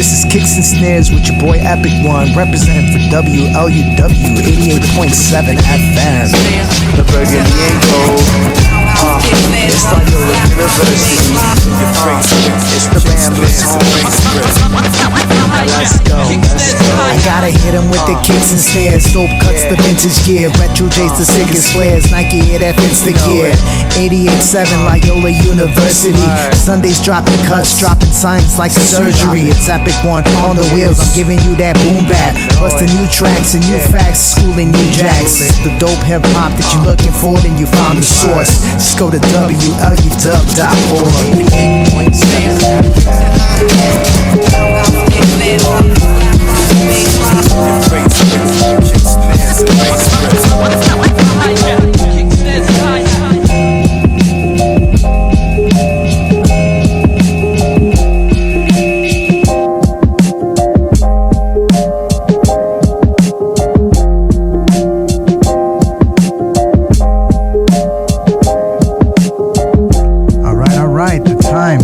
This is Kicks and Snares with your boy Epic One, representing for WLUW 88.7 FM. The burgundy and gold. It's like your university. It's the Bamblers. Let's go. I gotta hit him with the kicks and snares. Dope cuts the vintage gear. Retro J's the sickest flares. Nike Air that fits the gear. 88.7 Loyola University. Sundays dropping cuts, dropping signs like a surgery. It's Epic One on the wheels. I'm giving you that boom bap. Plus the new tracks and new facts. Schooling new jacks. The dope hip hop that you're looking for, then you found the source. Just go to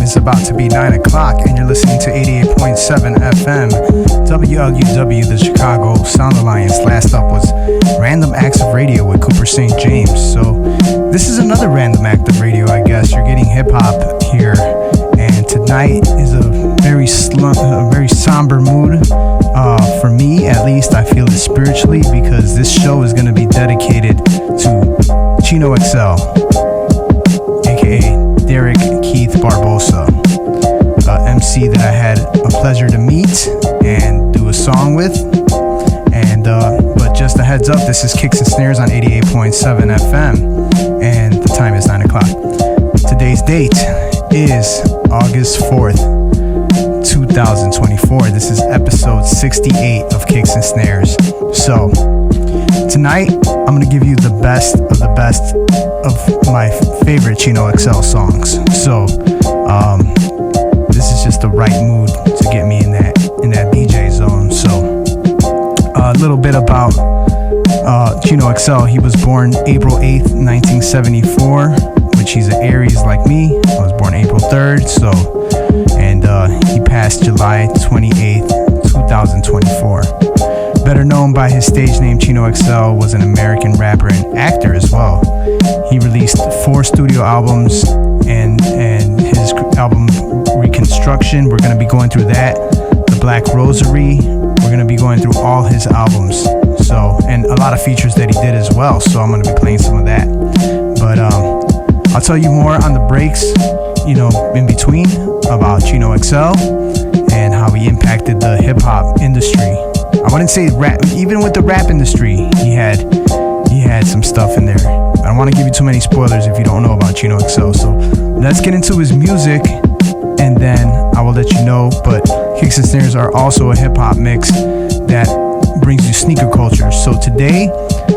It's about to be 9 o'clock, and you're listening to 88.7 FM, WLUW, the Chicago Sound Alliance. Last up was Random Acts of Radio with Cooper St. James. So this is another random act of radio, I guess. You're getting hip-hop here, and tonight is a very somber mood. For me, at least, I feel it spiritually, because this show is going to be dedicated to CHINO XL, aka Derek Keith Barbosa, MC that I had a pleasure to meet and do a song with. And but just a heads up, this is Kicks and Snares on 88.7 FM, and the time is 9 o'clock. Today's date is August 4th, 2024. This is episode 68 of Kicks and Snares. So tonight, I'm going to give you the best of my favorite CHINO XL songs. So, this is just the right mood to get me in that DJ zone. So, a little bit about CHINO XL. He was born April 8th, 1974, which he's an Aries like me. I was born April 3rd, so, and he passed July 28th, 2024. Better known by his stage name, CHINO XL was an American rapper and actor as well. He released 4 studio albums and his album Reconstruction. We're going to be going through that. The Black Rosary. We're going to be going through all his albums. So, and a lot of features that he did as well. So I'm going to be playing some of that. But I'll tell you more on the breaks, in between, about CHINO XL and how he impacted the hip hop industry. I wouldn't say rap, even with the rap industry, he had some stuff in there. I don't want to give you too many spoilers if you don't know about CHINO XL. So let's get into his music, and then I will let you know. But Kicks and Snares are also a hip hop mix that brings you sneaker culture. So today,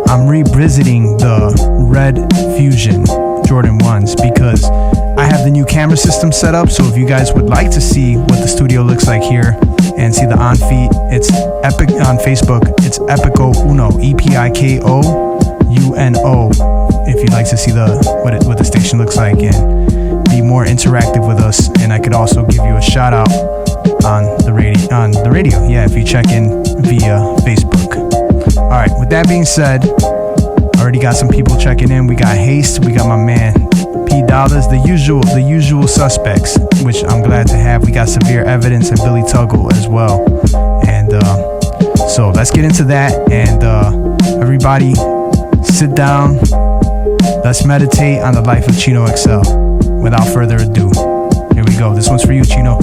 I'm revisiting the Red Fusion Jordan 1s because I have the new camera system set up. So if you guys would like to see what the studio looks like here and see the on feed, it's Epic on Facebook. It's Epico Uno, EPIKOUNO. If you'd like to see what the station looks like and be more interactive with us, and I could also give you a shout out on the radio. Yeah, if you check in via Facebook. All right. With that being said, already got some people checking in. We got Haste. We got my man P Dollars, the usual suspects, which I'm glad to have. We got Severe Evidence and Billy Tuggle as well. And so let's get into that. And everybody, sit down. Let's meditate on the life of CHINO XL. Without further ado, here we go. This one's for you, CHINO.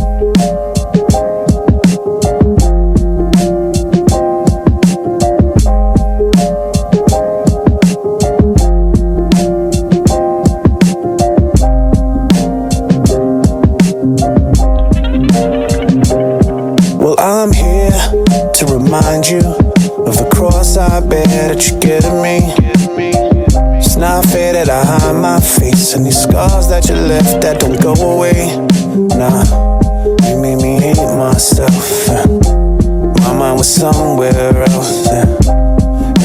I'm here to remind you of the cross I bear that you get at me. It's not fair that I hide my face and these scars that you left that don't go away. Nah, you made me hate myself. My mind was somewhere else.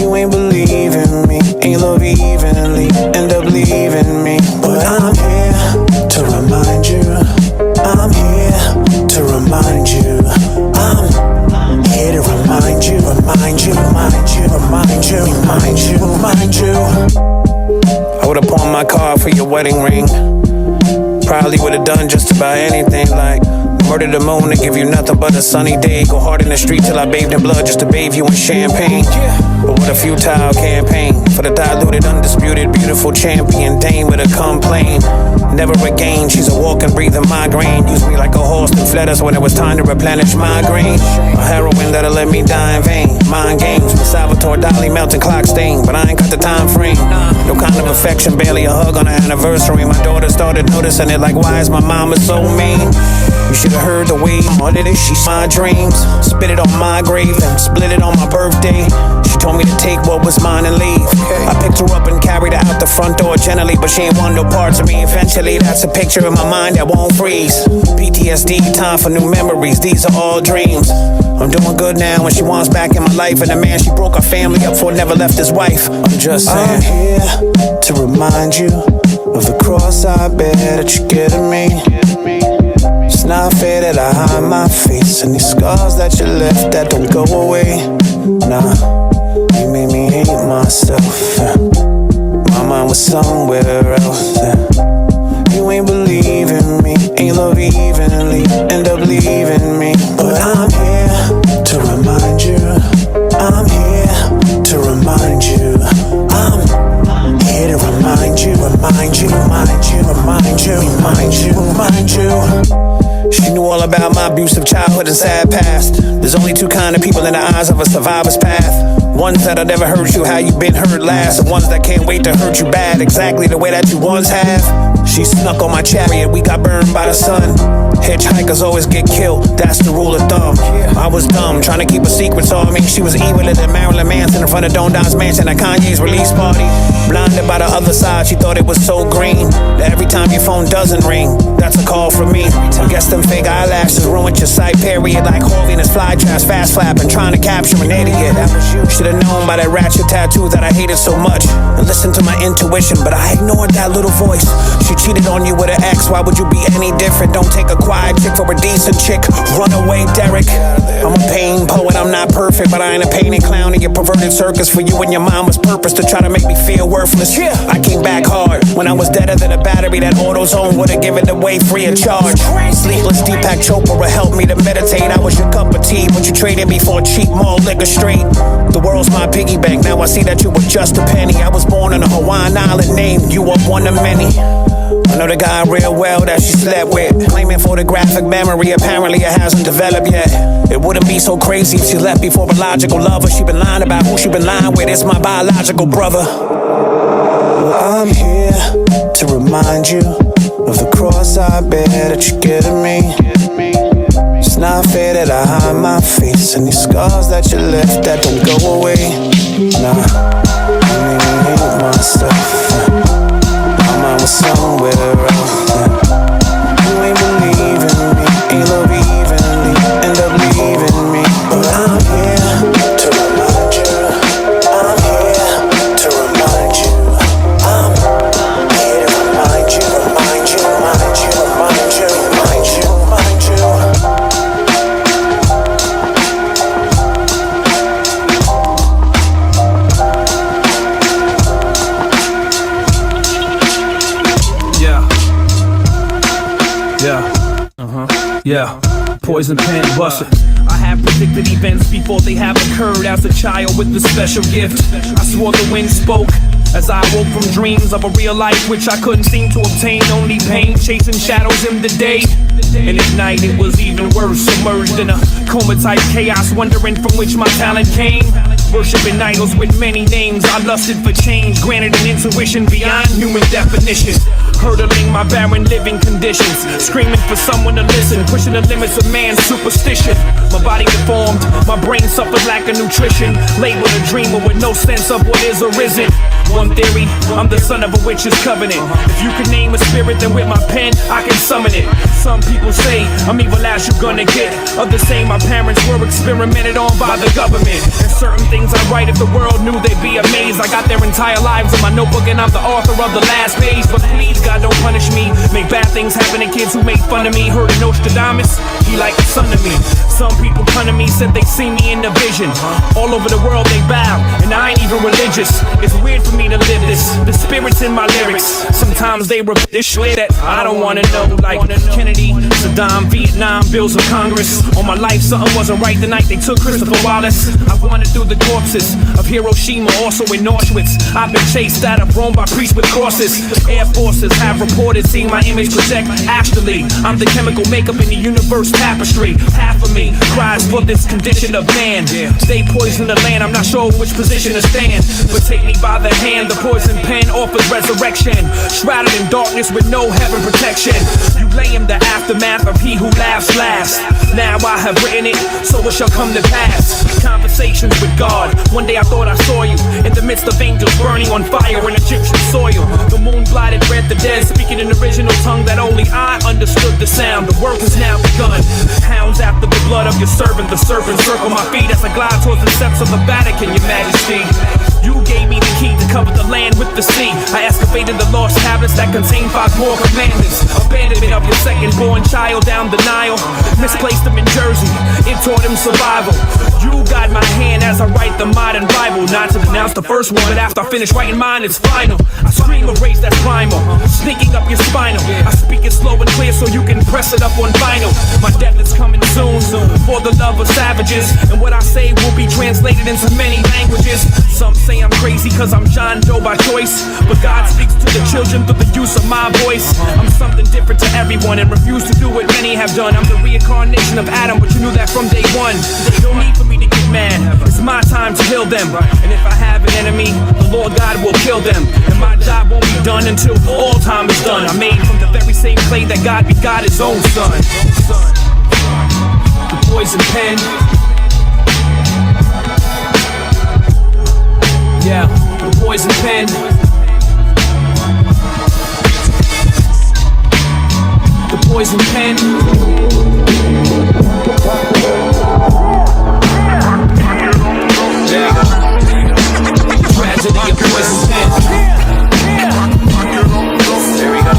You ain't believing me, ain't love evenly, end up leaving me. But I'm here to remind you. I'm here to remind you. I'm wedding ring. Probably would've done just about anything, like murder the moon and give you nothing but a sunny day. Go hard in the street till I bathed in blood just to bathe you in champagne. But what a futile campaign for the diluted, undisputed, beautiful champion Dame with a complaint. Never again, she's a walking, breathing migraine. Used me like a horse to fled us when it was time to replenish my grain. A heroin that'll let me die in vain. Mind games with Salvatore Dali, melting clock stain. But I ain't got the time frame. No kind of affection, barely a hug on our anniversary. My daughter started noticing it like, why is my mama so mean? You should've heard the way more than this, she's my dreams. Spit it on my grave and split it on my birthday. She told me to take what was mine and leave. I picked her up and carried her out the front door gently, but she ain't want no parts of me. Eventually, that's a picture in my mind that won't freeze. PTSD, time for new memories, these are all dreams. I'm doing good now when she wants back in my life, and the man she broke our family up for never left his wife. I'm just saying, I'm here to remind you of the cross I bear that you giving me. It's not fair that I hide my face and these scars that you left that don't go away. Nah, you made me hate myself. My mind was somewhere else. You ain't believe in me, ain't love evenly, end up leaving me. But I'm here to remind you. I'm here to remind you. I'm here to remind you, remind you, remind you, remind you, remind you, remind you. She knew all about my abusive childhood and sad past. There's only two kind of people in the eyes of a survivor's path. Ones that'll never hurt you how you been hurt last, and ones that can't wait to hurt you bad exactly the way that you once have. She snuck on my chariot, we got burned by the sun. Hitchhikers always get killed, that's the rule of thumb. I was dumb, trying to keep a secret on me. She was eviler than Marilyn Manson in front of Don Don's mansion at Kanye's release party. Blinded by the other side, she thought it was so green that every time your phone doesn't ring, that's a call from me. I guess them fake eyelashes ruined your sight, period. Like Harvey and his fly traps, fast flapping, trying to capture an idiot. Should've known by that ratchet tattoo that I hated so much, and listened to my intuition, but I ignored that little voice. She cheated on you with an ex, why would you be any different? Don't take a quiet chick for a decent chick. Run away, Derek. I'm a pain poet, I'm not perfect, but I ain't a painted clown in your perverted circus for you and your mama's purpose to try to make me feel worthless. I came back hard when I was deader than a battery that AutoZone would've given away free of charge. Sleepless Deepak Chopra helped me to meditate. I was your cup of tea, but you traded me for a cheap mall liquor straight. The world's my piggy bank, now I see that you were just a penny. I was born on a Hawaiian island named you were one of many. I know the guy real well that she slept with, claiming photographic memory, apparently it hasn't developed yet. It wouldn't be so crazy if she left before a logical lover. She been lying about who she been lying with, it's my biological brother. Well, I'm here to remind you of the cross I bear that you giving me. It's not fair that I hide my face and these scars that you left that don't go away. Nah, you made me hate myself. My mind was somewhere else. You ain't believe in me, ain't love evenly, end up leaving me. But I'm here to remind you. I'm here to remind you. I'm here to remind you, remind you, remind you, remind you, remind you, remind you. Yeah, poison pen buster. I have predicted events before they have occurred. As a child with a special gift, I swore the wind spoke as I woke from dreams of a real life which I couldn't seem to obtain. Only pain chasing shadows in the day, and at night it was even worse. Submerged in a coma-type chaos, wondering from which my talent came. Worshipping idols with many names, I lusted for change, granted an intuition beyond human definition. Hurdling my barren living conditions, screaming for someone to listen, pushing the limits of man's superstition. My body deformed, my brain suffered lack of nutrition, labeled a dreamer with no sense of what is or isn't. One theory, I'm the son of a witch's covenant. If you can name a spirit, then with my pen, I can summon it. Some people say I'm evil as you're gonna get. Others say my parents were experimented on by the government. And certain things I write, if the world knew, they'd be amazed. I got their entire lives in my notebook and I'm the author of the last page. But please, God, God don't punish me. Make bad things happen to kids who made fun of me. Heard of Nostradamus? He like a son to me. Some people come to me, said they see me in the vision. All over the world they bow, and I ain't even religious. It's weird for me to live this. The spirit's in my lyrics. Sometimes they repeat this shit that I don't wanna know. Like Kennedy, Saddam, Vietnam, bills of Congress. On my life, something wasn't right the night they took Christopher Wallace. I've wandered through the corpses of Hiroshima, also in Auschwitz. I've been chased out of Rome by priests with crosses. Air forces have reported seeing my image project astrally. I'm the chemical makeup in the universe tapestry. Half of me cries for this condition of man. They poison the land, I'm not sure which position to stand. But take me by the hand, the poison pen offers resurrection. Shrouded in darkness with no heaven protection. You lay in the aftermath of he who laughs last. Now I have written it, so it shall come to pass. Conversations with God. One day I thought I saw you in the midst of angels burning on fire in Egyptian soil. The moon blinded, read the dead, speaking in original tongue that only I understood the sound. The work has now begun. Hounds after the blood of your servant. The serpent circle my feet as I glide towards the steps of the Vatican, your majesty. You gave me the key to cover the land with the sea. I excavated the lost tablets that contain 5 more commandments. Abandonment of your second-born child down the Nile. Misplaced him in Jersey, it taught him survival. You guide my hand as I write the modern Bible. Not to denounce the first one, but after I finish writing mine, it's final. I scream a race that's primal, sneaking up your spinal. I speak it slow and clear so you can press it up on vinyl. My death is coming soon, for the love of savages. And what I say will be translated into many languages. Some say I'm crazy cause I'm John Doe by choice, but God speaks to the children through the use of my voice. I'm something different to everyone and refuse to do what many have done. I'm the reincarnation of Adam, but you knew that from day one. No need for me to get mad, it's my time to heal them. And if I have an enemy, the Lord God will kill them. And my job won't be done until all time is done. I'm made from the very same clay that God begot his own son. The poison pen. Yeah, the poison pen. The poison pen. Yeah. Tragedy of poison pen. There we go.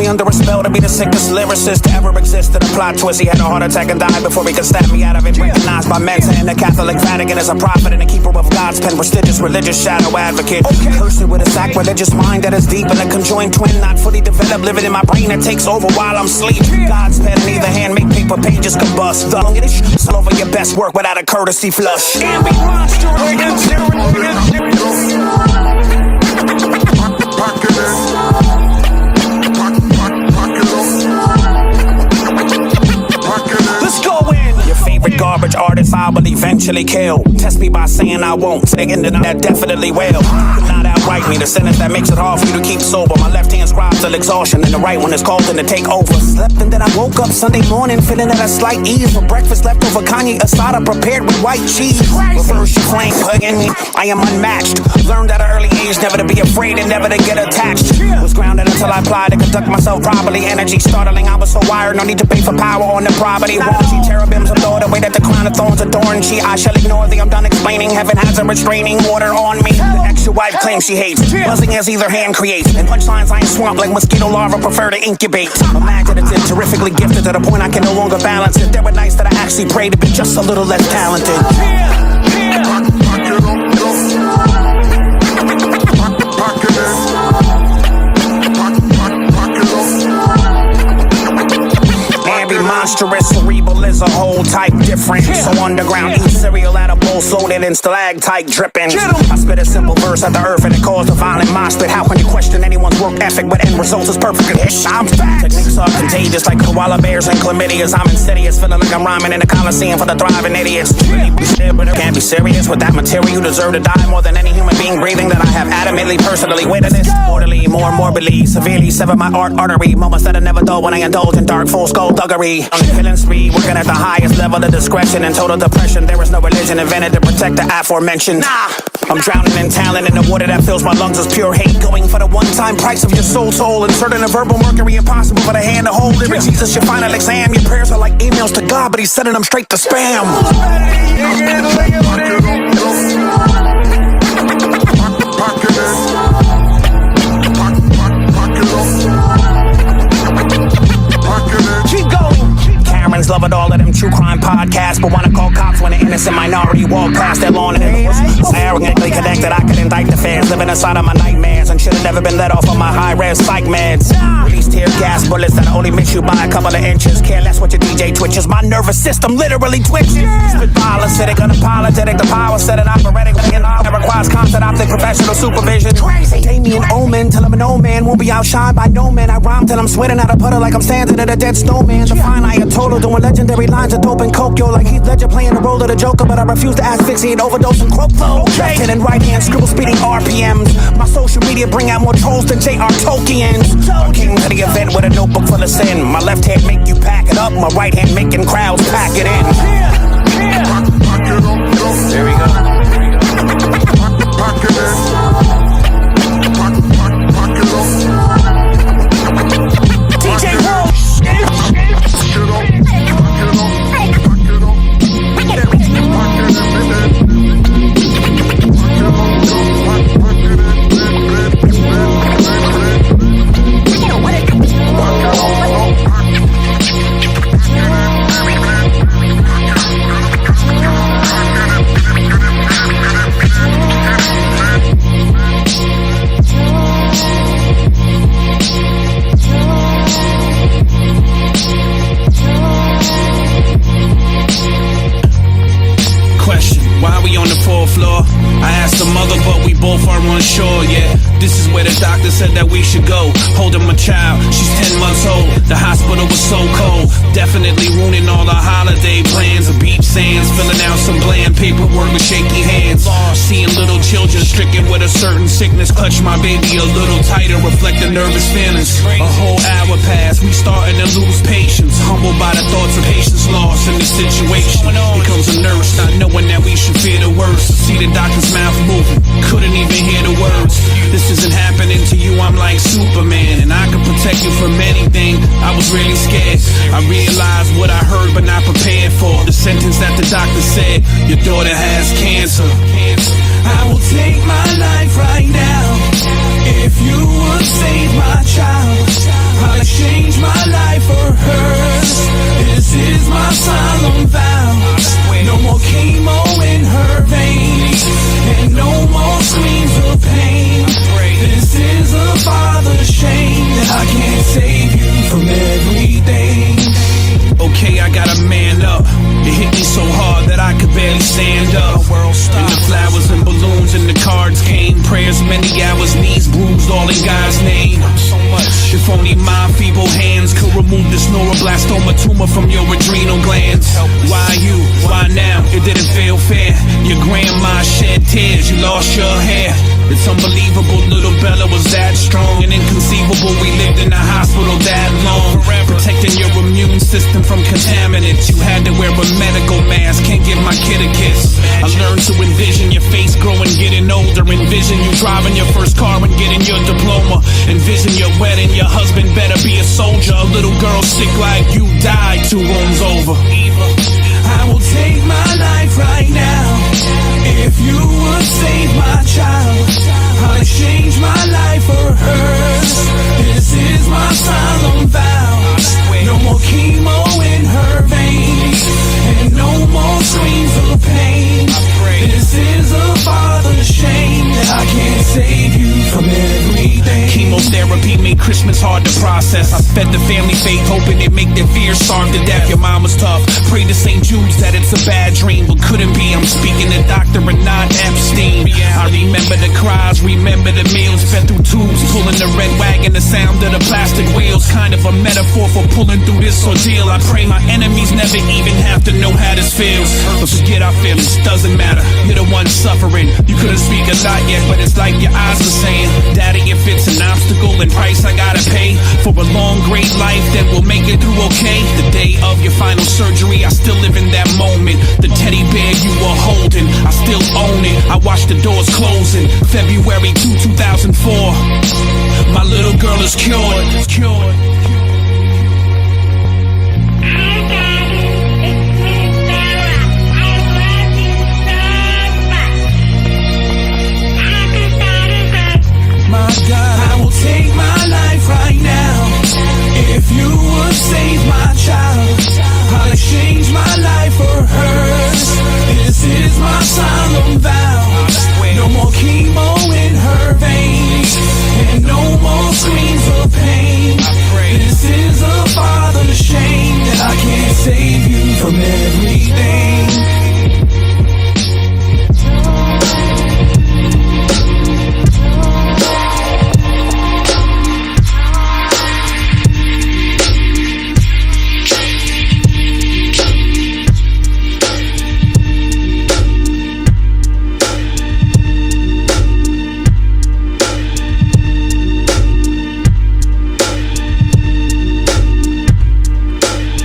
Under a spell to be the sickest lyricist to ever exist. In a plot twist, he had a heart attack and died before he could stab me out of it. Recognized by men saying the Catholic Vatican is a prophet and a keeper of God's pen. Prestigious religious shadow advocate. Cursed with a sacrilegious mind that is deep in a conjoined twin, not fully developed, living in my brain that takes over while I'm asleep. God's pen in either hand make paper pages combust. All over your best work without a courtesy flush. Let's go in. Your favorite garbage artist I will eventually kill. Test me by saying I won't. Say into that definitely will. Not outright me, the sentence that makes it hard for you to keep sober. My left hand scribes till exhaustion and the right one is called in to take over. Slept and then I woke up Sunday morning feeling at a slight ease. For breakfast leftover Kanye asada prepared with white cheese. Reverse your flame hugging me, I am unmatched. Learned at an early age never to be afraid and never to get attached. Was grounded until I applied to conduct myself properly. Energy startling, I was so wired, no need to pay for power on the property. Raunchy cherubims adore the way that the crown of thorns adorn. I shall ignore thee, I'm done explaining. Heaven has a restraining order on me. The ex-wife claims she hates, buzzing as either hand creates. And punchlines I ain't swamp like mosquito larvae prefer to incubate. Imaginative, terrifically gifted to the point I can no longer balance it. There were nights that I actually prayed to be just a little less talented. ghost loaded and stalactite dripping. I spit a simple verse at the earth and it caused a violent mosh pit. How can you question anyone's work ethic but end results is perfect? I'm back. Techniques are contagious like koala bears and chlamydias. I'm insidious, feeling like I'm rhyming in the Coliseum for the thriving idiots. Really be shit, but I can't be serious with that material. You deserve to die more than any human being breathing that I have adamantly, personally witnessed. Mortally, more morbidly, severely sever my artery. Moments that I never thought when I indulge in dark, full skullduggery. On the killing spree, working at the highest level of discretion and total depression. There is no religion invented to protect the aforementioned. Nah, I'm drowning in talent in the water that fills my lungs is pure hate. Going for the one-time price of your soul, inserting a verbal mercury impossible for the hand to hold. Every Jesus, your final exam. Your prayers are like emails to God, but he's sending them straight to spam. Keep going. Karens love it all of them true crime podcasts, but wanna call cops when an innocent minority walk past their lawn and it was arrogantly connected. I could indict the fans living inside of my nightmares and should have never been let off of my high-res psych meds. Release tear gas bullets that only miss you by a couple of inches. Care less what your DJ twitches. My nervous system literally twitches. Spitball acidic, unapologetic, the power set and operatic. It requires constant optic professional supervision. Crazy. Damien Omen, till I'm an old man, won't be outshined by no man. I rhyme till I'm sweating out a puddle like I'm standing at a dead snowman. The fine Ayatollah doing legendary lines of dope and coke, yo, like Heath Ledger playing the role of the Joker, but I refuse to asphyxiate, overdose, and croak flow. Left hand and right hand scribble speeding RPMs. My social media bring out more trolls than J.R. Tolkien's. I came to the event with a notebook full of sin. My left hand make you pack it up, my right hand making crowds pack it in. There we go. DJ World. Unsure, yeah. This is where the doctor said that we should go. Holding my child, she's 10 months old. The hospital was so cold, definitely ruining all our holiday plans. The beach sands, filling out some bland paperwork with shaky hands. Seeing little children stricken with a certain sickness. Clutch my baby a little tighter, reflect the nervous feelings. A whole hour passed, we starting to lose patience. Humbled by the thoughts of patience lost in the situation. Becomes a nurse, not knowing that we should fear the worst. See the doctor's mouth moving, couldn't even hear the words. This isn't happening to you, I'm like Superman, and I could protect you from anything. I was really scared. I realized what I heard but not prepared for. The sentence that the doctor said, your daughter has cancer. I will take my life right now if you would save my child. I'll exchange my life for hers. This is my solemn vow. No more chemo in her veins, and no more screams of pain. This is a father's shame that I can't save you from everything. Okay, I gotta man up. It hit me so hard that I could barely stand up. And the flowers and balloons and the cards came. Prayers many hours, knees bruised, all in God's name. So much. If only my feeble hands could remove this neuroblastoma tumor from your adrenal glands. Why you? Why now? It didn't feel fair. Your grandma shed tears, you lost your hair. It's unbelievable, little Bella was that strong and inconceivable. We lived in the hospital that long, protecting your immune system from contaminants. You had to wear a medical mask, can't give my kid a kiss. I learned to envision your face growing, getting older. Envision you driving your first car and getting your diploma. Envision your wedding, your husband better be a soldier. A little girl sick like you died 2 rooms over. I will take my life right now if you would save my child. I'll exchange my life for hers. This is my solemn vow. No more chemo in her veins, and no more screams of pain. This is a father's shame that I can't save you from everything. Chemotherapy therapy made Christmas hard to process. I fed the family faith, hoping it make their fears starve to death. Your mom was tough, pray to St. Jude's that it's a bad dream, but couldn't be. I'm speaking to Dr. and not Epstein. I remember the cries, remember the meals, fed through tubes, pulling the red wagon, the sound of the plastic wheels. Kind of a metaphor for pulling through this ordeal. I pray my enemies never even have to know how this feels. But forget our feelings, doesn't matter. You're the one suffering. You couldn't speak a lot yet, but it's like your eyes are saying, Daddy, if it's an obstacle and price I gotta pay for a long, great life, then we'll make it through okay. The day of your final surgery, I still live in that moment. The teddy bear you were holding, I still own it. I watched the doors closing, February 2004. My little girl is cured. My God, I will take my life right now. If you would save my child, I'll exchange my life for hers. This is my solemn vow. No more chemo in her veins, and no more screams of pain. This is a father's shame that I can't save you from everything.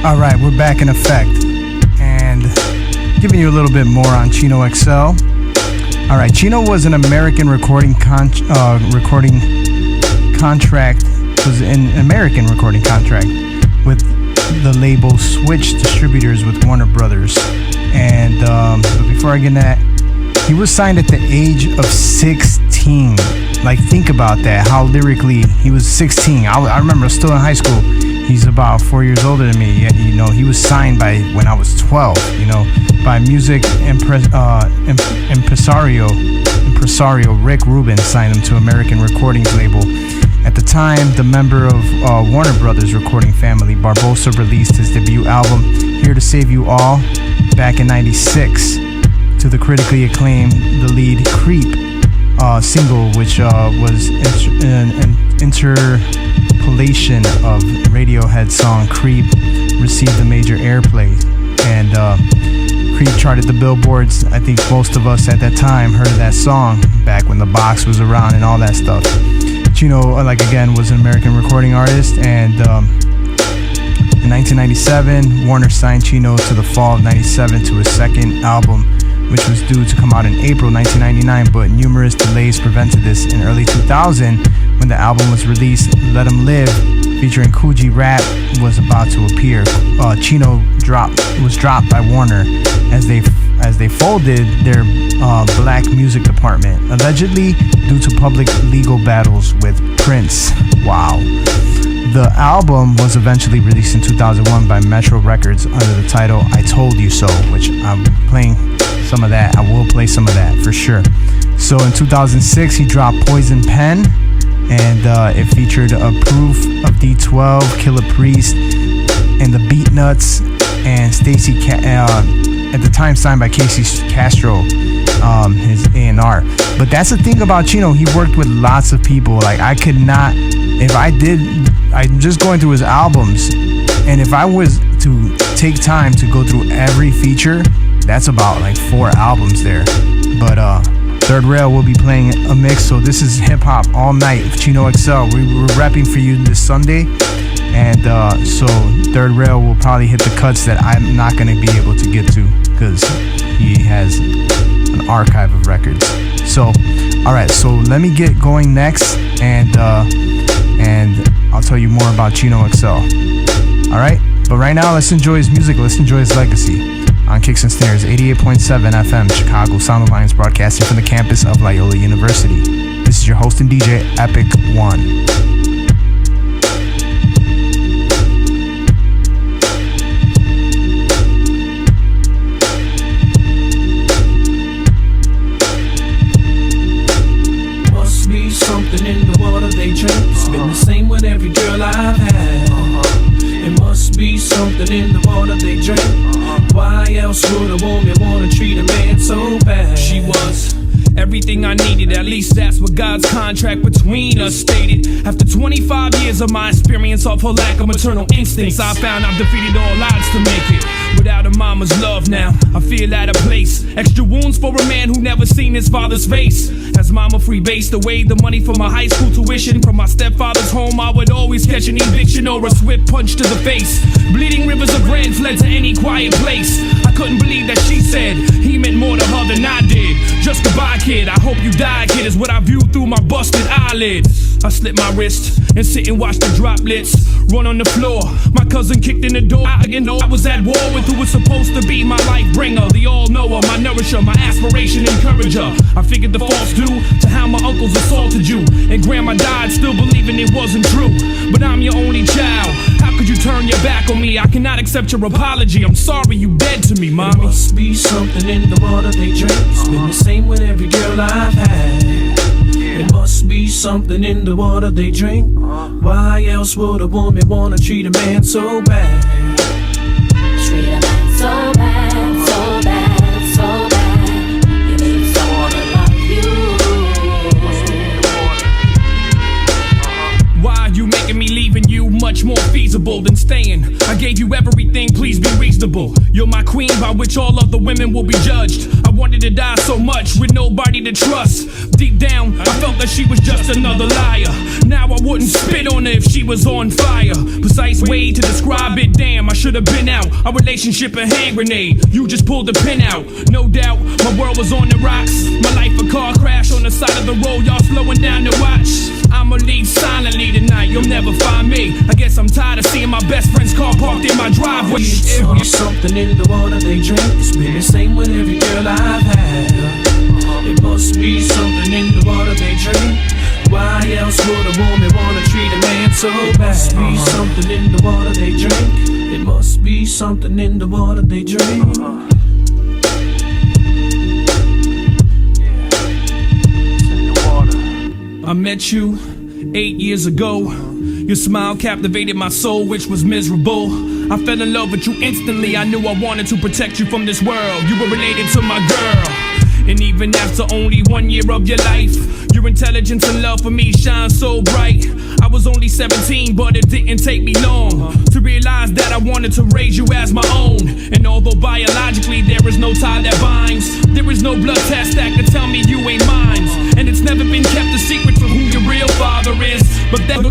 All right, we're back in effect and giving you a little bit more on CHINO XL. All right, CHINO was an American recording contract, was an American recording contract with the label Switch Distributors with Warner Brothers. And but before I get into that, he was signed at the age of 16. Like, think about that, how lyrically he was 16. I remember still in high school. He's about 4 years older than me. Yet, you know, he was signed by when I was 12. You know, by music impresario Rick Rubin signed him to American Recordings label. At the time, the member of Warner Brothers recording family, Barbosa released his debut album, Here to Save You All, back in '96. To the critically acclaimed The Lead Creep single, which was an interpolation of Radiohead song Creep, received a major airplay. And Creep charted the billboards. I think most of us at that time heard of that song back when the box was around and all that stuff. CHINO, like again, was an American recording artist, and in 1997, Warner signed CHINO to the fall of '97 to his second album, which was due to come out in April 1999, but numerous delays prevented this. In early 2000, when the album was released, Let 'Em Live, featuring Coogee Rap, was about to appear. CHINO was dropped by Warner as they folded their black music department, allegedly due to public legal battles with Prince. Wow. The album was eventually released in 2001 by Metro Records under the title I Told You So, which I'm playing some of that. I will play some of that for sure. So in 2006, he dropped Poison Pen, and it featured a proof of D12, Killer Priest, and the Beatnuts, and Stacy, at the time signed by Casey Castro, his A&R. But that's the thing about CHINO, he worked with lots of people. Like, I could not, I'm just going through his albums, and if I was to take time to go through every feature, that's about like 4 albums there. But Third Rail will be playing a mix, so this is hip hop all night. CHINO XL, we're rapping for you this Sunday, and so Third Rail will probably hit the cuts that I'm not going to be able to get to because he has an archive of records. So, all right, so let me get going next, and I'll tell you more about CHINO XL. All right, but right now, let's enjoy his music. Let's enjoy his legacy. On Kicks and Snares, 88.7 FM, Chicago Sound Alliance, broadcasting from the campus of Loyola University. This is your host and DJ, Epic One. Must be something in the water they drink. Spin the everything I needed. At least that's what God's contract between us stated. After 25 years of my experience off her lack of maternal instincts, I found I've defeated all odds to make it. Without a mama's love now, I feel out of place. Extra wounds for a man who never seen his father's face. As mama free-based away the money for my high school tuition, from my stepfather's home I would always catch an eviction or a swift punch to the face. Bleeding rivers of red fled to any quiet place. I couldn't believe that she said he meant more to her than I did. Just goodbye, kid, I hope you die, kid, is what I viewed through my busted eyelids. I slit my wrist and sit and watch the droplets run on the floor. My cousin kicked in the door. I didn't know I was at war with who was supposed to be my life bringer, the all-knower, my nourisher, my aspiration encourager. I figured the fault's due to how my uncles assaulted you, and grandma died still believing it wasn't true. But I'm your only child, how could you turn your back on me? I cannot accept your apology, I'm sorry you dead to me, mommy. There must be something in the water they drink. It's been the same with every girl I've had. There must be something in the water they drink. Why else would a woman wanna treat a man so bad? Treat a man so bad, so bad, so bad. You need someone to love you. Why are you making me leaving you much more feasible than staying? I gave you everything, please be reasonable. You're my queen by which all other women will be judged. I wanted to die so much with nobody to trust. Deep down, I felt that she was just another liar. Now I wouldn't spit on her if she was on fire. Precise way to describe it, damn, I should have been out. Our relationship a hand grenade, you just pulled the pin out. No doubt, my world was on the rocks. My life a car crash on the side of the road, y'all slowing down to watch. I'ma leave silently tonight, you'll never find me. I guess I'm tired of seeing my best friend's car parked in my driveway. It's something in the water they drink. It's been the same with every girl I've had. It must be something in the water they drink. Why else would a woman wanna treat a man so bad? It must be something in the water they drink. It must be something in the water they drink. I met you 8 years ago. Your smile captivated my soul, which was miserable. I fell in love with you instantly. I knew I wanted to protect you from this world. You were related to my girl. And even after only 1 year of your life, your intelligence and love for me shine so bright. I was only 17, but it didn't take me long to realize that I wanted to raise you as my own. And although biologically there is no tie that binds, there is no blood test that can tell me you ain't mine. And it's never been kept a secret to who your real father is. But that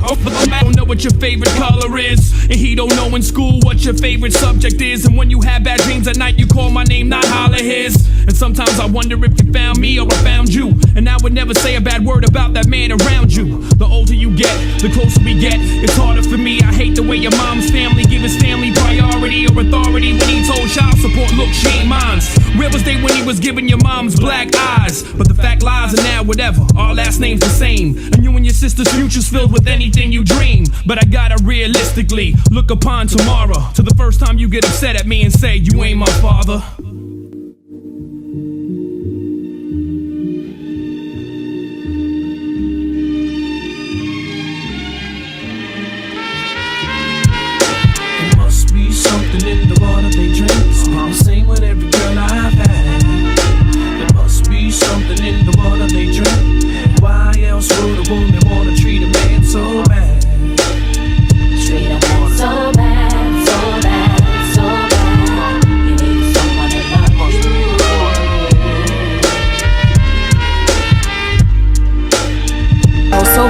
I don't know what your favorite color is, and he don't know in school what your favorite subject is. And when you have bad dreams at night, you call my name, not holler his. And sometimes I wonder if you found me or I found you. And I would never say a bad word about that man around you. The older you get, the closer we get. It's harder for me, I hate the way your mom's family give his family priority or authority when he told child support, look, she ain't mine. Where was they when he was giving your mom's black eyes? But the fact lies, and now whatever, our last name's the same. And you and your sister's future's filled with anything you dream. But I gotta realistically look upon tomorrow to the first time you get upset at me and say you ain't my father. Something in the water they drink. It's been the same with every girl I've had. There must be something in the water they drink. Why else would a woman wanna treat a man so bad? Treat a man so bad, so bad, so bad. You need someone to love you. Oh, so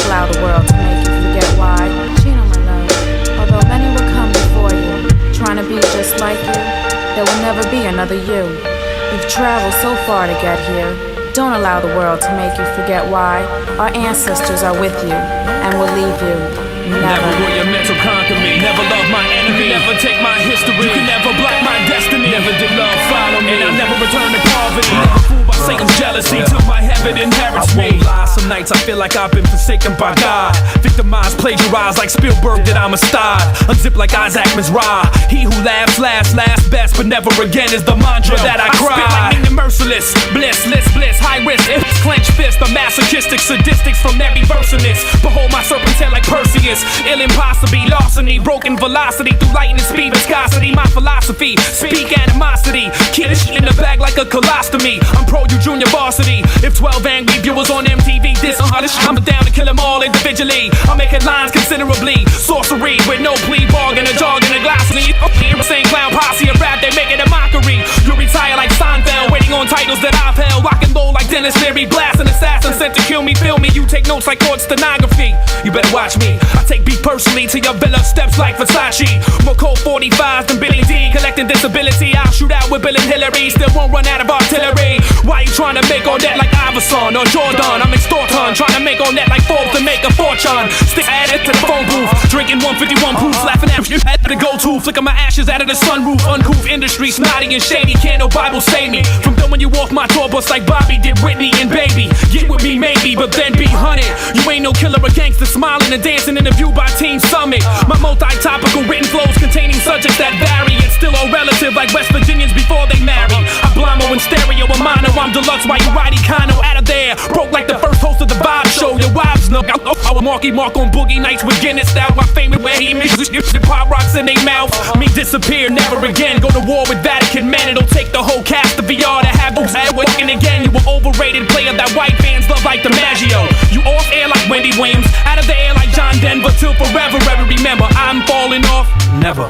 allow the world to make you forget why. Chino, my love. Although many will come before you, trying to be just like you, there will never be another you. You've traveled so far to get here. Don't allow the world to make you forget why. Our ancestors are with you and will leave you. Never will your mental conquer me. Never love my enemy. Never take my history. You can never block my destiny. Never did love follow me. And I never return to poverty. Never fooled by Satan's jealousy till my heaven inherits me. I won't lie, some nights I feel like I've been forsaken by God. Victimized, plagiarized like Spielberg that I'm a star. Unzipped like Isaac Mizrahi. He who laughs last best, but never again is the mantra that I cry. I spit like meaning merciless, bliss, high risk, clench fist. The masochistic sadistics from every verse in this. Behold my serpent's head like Perseus. Ill impossible, larceny, broken velocity through lightning speed, viscosity. My philosophy, speak animosity. Keep this shit in the bag like a colostomy. I'm pro you junior varsity. If 12 angry viewers on MTV diss I'm down to kill them all individually. I'll make headlines considerably. Sorcery with no plea bargain, a jargon, a glossary. Same clown posse of rap, they make it a mockery. You retire like Seinfeld, waiting on titles that I've held. Rock and roll like Dennis Leary, blast an assassin sent to kill me, feel me. You take notes like court stenography. You better watch me. I take beat personally to your villa, steps like Versace. More cold 45s than Billy D, collecting disability. I'll shoot out with Bill and Hillary, still won't run out of artillery. Why you trying to make all that like Iverson or Jordan? I'm extorting, trying to make all that like Forbes to make a fortune. Stick added to the phone booth, drinking 151 proofs, laughing at you at the go-to. Flicker my ashes out of the sunroof, uncouth industry, snotty and shady. Can't no Bible save me from throwing you off my tour bus like Bobby did Whitney and Baby. Get with me maybe, but then be hunted. You ain't no killer or gangster, smiling and dancing in a view by Team Summit. My multi-topical written flows containing subjects that vary and still all relative like West Virginians before they marry. I blimmo in stereo and mono, I'm deluxe while you riding Kano out of there. Broke like the first host of the Vibe Show. Your wives know I was Marky Mark on Boogie Nights with Guinness style. My famous where he mixes the pop rocks in their mouth. Me disappear, never again. Go to war with Vatican man. It'll take the whole cast of VR to have those ad working again. You were overrated player that white fans love like DiMaggio. You off air like Wendy Williams, out of the air like John Denver. Till forever, ever remember I'm falling off. Never.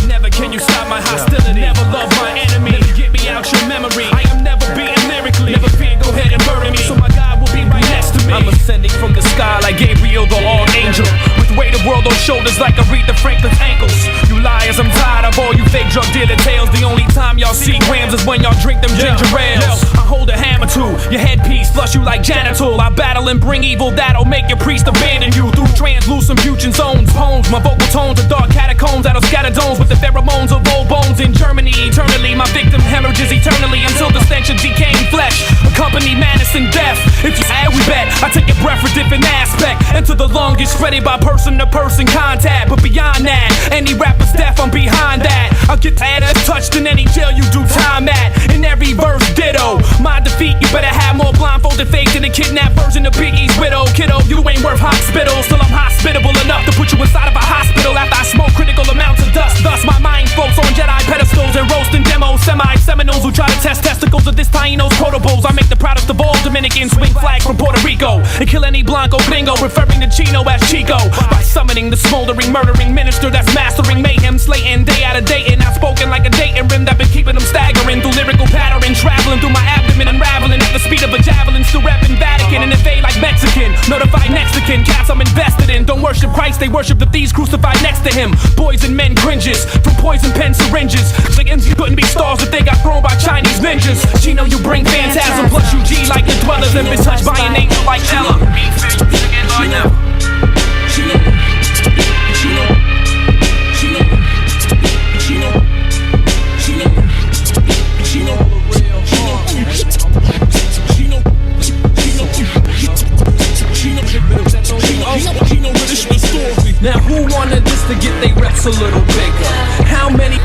Never can you stop my hostility. Never love my enemy. Never get me out your memory. I am never beaten lyrically. Never fear, go ahead and murder me. So my God will be right next to me. I'm ascending from the sky like Gabriel the Archangel, with weight of world on shoulders like Aretha Franklin's ankles. You liars, I'm tired of all you fake drug dealer tales. The only time y'all see grams is when y'all drink them ginger ales. I hold a hammer to your headpiece, flush you like janitor. I battle and bring evil that'll make your priest abandon you through translucent fusion zones. Poems, my vocal tones are dark catacombs that'll scatter domes with the pheromones of old bones. In Germany, eternally, my victim hemorrhages eternally until the stench of decaying flesh accompany madness and death. If you add, we bet I take your breath for different aspect. Enter the longest, spread it by person-to-person contact. But beyond that, any rapper's death, I'm behind that. I'll get that touched in any jail you do time at. In every verse, ditto. My defeat, you better have more blindfolded faith than a kidnapped version of Biggie's widow. Kiddo, you ain't worth hospital. Still I'm hospitable enough to put you inside of a hospital after I smoke critical amounts of dust. Thus my mind floats on Jedi pedestals and roasting demos. Semi-Seminoles who try to test testicles of this Taino's protobols. I make the proudest of all Dominicans swing flags from Puerto Rico and kill any Blanco bingo, referring to Chino as Chico. By summoning the smoldering, murdering minister that's mastering mayhem, slaying day out of day, and outspoken like a Dayton rim that been keeping them staggering through lyrical pattern, traveling through my abdomen, unraveling at the speed of a javelin, still rapping Vatican and invade like Mexican, notified Mexican cats I'm invested in. Don't worship Christ, they worship the thieves crucified next to him. Boys and men cringes from poison pen syringes. Chickens couldn't be stars if they got thrown by Chinese ninjas. Chino, you bring phantasm, plus you G like your dwellers and been touched by an angel like Ella. Now who wanted this to get they reps a little bigger? How many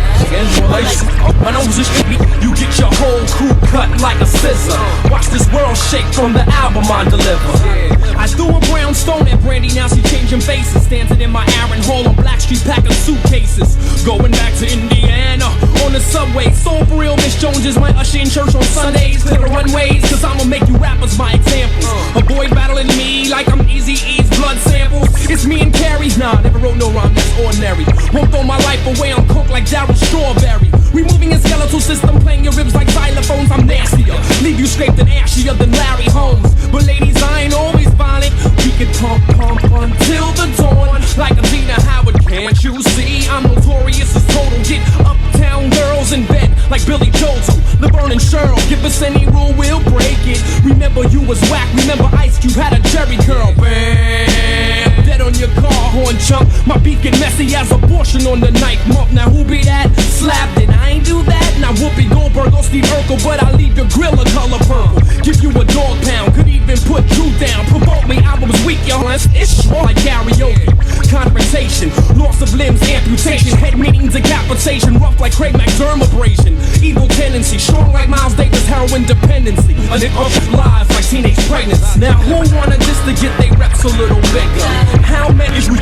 you get your whole crew cut like a scissor. Watch this world shake from the album I deliver. I threw a brownstone at Brandy, now she changing faces. Standing in my Aaron Hall on Black Street packing suitcases. Going back to Indiana on the subway. So for real, Miss Jones is my usher in church on Sundays. Clear the runways, cause I'ma make you rappers my examples. Avoid battling me like I'm Eazy-E's blood samples. It's me and Carrie's, nah, never wrote no rhyme, that's ordinary. Won't throw my life away on coke like Daryl Strawberry. Removing your skeletal system, playing your ribs like xylophones, I'm nastier. Leave you scraped and ashier than Larry Holmes. But ladies, I ain't always violent. We can pump until the dawn. Like Alina Howard, can't you see? I'm notorious as total. Get uptown girls in bed like Billy Joel, Laverne and Cheryl. Give us any rule, we'll break it. Remember you was whack, remember Ice Cube had a Jerry curl. Bam, dead on your car horn chump. My beat get messy as abortion on the ninth month. Now who be that? Slapped it, I ain't do that. Now Whoopi Goldberg or Steve Urkel, but I leave your grill a color purple. Give you a dog pound, could even put you down. Provoke me, albums weak, y'all. It's more like karaoke. Confrontation, loss of limbs, amputation. Head meetings, decapitations. reputation rough like Craig McDermott abrasion. Evil tendency, strong like Miles Davis, heroin dependency. A nigga lies like teenage pregnancy. Now who wanted this to get they reps a little bigger? How many we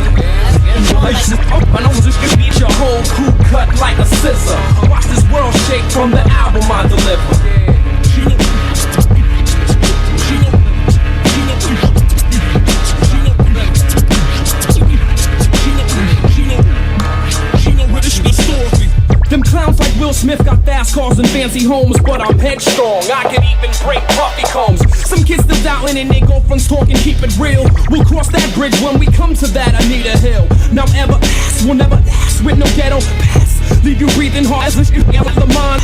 I know this could beat your whole crew cut like a scissor. Watch this world shake from the album I deliver. Them clowns like Will Smith got fast cars and fancy homes, but I'm headstrong. I can even break puffy combs. Some kids still doubting and their girlfriends talking, keep it real. We'll cross that bridge when we come to that Anita Hill. Now ever ask, we'll never ask with no ghetto pass. Leave you breathing hard as a shit out of the mind.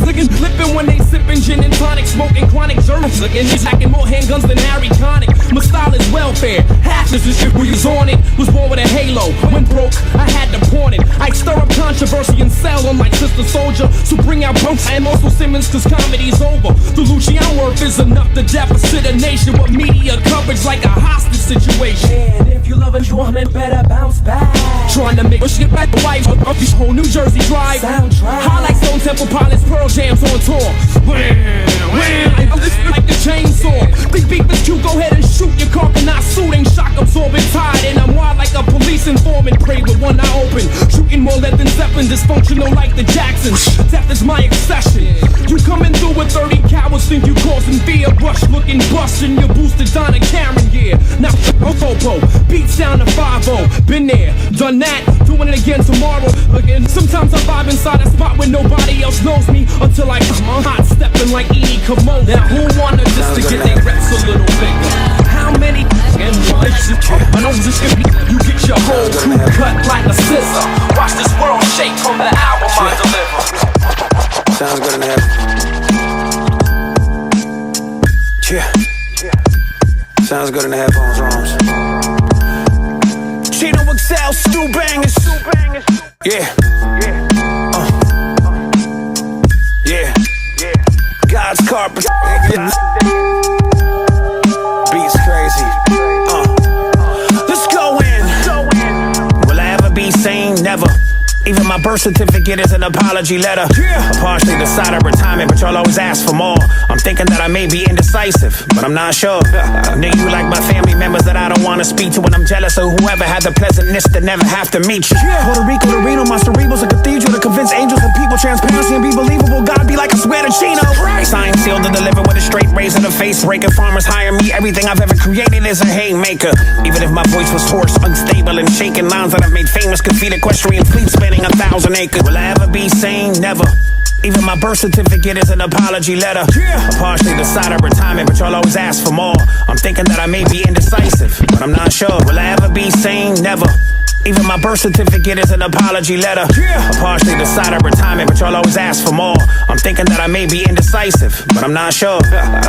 Looking flipping when they sipping gin and tonic, smoking chronic germs. Looking, he's hacking more handguns than Harry Connick. My style is welfare. Half this is shit we was on it. Was born with a halo. When broke, I had to pawn it. I stir up controversy and sell on like Sister Soldier. So bring out Brooks and also Simmons, cause comedy's over. The Lucian worth is enough to deficit a nation with media coverage like a hostage situation. And if you love it, you want it, better bounce back. Trying to make a shit back the wife of this whole New Jersey drive. Highlight Stone Temple Pilots, Pearl Jam's on tour. I'm listening like the chainsaw. Big beef is cute, go ahead and shoot your car, cannot suit. Ain't shock absorbing tide, and I'm wild like a police informant. Pray with one eye open, shooting more lead than Zeppelin. Dysfunctional like the Jacksons. Death is my obsession. You coming through with 30 cowards, think you causing fear. Rush looking bust in your boosted Donna Karen gear. Now Popo, beats down to 5-0. Been there, done that, doing it again tomorrow. Again, sometimes I vibe inside a spot where nobody else knows me. Until I come on hot stepping like Edie Kimono. Now who wanted this to get their reps a little bigger? How many and what? I know this could be. You get your whole crew cut like a scissor. Watch this world shake from the album I deliver. Sounds good in the head. Yeah. Sounds good in the headphones, Roms. CHINO XL, Stu Bangers. Yeah. Yeah. God's carpet. Beats crazy. Let's go in. Will I ever be sane? Never. Even my birth certificate is an apology letter. I partially decided retirement, but y'all always ask for more. I'm thinking that I may be indecisive, but I'm not sure. Nigga, you like my family members that I don't want to speak to, and I'm jealous of whoever had the pleasantness to never have to meet you. Puerto Rico, the Reno, my cerebrals, a cathedral to convince angels and people. Transparency and be believable. God be like, I swear to Chino. Signed, sealed, and delivered with a straight razor to face. Breaking farmers hire me. Everything I've ever created is a haymaker. Even if my voice was hoarse, unstable, and shaking, lines that I've made famous could feed equestrian fleet spanning 1,000 acres. Will I ever be sane? Never. Even my birth certificate is an apology letter. I partially decided retirement, but y'all always ask for more. I'm thinking that I may be indecisive, but I'm not sure. Will I ever be sane? Never. Even my birth certificate is an apology letter. I partially decided retirement, but y'all always ask for more. I'm thinking that I may be indecisive, but I'm not sure.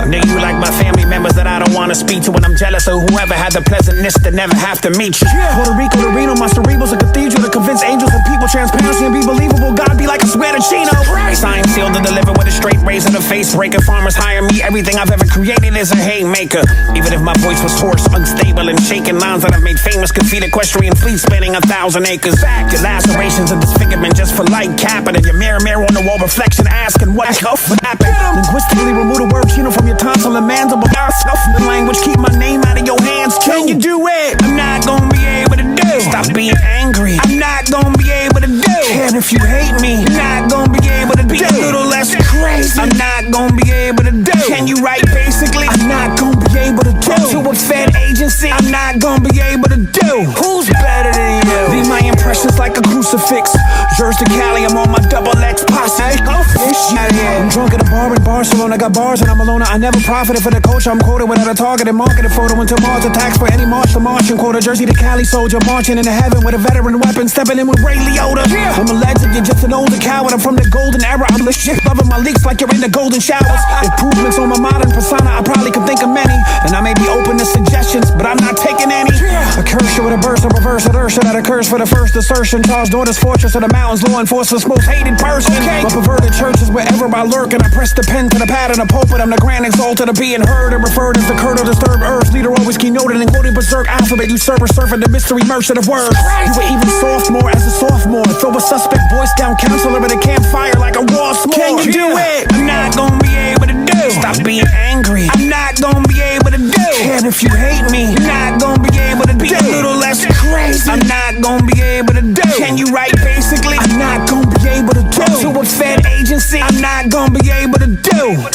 Nigga, you like my family members that I don't want to speak to, and I'm jealous of whoever had the pleasantness to never have to meet you. Puerto Rico, the Reno, my cerebrals, a cathedral to convince angels and people. Transparency and be believable. God be like, I swear to Chino. Signed, sealed, and delivered with a straight razor to face. Breaking farmers hire me. Everything I've ever created is a haymaker. Even if my voice was hoarse, unstable, and shaking, lines that I've made famous could feed equestrian fleet spanning 1,000 acres. Back your lacerations and disfigurement just for light capping, and your mirror on the wall reflection asking what happened. Linguistically remove the word Chino from your tonsil and mandible. Stuff in the language, keep my name out of your hands. Can you do it? I'm not gonna be able to do. Stop being angry. I'm not gonna be able to do. And if you hate me, I'm not gonna be able to be a little less crazy. I'm not gonna be able to do. Can you write basically? I'm not gonna be able to do. To a Fed agency, I'm not gonna be able to do. Who's better than you? Leave my impressions like a crucifix. Jersey to Cali, I'm on my double X posse. I'm drunk at a bar in Barcelona, got bars and I'm alone. I never profited for the culture. I'm quoted without a targeted marketed photo until Mars attacks for any march to Martian quota. Jersey to Cali soldier marching into heaven with a veteran weapon, stepping in with Ray Liotta. I'm a legend, you're just an older coward. I'm from the golden era. I'm the shit, loving my leaks like you're in the golden showers. Improvements on my modern persona, I probably could think of many, and I may be open to suggestions, but I'm not taking any. A curse with a burst, a reverse, a that occurs for the first assertion. Sabotage daughter's fortress of the mountains, law enforcement's most hated person. Okay. My perverted churches wherever I lurk, and I press the pen to the pad in the pulpit. I'm the grand exalted of being heard and referred as the curdle disturbed earth. Leader always keynoted and quoted berserk alphabet. Usurper surfing the mystery merchant of words. You were even sophomore as a sophomore. Throw a suspect voice down counselor at a campfire like a raw s'more. Can you do it? I'm not gonna be able to do. Stop being angry. I'm not gonna be able to do. And if you hate me, I'm not gonna be able to be a little less crazy. I'm not gonna be able to do. Can you write basically? I'm not gonna be able to do. To a Fed agency, I'm not gonna be able to do.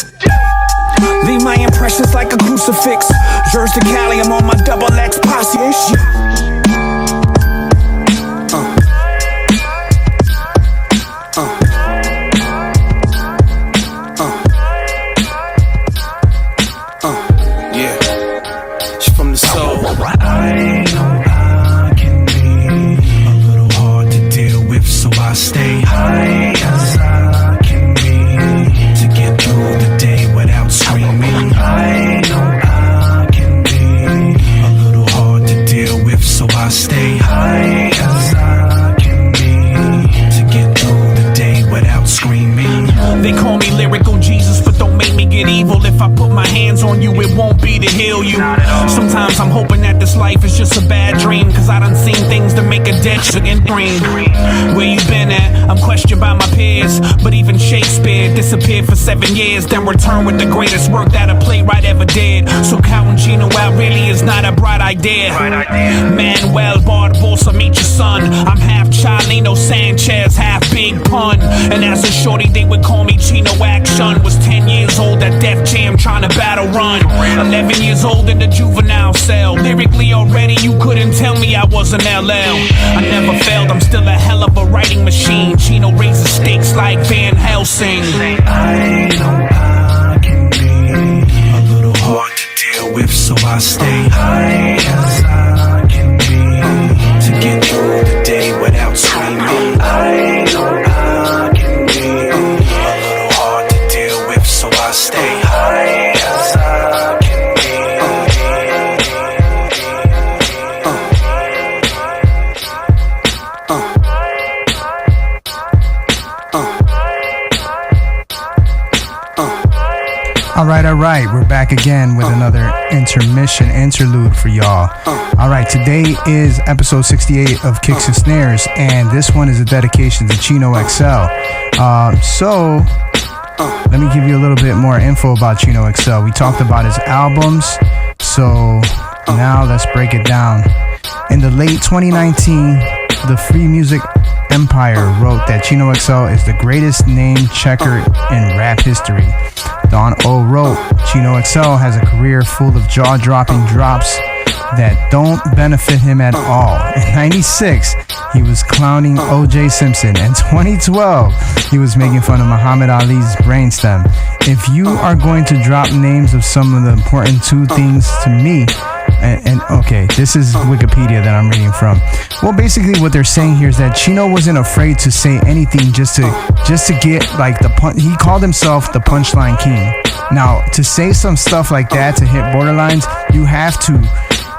Leave my impressions like a crucifix. Jersey to Cali, I'm on my double X posse. Yeah, she's from the soul. I know I can be a little hard to deal with, so I stay high as I can be to get through the day without screaming. I know I can be a little hard to deal with, so I stay high as I can be to get through the day without screaming. They call me lyrical Jesus, but don't make me get evil. If I put my hands on you, it won't be to heal you. Sometimes I'm hoping that this life is just a bad dream, cause I done seen things that make a dead shit in dream. Where you been at? I'm questioned by my peers, but even Shakespeare disappeared for 7 years, then returned with the greatest work that a playwright ever did. So counting Chino out really is not a bright idea. Manuel Barbosa, meet your son. I'm half Chalino Sanchez, half Big Pun. And as a shorty, they would call me Chino Action. Was 10 years old at Def Jam trying to battle run. 11 years old in the juvenile cell. Lyrically already, you couldn't tell me I was an LL. I never failed, I'm still a hell of a writing machine. Chino raises stakes like Van Helsing. I know I can be a little hard to deal with, so I stay high as I can be to get through the day without screaming. I know I can be a little hard to deal with, so I stay high as I can be. All right, we're back again with another interlude for y'all. All right, today is episode 68 of Kicks and Snares, and this one is a dedication to Chino XL. So let me give you a little bit more info about Chino XL. We talked about his albums, so now let's break it down. In the late 2019, the Free Music Empire wrote that Chino XL is the greatest name checker in rap history. Don O wrote, Chino XL has a career full of jaw-dropping drops that don't benefit him at all. In 96, he was clowning O.J. Simpson. In 2012, he was making fun of Muhammad Ali's brainstem. If you are going to drop names of some of the important two things to me, and okay, this is Wikipedia that I'm reading from. Well, basically what they're saying here is that Chino wasn't afraid to say anything just to get like the punch. He called himself the punchline king. Now, to say some stuff like that, to hit borderlines, you have to,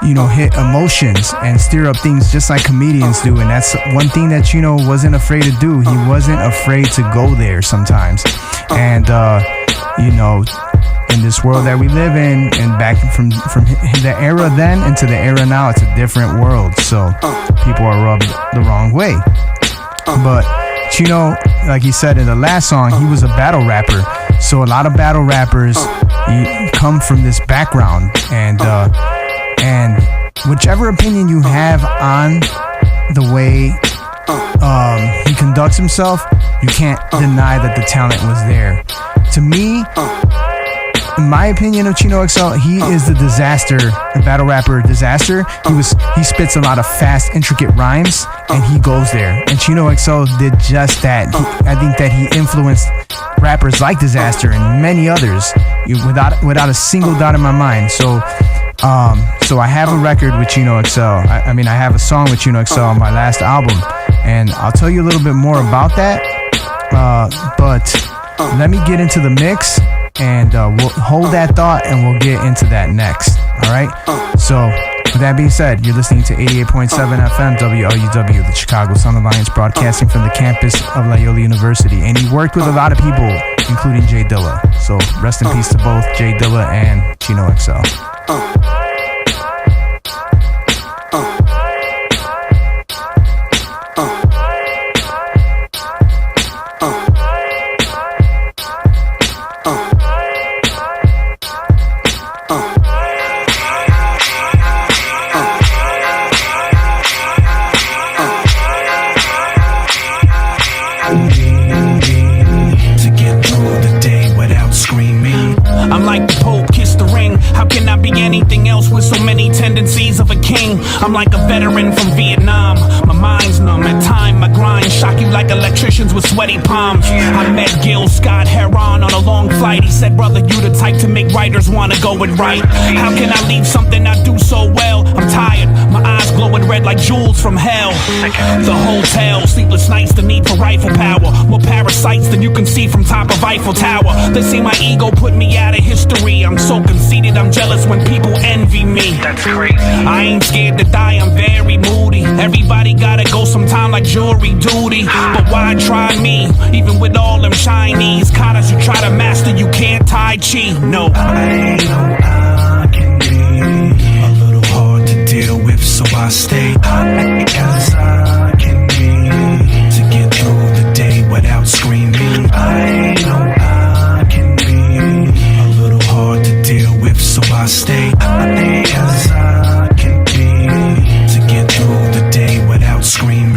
hit emotions and stir up things just like comedians do. And that's one thing that Chino wasn't afraid to do. He wasn't afraid to go there sometimes. And, in this world that we live in, and back from the era then into the era now, it's a different world. So people are rubbed the wrong way. But Chino, like he said in the last song, he was a battle rapper. So a lot of battle rappers come from this background, and whichever opinion you have on the way he conducts himself, you can't deny that the talent was there. To me, in my opinion of Chino XL, he is the disaster, the battle rapper disaster. He spits a lot of fast, intricate rhymes, and he goes there. And Chino XL did just that. I think that he influenced rappers like Disaster and many others without a single doubt in my mind. So I have a record with Chino XL. I have a song with Chino XL on my last album, and I'll tell you a little bit more about that. But let me get into the mix, and we'll hold that thought, and we'll get into that next. All right. So With that being said, you're listening to 88.7 FM WLUW, the Chicago Sun Alliance, broadcasting from the campus of Loyola University. And he worked with a lot of people, including Jay Dilla. So rest in peace to both Jay Dilla and Chino XL. I'm like the Pope, kiss the ring. How can I be anything else with so many tendencies of a king? I'm like a veteran from Vietnam. My mind's numb. At time, my grind shock you like electricians with sweaty palms. I met Gil Scott Heron on a long flight. He said, brother, you the type to make writers wanna go and write. How can I leave something I do so well? I'm tired, my eyes glowing red like jewels from hell. The hotel, sleepless nights, the need for rifle power. More parasites than you can see from top of Eiffel Tower. They say my ego put me out of history. I'm so conceited, I'm jealous when people envy me. That's crazy. I ain't scared to die, I'm very moody. Everybody gotta go sometime like jury duty. But why try me? Even with all them Chinese katas you try to master, you can't Tai Chi. No. I know I can be a little hard to deal with, so I stay high as I can be to get through the day without screaming. I know I can be a little hard to deal with, so I stay high as I can be to get through the day without screaming.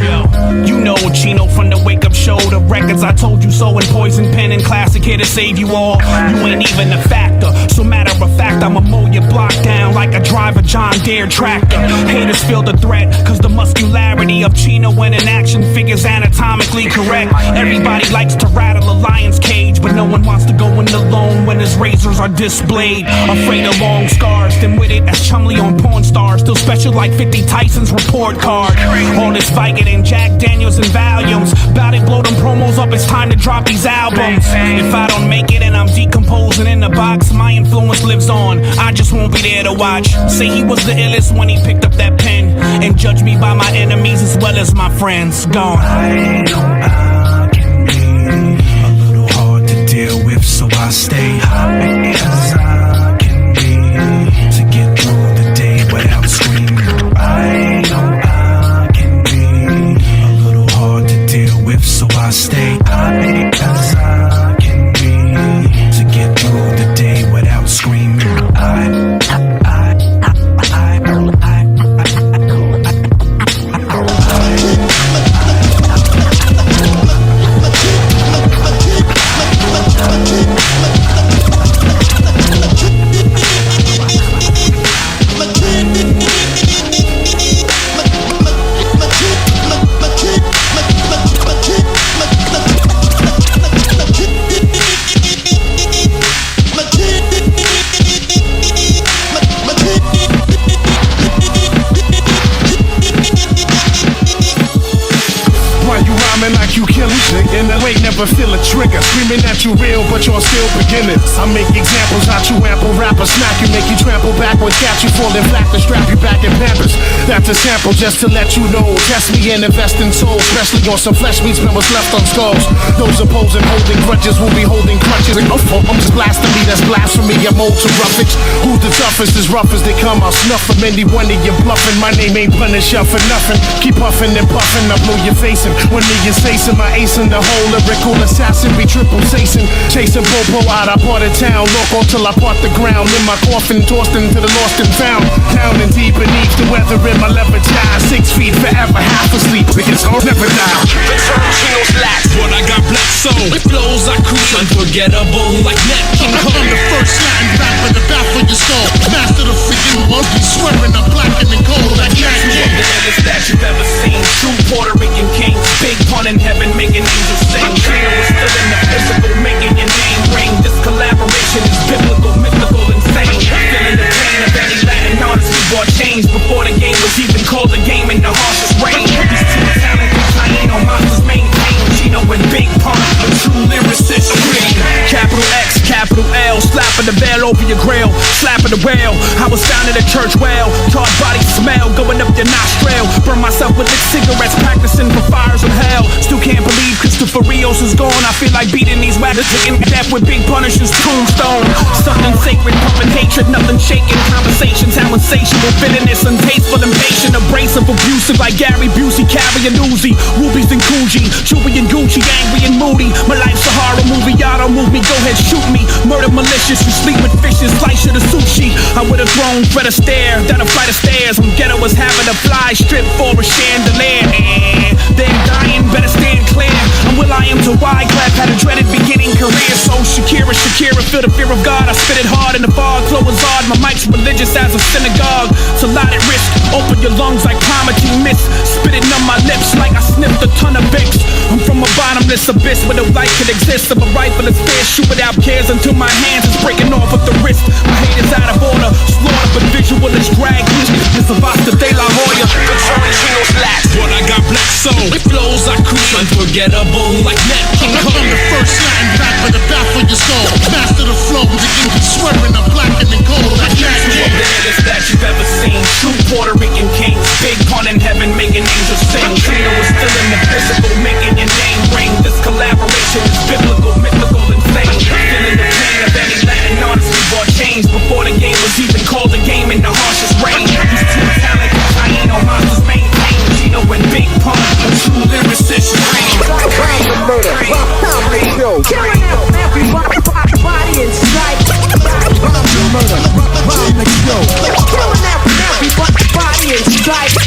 You know Chino from the wake up show, the records I told you so, and Poison Pen and Classic here to save you all. You ain't even a factor, so matter of fact, I'ma mow your block down like I drive a John Deere tractor. Haters feel the threat, cause the muscularity of Chino when in action figures anatomically correct. Everybody likes to rattle a lion's cage, but no one wants to go in alone when his razors are displayed. Afraid of long scars, then with it as Chumley on Porn Stars. Still special like 50 Tyson's report card. All this Vicodin and Jack Daniels and volumes. Bout it, blow them promos up, it's time to drop these albums. If I don't make it and I'm decomposing in the box, my influence lives on, I just won't be there to watch. Say he was the illest when he picked up that pen, and judge me by my enemies as well as my friends. Gone. I know I can be a little hard to deal with, so I stay high as I can be to get through the day without screaming. I know I can be a little hard to deal with, so I stay high as I can be to get through the day without screaming. Like you killing, and the weight never feel a trigger. Screaming at you real, but you're still beginners. I make examples out you ample rapper smack you, make you trample backwards, catch you falling flat to strap you back in Pampers. That's a sample just to let you know. Test me and invest in souls, especially on some flesh meats, man, what's left on skulls. Those opposing holding grudges will be holding crutches. I'm just blasting me, that's blasphemy. I'm old to roughage. Who's the toughest? As rough as they come, I'll snuff them. Any one of you bluffing, my name ain't Punisher for nothing. Keep puffing and puffing, I blow your face in. When niggas facing my ace in the hole, lyrical assassin be triple chasing. Chasing Popo out, I part of town. Look until I part the ground. In my coffin, tossed into the lost and found. Down and deep beneath the weather in my leather tie. 6 feet forever, half asleep, because I'll never die. Return Chino's last, but I got black soul. Flows I create unforgettable, like Nat King Cole. I'm the first Latin rapper to baffle your soul. Master the freaking monkey, swearing I'm black and cold like that. The illest that you've ever seen. True Puerto Rican king, big pun in heaven, making angels sing. Chino is still in the physical, making your name ring. This collaboration is biblical, mythical, insane. Feeling the pain of any Latin artist who brought change before the game was even called a game in the harshest rain. These two talented Chino monsters maintain. Chino and Big Pun, a true lyricist. Capital X, capital L, slapping the bell over your grill, slapping of the rail. I was found in a church well, charred body smell going up your nostril. Burn myself with lit cigarettes, practicing for fires of hell. Still can't believe Christopher Rios is gone. I feel like beating these waggers, taking death with Big Punisher's tombstone. Something sacred, pumping hatred, nothing shaking. Conversations how insatiable, bitterness, untasteful, impatient, abrasive, abusive like Gary Busey, carrying Uzi, rubies and Coogee, Chewy and Gucci, angry and moody. My life's a horror movie, y'all don't move me, go ahead shoot me. Murder malicious, you sleep with fishes, slice of the sushi. I would've thrown Fred Astaire down a flight of stairs. I'm ghetto as having a fly strip for a chandelier. They're dying, better stand clear. I'm Will I am to Wyclef, had a dreaded beginning career. So Shakira, feel the fear of God. I spit it hard in the fog, flow is hard. My mic's religious as a synagogue. It's a lot at risk, open your lungs like Primatine Mist. Spitting on my lips like I sniffed a ton of Vicks. I'm from a bottomless abyss where no life can exist. Of a rifle is fair, shoot without cares until my hands is breaking off at the wrist. My hate is out of order, slaughter but visual is drag. It's a Vasta de la Hoya. CHINO XL. But I got black soul, flows I create unforgettable like Nat King Cole. From the first line, back to baffle your soul. Master the flow, you swearing I'm black and gold like Nat King. The baddest that you've ever seen. True Puerto Rican kings, big pun in heaven, making angels sing. Chino is still in the physical, making your name ring. This collaboration is biblical, mythical, insane. Feeling the pain of any Latin artist we brought change before the game was even called a game in the harshest rain. These two talented CHINO monsters maintain. Chino and Big Pun, a true lyricist reign. Killing everybody in sight. Murder, rhyme the kill. Killing everybody in sight.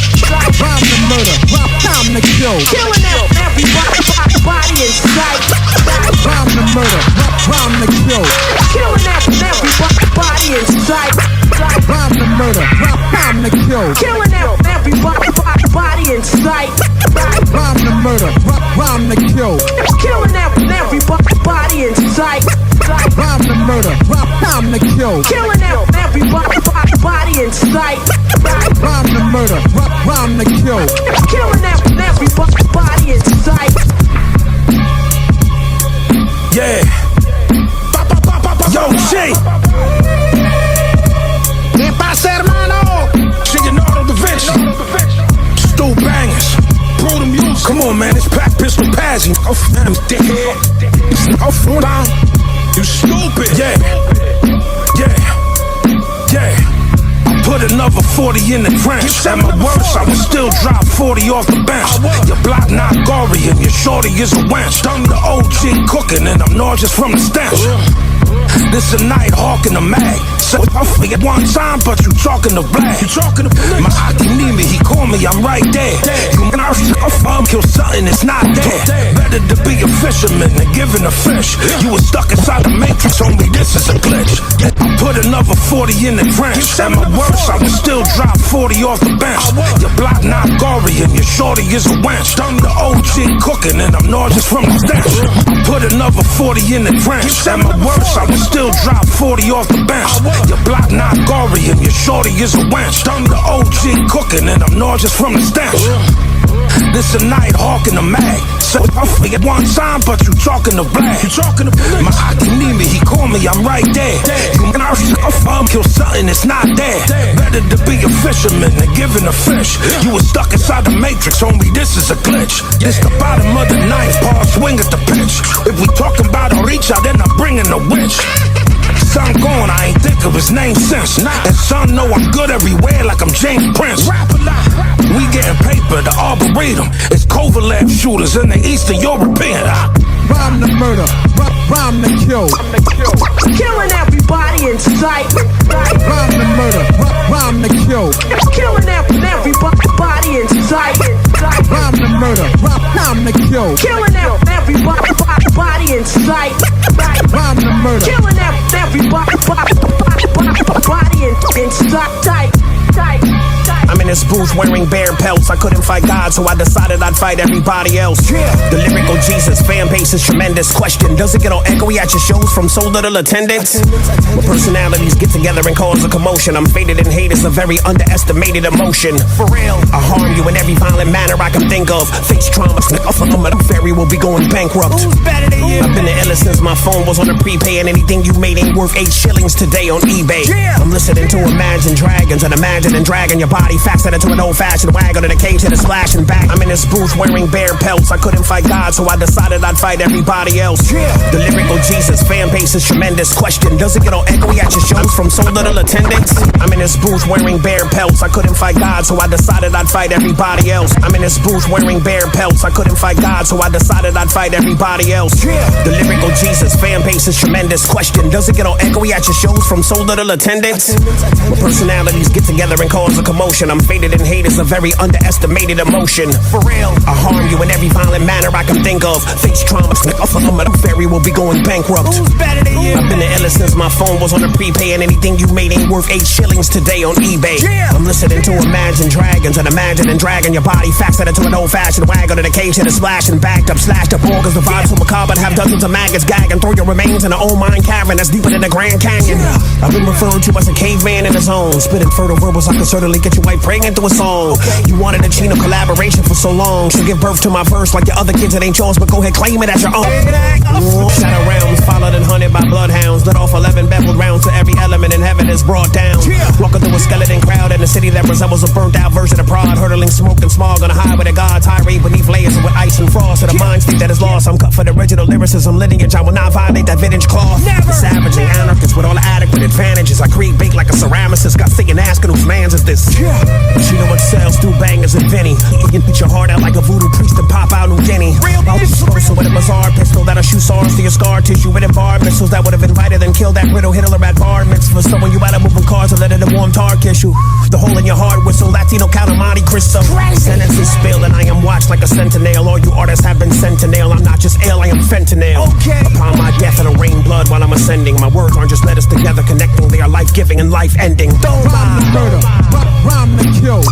Rhyme the murder, rhyme the kill. Killing everybody in sight. Rhyme the murder, rhyme the kill. Killing everybody in sight. Rhyme the murder, rhyme the kill. Killing everybody in sight. Rhyme the murder, rhyme the kill. Killing everybody in sight. Rhyme the murder, rhyme the kill. Killing everybody in sight. Rhyme the murder, rhyme the kill. Killing everybody in sight. Yeah. Yo, G. ¿Qué pasa, hermano? Leonardo da Vinci. Stu Bangers. Brutal music. Come on, man, it's Pack Pistol Pazzy. Oh, damn, dickhead. Oh, down. You stupid. Yeah. Put another 40 in the trench. At my worst, I would still drop 40 off the bench. Your block not gory and your shorty is a wench. I'm the OG cooking and I'm nauseous from the stench. This a night hawk in the mag. So I forget one time, but you talking to black. My Aki need me, he call me, I'm right there. You and I kill something, it's not there. Better to be a fisherman than giving a fish. You was stuck inside the matrix, only this is a glitch. I put another 40 in the trench. At my worst, I would still drop 40 off the bench. Your block not gory and your shorty is a wench. I'm the OG cooking and I'm nauseous from the stench. I put another 40 in the trench. At my worst, I would still drop 40 off the bench. Your block not gory and your shorty is a wench. I'm the OG cooking and I'm nauseous from the stench. This a night hawk in the mag. So I forget one time, but you talking to black. My Aki need me, he call me, I'm right there. You and I kill something, it's not there. Better to be a fisherman than giving a fish. You was stuck inside the matrix, only this is a glitch. It's the bottom of the ninth, Paul swing at the pitch. If we talking about Orisha, then I'm bringing the witch. Son gone, I ain't think of his name since. And son know I'm good everywhere like I'm James Prince. We getting paper, the Arboretum. It's Kovalev shooters in the Eastern European. Rhyme the murder, rhyme the kill. Killing everybody in sight. Rhyme the murder, rhyme the kill. Killing everybody in sight. Rhyme the murder, rhyme the kill. Killing everybody in sight. Rhyme the murder. Killing everybody in sight. I'm in this booth wearing bear pelts. I couldn't fight God, so I decided I'd fight everybody else. The lyrical Jesus fan base is tremendous. Question, does it get all echoey at your shows from so little attendance? When personalities get together and cause a commotion, I'm faded and hate is a very underestimated emotion. For real, I harm you in every violent manner I can think of. Face trauma, the ferry will be going bankrupt. Who's better than you? I've been the illest since my phone was on a prepay, and anything you made ain't worth 8 shillings today on eBay. I'm listening to Imagine Dragons and imagine and dragging your body faster into an old-fashioned wagon in a cage and a splashing back. I'm in this booth wearing bear pelts. I couldn't fight God, so I decided I'd fight everybody else. The lyrical Jesus fan base is tremendous. Question, does it get all echoey at your shows from so little attendance? I'm in this booth wearing bear pelts. I couldn't fight God, so I decided I'd fight everybody else. I'm in this booth wearing bear pelts. I couldn't fight God, so I decided I'd fight everybody else. The lyrical Jesus fan base is tremendous. Question, does it get all echoey at your shows from so little attendance? When personalities get together and cause a commotion, I'm faded and hate is a very underestimated emotion. For real, I harm you in every violent manner I can think of. Face trauma, the ferry will be going bankrupt. Who's better than you? I've been the illest since my phone was on a prepay, and anything you made ain't worth 8 shillings today on eBay. I'm listening to Imagine Dragons and imagine and dragging your body faster into an old-fashioned wagon in a cage and a splashing backed up, slashed up all cause the vibes so macabre and have dozens of maggots gag and throw your remains in an old mine cavern that's deeper than the Grand Canyon. I've been referred to as a caveman in the zone, spitting fertile verbals I can certainly get your wife praying into a song. You wanted a Chino collaboration for so long, so give birth to my verse like your other kids. It ain't yours, but go ahead claim it as your own. Shadow realms followed and hunted by bloodhounds, let off 11 beveled rounds to every element in heaven is brought down. Walking through a skeleton crowd in a city that resembles a burnt out version of Prague, hurtling smoke and smog on a highway to God, tirade beneath layers with ice and frost. To the mind state that is lost, I'm cut for the original lyricism lineage. I will not violate that vintage cloth. The savage and anarchist with all the adequate advantages. I create bait like a ceramicist. Got Satan asking whose man's is this? CHINO XL still bangers and Vinny. You can put your heart out like a voodoo priest and pop out New Guinea. I'll be explosive with a bizarre pistol that'll shoot SARS to your scar tissue with embarred missiles that would have invited and killed that riddle Hitler at bar mitzvah. So when you out of moving cars and let it a warm tar kiss you. The hole in your heart whistle, Latino count of Monte Cristo. Sentences spill and I am watched like a sentinel. All you artists have been sent to nail. I'm not just ill, I am fentanyl. Upon my death it'll rain blood while I'm ascending. My words aren't just letters together connecting. They are life-giving and life-ending. Don't rhyme the murder, rhyme the kill.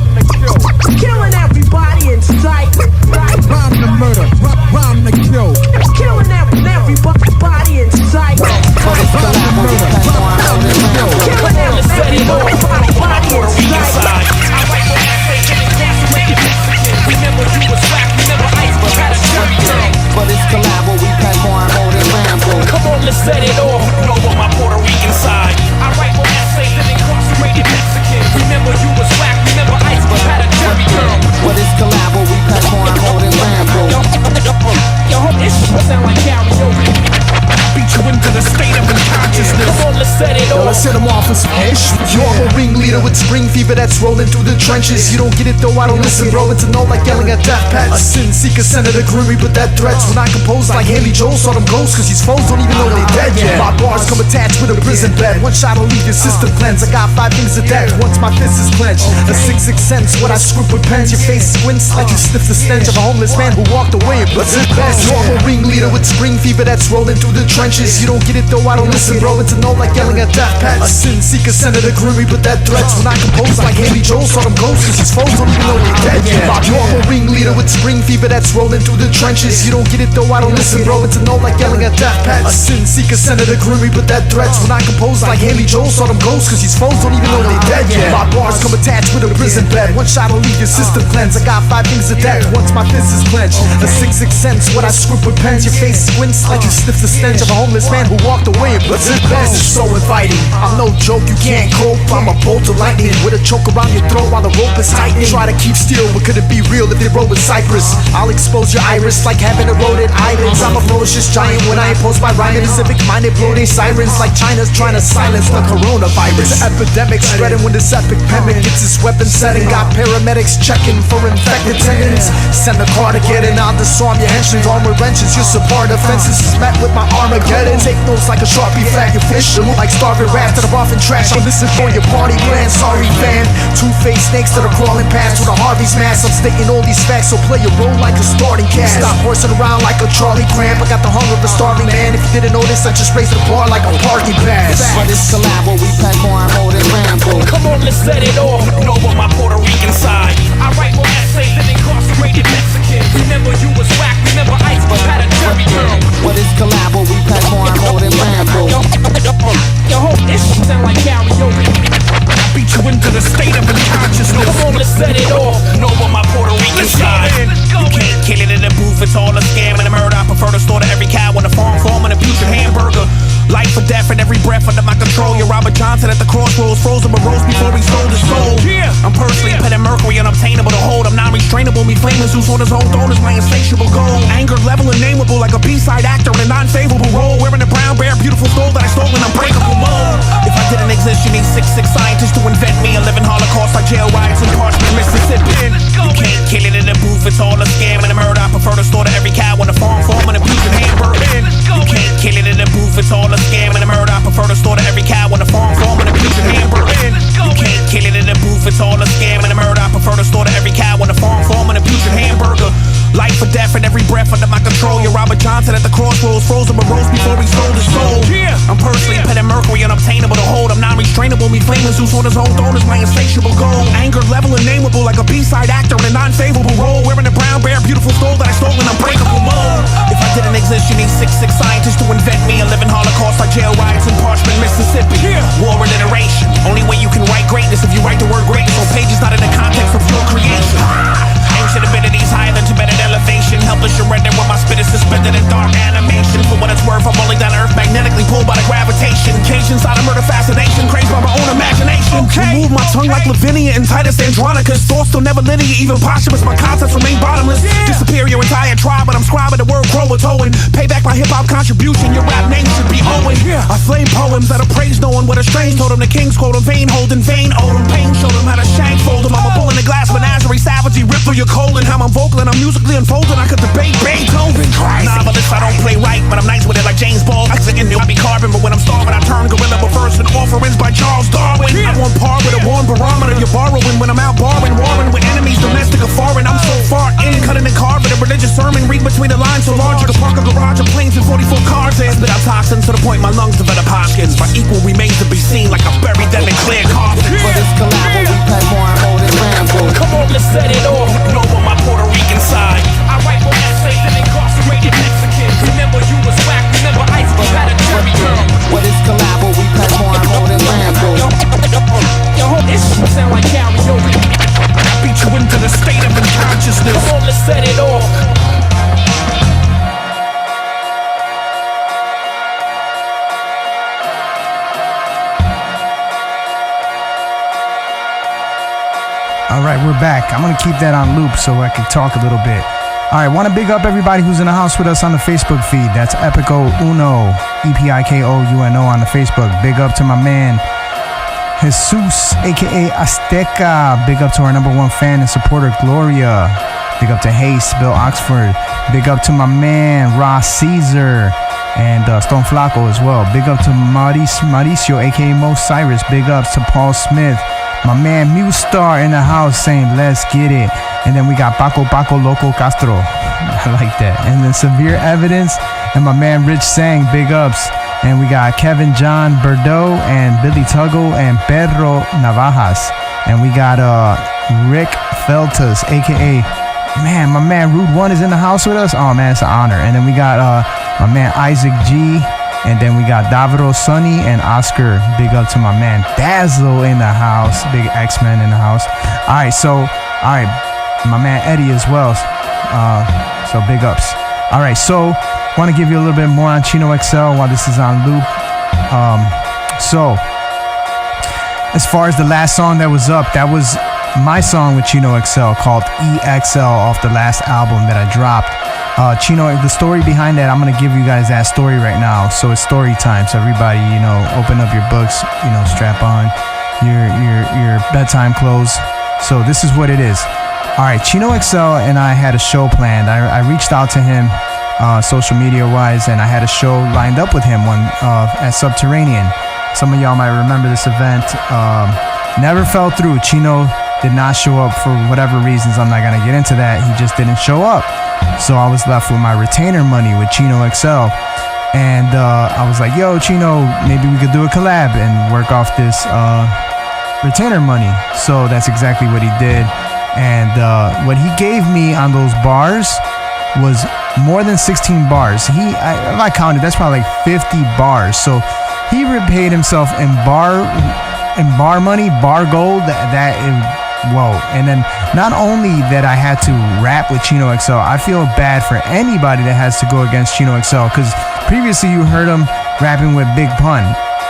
Killing everybody in sight. Rhyme the murder, rhyme the kill. Killing everybody in sight. Rhyme the murder, rhyme the kill. Killing everybody in sight. Remember you was whack, remember ice, but had a cherry girl. But it's collabo, we pack more and more than Rambo. Come on, let's set it off. You know what my Puerto Rican side. I write more essays than incarcerated Mexicans. Remember you was whack, remember ice, but had a cherry girl. But it's collabo, we pack more and more than Rambo. Yo, this shit sound like karaoke. Beat you into the state of unconsciousness. Come on, let's set it off. Let's set them off with some ish. You're a ringleader with spring fever that's rolling through the trenches. You don't get it though, I don't listen, bro. It's a no like yelling at death pets. A sin seeker, senator, grim reaper, that threats. When I compose like Haley Joel, saw them ghosts, cause these foes don't even know they dead yet. My bars come attached with a prison bed. One shot will leave your system cleansed. I got 5 things of death once my fist is clenched. A 6 sense, what I script with pens. Your face squints like you sniff the stench of a homeless man who walked away and blessed his best. You're a ringleader with spring fever that's rolling through the trenches. You don't get it though, I don't listen, bro. It's a no like yelling at death pets. A sin seeker, senator, grim reaper, that threats. When I compose like Haley Joel, saw them ghosts, cause these foes don't even know they dead yet. You're a ringleader with spring fever that's rolling through the trenches. You don't get it though, I don't listen, bro. It's a no like yelling at death pets. A sin seeker, senator, grim reaper, that threats. When I compose like Haley Joel, saw them ghosts, cause these foes don't even know they dead yet. My bars come attached with a prison bed. One shot will leave your system cleansed. I got 5 things of death once my fist is clenched. A 6 sense, what I script with pens. Your face squints like you sniff the stench of a homeless man who walked away and blessed his best. It's so inviting, I'm no joke, you can't cope. I'm a bolt of lightning with a choke around your throat while the rope is tightening. Try to keep still, but could it be real if they roll with Cypress? I'll expose your iris like having eroded iris. I'm a ferocious giant when I impose my rhyming. Civic minded blow they sirens like China's trying to silence the coronavirus. It's an epidemic spreading when this epic pandemic gets its weapon setting. Got paramedics checking for infected tenants. Send a car to get in, I'll disarm your henchmen. Armor wrenches, your support offenses is met with my Armageddon. Take notes like a Sharpie flag, your fish look like starving rats that are off in trash. I'm listening for your party plan, sorry fan. Two-faced snakes that are crawling past with a Harvey's mask. I'm stating all these facts, so play your role like a starting cast. Stop horsing around like a Charlie cramp. I got the hunger of a starving man. If you didn't notice, I just raised the bar like a parking pass. But it's collabo, we pack more ammo than Rambo. Come on, let's set it off. Know what my Puerto Rican side. I write more essays than incarcerated Mexicans. Remember you was whack, remember Ice was had a cherry girl. But it's collabo, we pack more ammo than Rambo. Yo, hope this shit sound like karaoke. I beat you into the state of unconsciousness. Come on, let's set it off. Know what my Puerto Rican side. You can't kill it in the booth, it's all a scam and a murder. I prefer to slaughter every cow on the farm, and a putrid hamburger. Life or death and every breath under my control. You're Robert Johnson at the crossroads, frozen but rose before he sold his soul. I'm personally petting mercury, unobtainable to hold. I'm non-restrainable, me flaming Zeus on his own throne is my insatiable goal. Anger level and nameable like a B-side actor in a non-favorable role. Wearing a brown bear, beautiful stole that I stole in unbreakable mode. If I didn't exist, you need 6'6" scientists to invent me. A living holocaust like jail riots in Parchment, Mississippi. You can't kill it in the booth, it's all a scam and a murder. I prefer to slaughter every cow on the farm, and a putrid hamburger. You can't kill it in the booth, it's all a scam and a murder. I prefer to slaughter every cow on the farm, and a putrid hamburger. You can't kill it in the booth, it's all a scam and a murder. I prefer to slaughter every cow on the farm, and a putrid hamburger. Life or death and every breath under my control. You're Robert Johnson at the crossroads, frozen but rose before he sold his soul. I'm personally petting mercury, unobtainable to hold. I'm non-restrainable, me flaming Zeus on his own throne is my insatiable goal. Anger level and nameable like a B-side actor in a non-favorable role. Wearing a brown bear, beautiful stole that I stole in unbreakable mode. If I didn't exist, you need 6'6" scientists to invent me. A living holocaust like jail riots in Parchment, Mississippi. War alliteration. Only way you can write greatness if you write the word greatness on pages not in the context of your creation. Ancient abilities higher than Tibetan elevation. Helpless surrender when my spit is suspended in dark animation. For what it's worth, I'm only down to earth magnetically pulled by the gravitation. Caged inside a murder fascination, crazed by my own imagination. Remove my tongue like Lavinia and Titus Andronicus. Thoughts still never linear, even posthumous. My concepts remain bottomless. Disappear your entire tribe, but I'm scribing the word Croatoan. Pay back my hip-hop contribution, your rap name should be Owen. I flame poems that are praised knowing what a strange told him. The king's quote, vain holding, vain owed him. Pain showed him how to shank fold him. I'm a bull in the glass menagerie, savagery, rip through your colon. How I'm vocal and I'm musically unfolding. I could debate Beethoven. Novelist, I don't play right, but I'm nice with it like James Baldwin. I sing I be carving, but when I'm starving, I turn gorilla. But first and offerings by Charles Darwin. I'm on par with a warm barometer. You're borrowing when I'm out barring, warring with enemies, domestic or foreign. I'm so far in, cutting and carving a religious sermon. Read between the lines so large you can park a garage of planes and 44 cars in. Spit out toxins to the point my lungs develop Hodgkins. My equal remains to be seen like I buried them in clear coffins. But it's collabo, we pack more ammo than Rambo. Come on, let's set it off. Know what my Puerto Rican side. I write more essays than incarcerated Mexicans. Remember you was whack, remember Ice was had a cherry girl. But it's collabo, we pack more ammo than Rambo. Yo, hope this shit sound like karaoke. I beat you into the state of unconsciousness. Come on, let's set it off. All right, we're back. I'm going to keep that on loop so I can talk a little bit. All right, want to big up everybody who's in the house with us on the Facebook feed. That's Epico Uno, EPIKOUNO on the Facebook. Big up to my man, Jesus, a.k.a. Azteca. Big up to our #1 fan and supporter, Gloria. Big up to Hayes, Bill Oxford. Big up to my man, Ross Caesar. And Stone Flaco as well. Big up to Mauricio, a.k.a. Mo Cyrus. Big ups to Paul Smith. My man Muse Star in the house saying, let's get it. And then we got Paco Loco Castro. I like that. And then Severe Evidence. And my man Rich Sang, big ups. And we got Kevin John Bordeaux and Billy Tuggle and Pedro Navajas. And we got Rick Feltas, a.k.a. Man, my man Rude One is in the house with us. Oh, man, it's an honor. And then we got my man Isaac G. And then we got Daviro Sonny and Oscar. Big up to my man Dazzle in the house. Big X-Men in the house. All right, my man Eddie as well. So big ups. All right, so want to give you a little bit more on Chino XL while this is on loop. So as far as the last song that was up, that was my song with Chino XL called EXL off the last album that I dropped. Chino, the story behind that, I'm going to give you guys that story right now. So it's story time. So everybody, open up your books, strap on your bedtime clothes. So this is what it is. All right, Chino XL and I had a show planned. I reached out to him social media wise, and I had a show lined up with him at Subterranean. Some of y'all might remember this event. Never fell through. Chino did not show up for whatever reasons. I'm not gonna get into that. He just didn't show up. So I was left with my retainer money with CHINO XL. And I was like, yo, Chino, maybe we could do a collab and work off this retainer money. So that's exactly what he did. And what he gave me on those bars was more than 16 bars. If I counted, that's probably like 50 bars. So he repaid himself in bar money, bar gold. Whoa. And then not only that I had to rap with CHINO XL, I feel bad for anybody that has to go against CHINO XL, because previously you heard him rapping with Big Pun,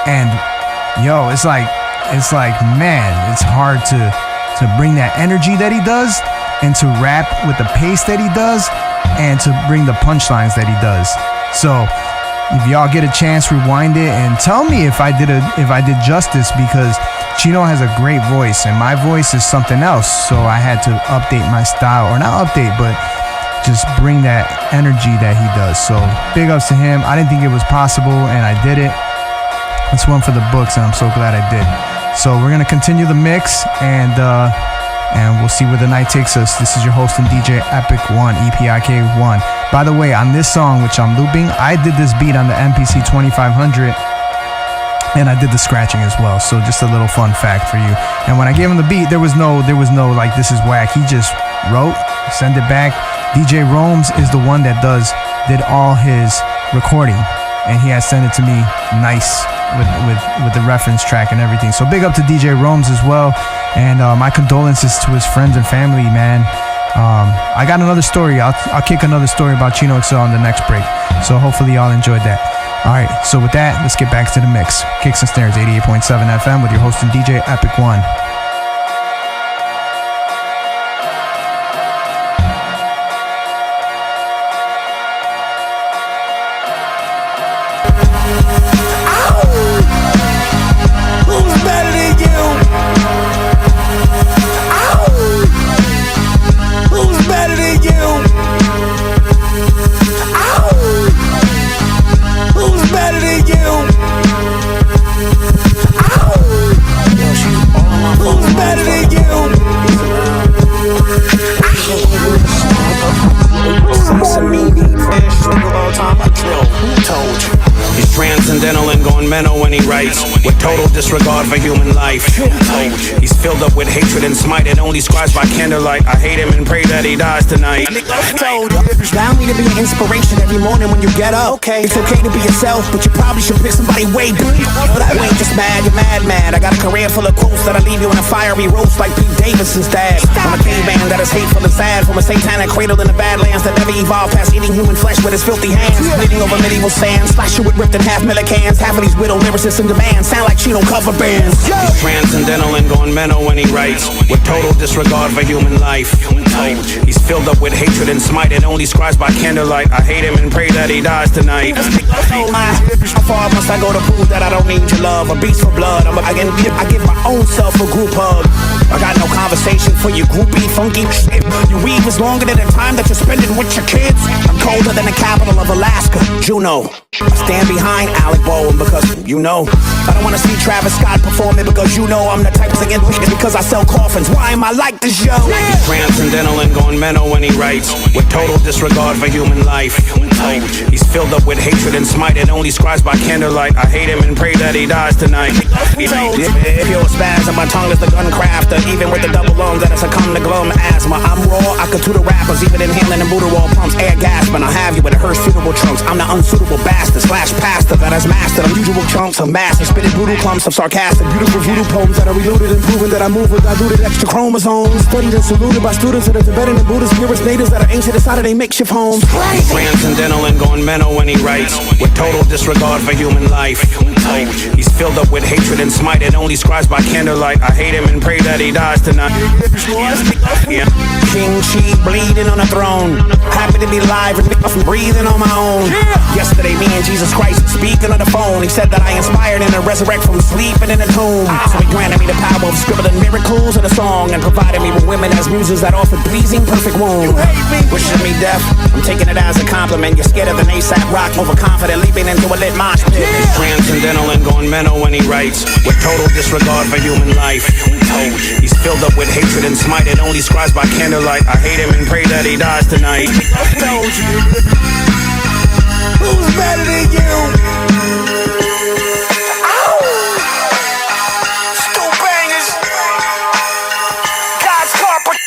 and yo, it's like man, it's hard to bring that energy that he does, and to rap with the pace that he does, and to bring the punchlines that he does. So if y'all get a chance, rewind it and tell me if I did justice, because Chino has a great voice and my voice is something else. So I had to update my style, or not update, but just bring that energy that he does. So big ups to him. I didn't think it was possible, and I did it. It's one for the books, and I'm so glad I did. So we're gonna continue the mix, and we'll see where the night takes us. This is your host and DJ Epic1, EPIK1. By the way, on this song, which I'm looping, I did this beat on the MPC 2500, and I did the scratching as well. So just a little fun fact for you. And when I gave him the beat, there was no like, this is whack. He just wrote, send it back. DJ Rome's is the one that did all his recording, and he has sent it to me nice with the reference track and everything. So big up to DJ Rome's as well, and my condolences to his friends and family, man. I got another story. I'll kick another story about CHINO XL on the next break. So hopefully y'all enjoyed that. All right, so with that, let's get back to the mix. Kicks and Snares, 88.7 FM with your host and DJ Epic1. Transcendental and going mental when he writes, with total disregard for human life. He's filled up with hatred and smite, and only scribes by candlelight. I hate him and pray that he dies tonight. Allow me to be an inspiration every morning when you get up. Okay, it's okay to be yourself, but you probably should pick somebody way bigger. You ain't just mad, you're mad. I got a career full of quotes that'll leave you in a fiery roast like Pete Davidson's dad. I'm a caveman that is hateful and sad, from a satanic cradle in the badlands that never evolved past eating human flesh with his filthy hands, bleeding over medieval sand, slash you with ripped in half millicans. Half of these widow lyricists in demand sound like Chino cover bands. He's transcendental and going mental when he writes, with total disregard for human life. He's filled up with hatred and smite, and only scribes by candlelight. I hate him and pray that he dies tonight. How far must I go to prove that I don't need your love? A beast for blood. I give my own self a group hug. I got no conversation for you groupie, funky shit. Your weave is longer than the time that you're spending with your kids. I'm colder than the capital of Alaska, Juneau. I stand behind Alec Baldwin because you know I don't wanna see Travis Scott performing, because you know I'm the type to get beat because I sell coffins. Why am I like this, yo? He's transcendental and going mental when he writes, with total disregard for human life. He's filled up with hatred and smite, and only scribes by candlelight. I hate him and pray that he dies tonight. If you're a spasm, my tongue is the gun crafter. Even with the double lungs that I succumb to glum asthma. I'm raw, I could tutor rappers, even inhaling the Buddha wall pumps, air gasping. I'll have you with a hearse suitable trunks. I'm the unsuitable bastard slash pastor that has mastered unusual chunks of mass and spitting brutal clumps of sarcastic, beautiful voodoo poems that are reluded and proven that I move with diluted extra chromosomes. Studied and saluted by students that are Tibetan and Buddhist purist natives that are ancient inside of their makeshift homes. He's transcendental and going mental when he writes, with total disregard for human life. He's filled up with hatred and smite, and only scribes by candlelight. I hate him and pray that he dies tonight. King Chi bleeding on the throne, happy to be live and breathing on my own. Yesterday me and Jesus Christ speaking on the phone, he said that I inspired him to resurrect from sleeping in a tomb. So he granted me the power of scribbling miracles in a song, and provided me with women as muses that offered pleasing perfect wounds. Wishing me death, I'm taking it as a compliment. You're scared of an ASAP rock, overconfident, leaping into a lit mosh pit. He's transcendental and going mental when he writes, with total disregard for human life. He's filled up with hatred and smite. It only scribes by candlelight. I hate him and pray that he dies tonight. Who's better than you? Still bangers. God's carpet.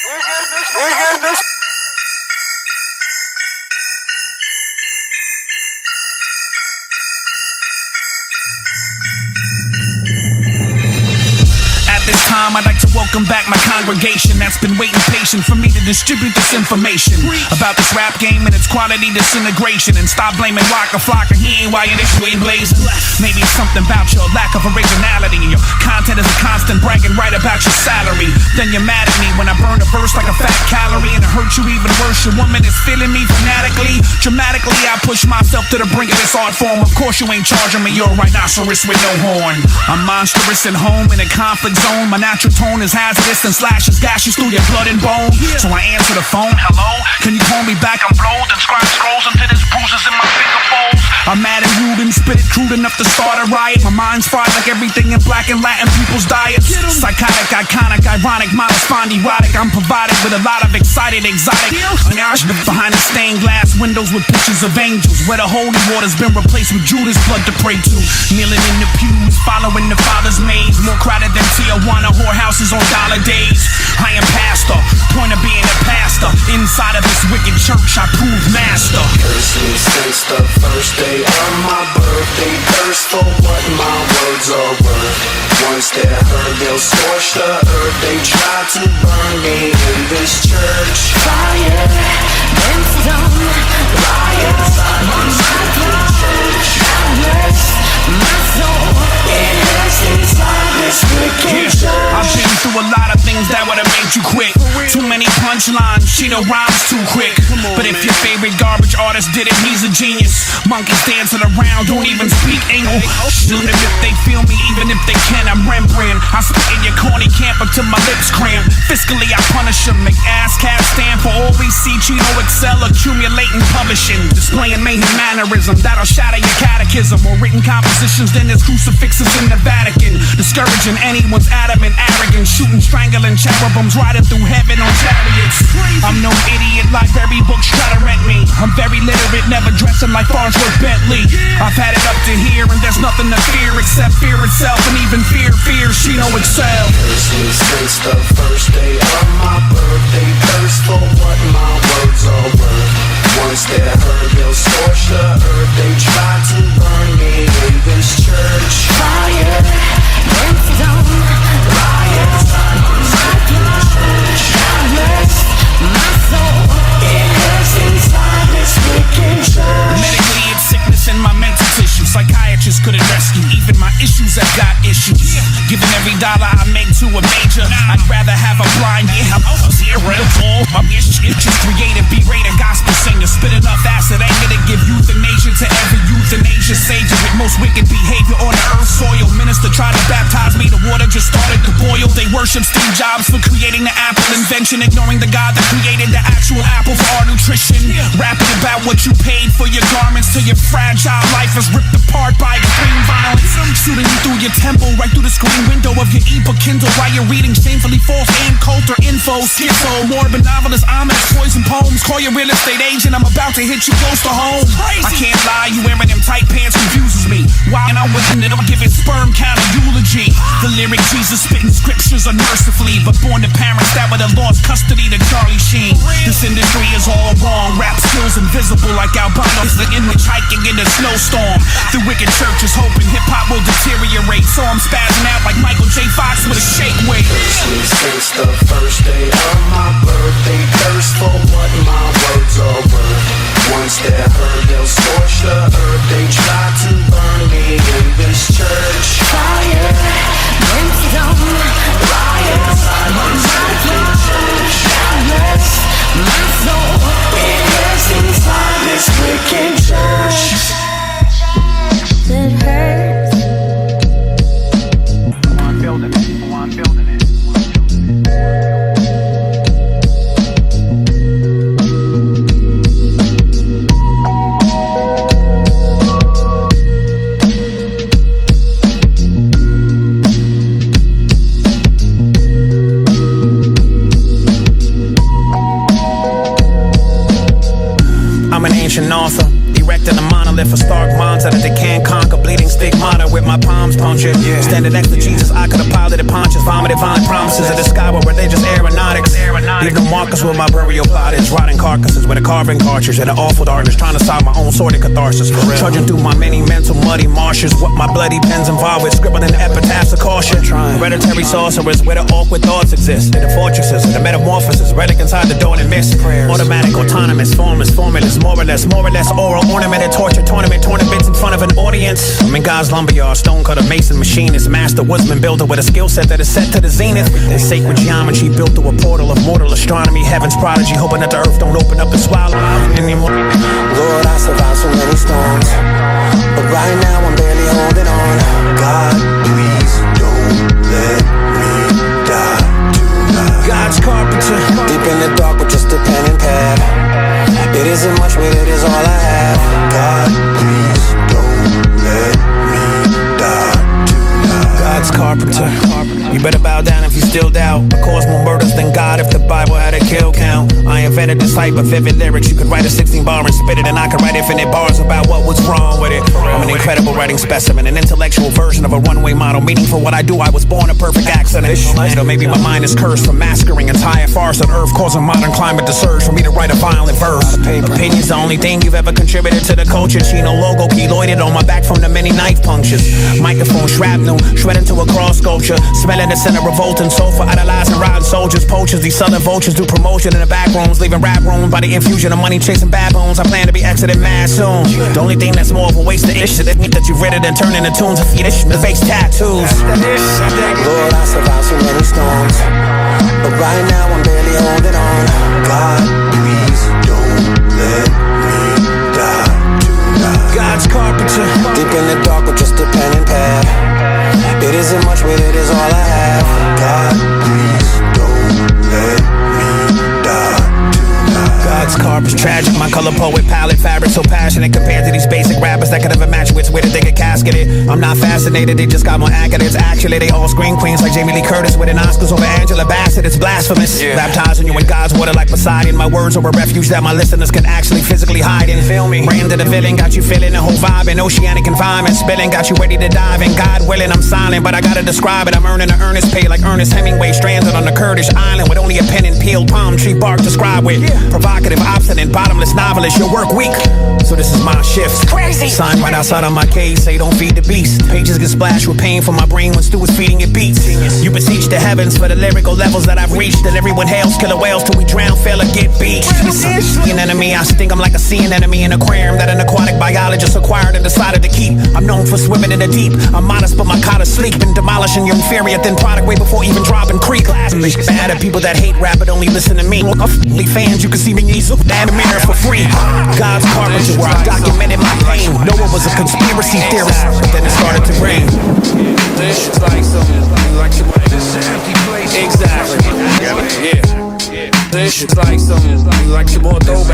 At this time, I'd like to welcome back my congregation that's been waiting patient for me to distribute this information about this rap game and its quality disintegration. And stop blaming Waka Flocka, he ain't why your issue ain't blazing. Maybe it's something about your lack of originality and your content is a constant bragging right about your salary. Then you're mad at me when I burn a verse like a fat calorie, and it hurts you even worse. Your woman is feeling me fanatically. Dramatically, I push myself to the brink of this art form. Of course you ain't charging me, you're a rhinoceros with no horn. I'm monstrous at home in a conflict zone. My natural tone is hazardous and slashes gashes through your blood and bone. So I answer the phone, hello? Can you call me back? I'm blowed and scribe scrolls into this bruises in my finger folds. I'm mad and rude and spit it crude enough to start a riot. My mind's fried like everything in black and Latin people's diets. Psychotic, iconic, ironic, modest, fond, erotic. I'm provided with a lot of excited, exotic behind the stained glass windows with pictures of angels, where the holy water's been replaced with Judas blood to pray to. Kneeling in the pews, following the Father's maze. More crowded than Tijuana whorehouses on dollar days. I am pastor, point of being a pastor. Inside of this wicked church, I prove master. Curse me since the first day of my birthday. Thirst for what my words are worth. Once they're heard, they'll scorch the earth. They try to burn me in this church. Fire, brimstone, riots on my church. Godless, my soul, it hurts inside this wicked church. I've been through a lot of things that would've made you quit. Too many punchlines, CHINO rhymes too quick. But if your favorite garbage artist did it, he's a genius. Monkeys dancing around, don't even speak English. Shoot them if they feel me, even if they can, I'm Rembrandt. I spit in your corny camp until my lips cramp. Fiscally, I punish them, make ass cats stand for all we see. CHINO XL accumulating publishing, displaying mayhem mannerism that'll shatter your catechism. More written compositions than there's crucifixes in the Vatican. Discouraging anyone's adamant arrogance, shooting, strangling cherubims, riding through heaven on chariots. I'm no idiot, library books try to rent me. I'm very literate, never dressing like Farnsworth Bentley. I've had it up to here and there's nothing to fear except fear itself, and even fear CHINO XL. Curse me since the first day of my birthday. Thirst for what my words are worth. Once they're heard, they'll scorch the earth. They try to burn me in this church. Fire, brimstone, riots on my church. Godless, my soul, it hurts inside this wicked church. Medically, it's sickness in my mental tissue. Psychiatrists couldn't rescue even my issues. I've got issues. Giving every dollar I make to a major, I'd rather have a blind ear. I'm zero. My bitch is creative, B-rated gospel singer. Spit enough acid anger to give euthanasia to every euthanasia savior with most wicked behavior on the earth's soil. Minister tried to baptize me, the water just started to boil. They worship Steve Jobs for creating the Apple invention, ignoring the God that created the actual apple for our nutrition. Rapping about what you paid for your garments till your fragile life is ripped apart by extreme violence. Shooting you through your temple, right through the screen window of your ebook Kindle while you're reading shamefully false and cult or info. Schizo, morbid novelist, ominous poison poems. Call your real estate agent, I'm about to hit you close to home. I can't lie, you wearing them tight pants confuses me. Why and I'm within it, I'm giving sperm count a eulogy. The lyric Jesus spitting scriptures unmercifully, but born to parents that would have lost custody to Charlie Sheen. This industry is all wrong, rap skills invisible like albinos. The image hiking in a snowstorm. The wicked church is hoping hip-hop will deteriorate, so I'm spazzing out like Michael J. Fox with a shake weight. Curse me since the first day of my birthday. Thirst for what my words are worth. Once they're heard, they'll scorch the earth. They try to burn me in this church. Fire, brimstone, riots on my church. Godless, my soul, it hurts inside this wicked church. It hurts. I'm building it. I'm building it. minds that they can't conquer. Bleeding stigmata with my palms punctured. Standing next to Jesus, I could have piloted ponchos, vomited fine promises of the sky with religious aeronautics. Leave no markers with my burial plot is rotting carcasses with a carving cartridge and an awful darkness, trying to solve my own sordid catharsis. Trudging through my many mental muddy marshes, what my bloody pens involved with, scribbling in the epitaphs of caution. Hereditary sorcerers where the awkward thoughts exist, in the fortresses and the metamorphosis, relic inside the door and miss. Automatic, autonomous, formless, formulas, more or less, oral, ornamented, torture, tournaments in front of an audience. I'm in God's lumberyard, stone cutter, mason, machinist, master woodsman, builder with a skill set that is set to the zenith. In sacred geometry built through a portal of mortal astronomy, heaven's prodigy, hoping that the earth don't open up and swallow anymore. Lord, I survived so many storms, but right now I'm barely holding on. God, please don't let me die tonight. God's carpenter, deep in the dark with just a pen and pad. It isn't much, but it is all I have. God, please don't let me die tonight. God's carpenter, you better bow down if you still doubt. I cause more murders than God if the Bible had a kill count. I invented this type of vivid lyrics. You could write a 16 bar and spit it, and I could write infinite bars about what was wrong with it. I'm an incredible writing specimen, an intellectual version of a runway model. Meaning for what I do, I was born a perfect accident. So maybe my mind is cursed from massacring entire farce on earth, causing modern climate to surge for me to write a violent verse. Opinion's the only thing you've ever contributed to the culture. Chino logo keloided on my back from the many knife punctures. Microphone shrapnel, shredded into a cross sculpture. Smelling the scent of revolting sofa, idolizing riding soldiers. Poachers, these southern vultures do promotion in the back rooms, leaving rap room by the infusion of money chasing baboons. I plan to be exiting mad soon. The only thing that's more of a waste of ish is that you've read it and turned into tunes of fetish, the face tattoos. Lord, I survived so many storms, but right now I'm barely holding on. God, please don't let me die tonight. God's carpenter, deep in the dark with just a pen and pad. It isn't much, but it is all I have. God, please don't let me die tonight. God's carpenter, tragic, my color poet palette, fabric so passionate compared to these basic rappers that could have imagined which way to they get casketed. I'm not fascinated, they just got more accolades. Actually, they all scream queens like Jamie Lee Curtis winning Oscars over Angela Bassett. It's blasphemous. Baptizing you in God's water like Poseidon. My words are a refuge that my listeners can actually physically hide in. Feel me? Brand of the villain got you feeling the whole vibe in oceanic environment. Spilling got you ready to dive in. God willing, I'm silent, but I gotta describe it. I'm earning an earnest pay like Ernest Hemingway, stranded on the Kurdish island with only a pen and peeled palm tree bark to scribe with. Provocative, obstinate, bottomless novelist. Your work weak, so this is my shift. Crazy. Sign right outside of my cage, say don't feed the beast. Pages get splashed with pain from my brain when Stu is feeding it beats. You beseech the heavens for the lyrical levels that I've reached, and everyone hails killer whales till we drown, fail or get beat. An enemy, I sting 'em like a sea anemone in an aquarium that an aquatic biologist acquired and decided to keep. I'm known for swimming in the deep. I'm modest, but my cot is sleep and demolishing your inferior thin product way before even dropping creek. Bad at people that hate rap but only listen to me. Only fans, you can see me easel in the mirror for free. God's carpenter, where I documented my pain. Noah was a conspiracy theorist, but then it started to rain. This is like something like this empty place. Exactly. Yeah. This is like something like some more dope.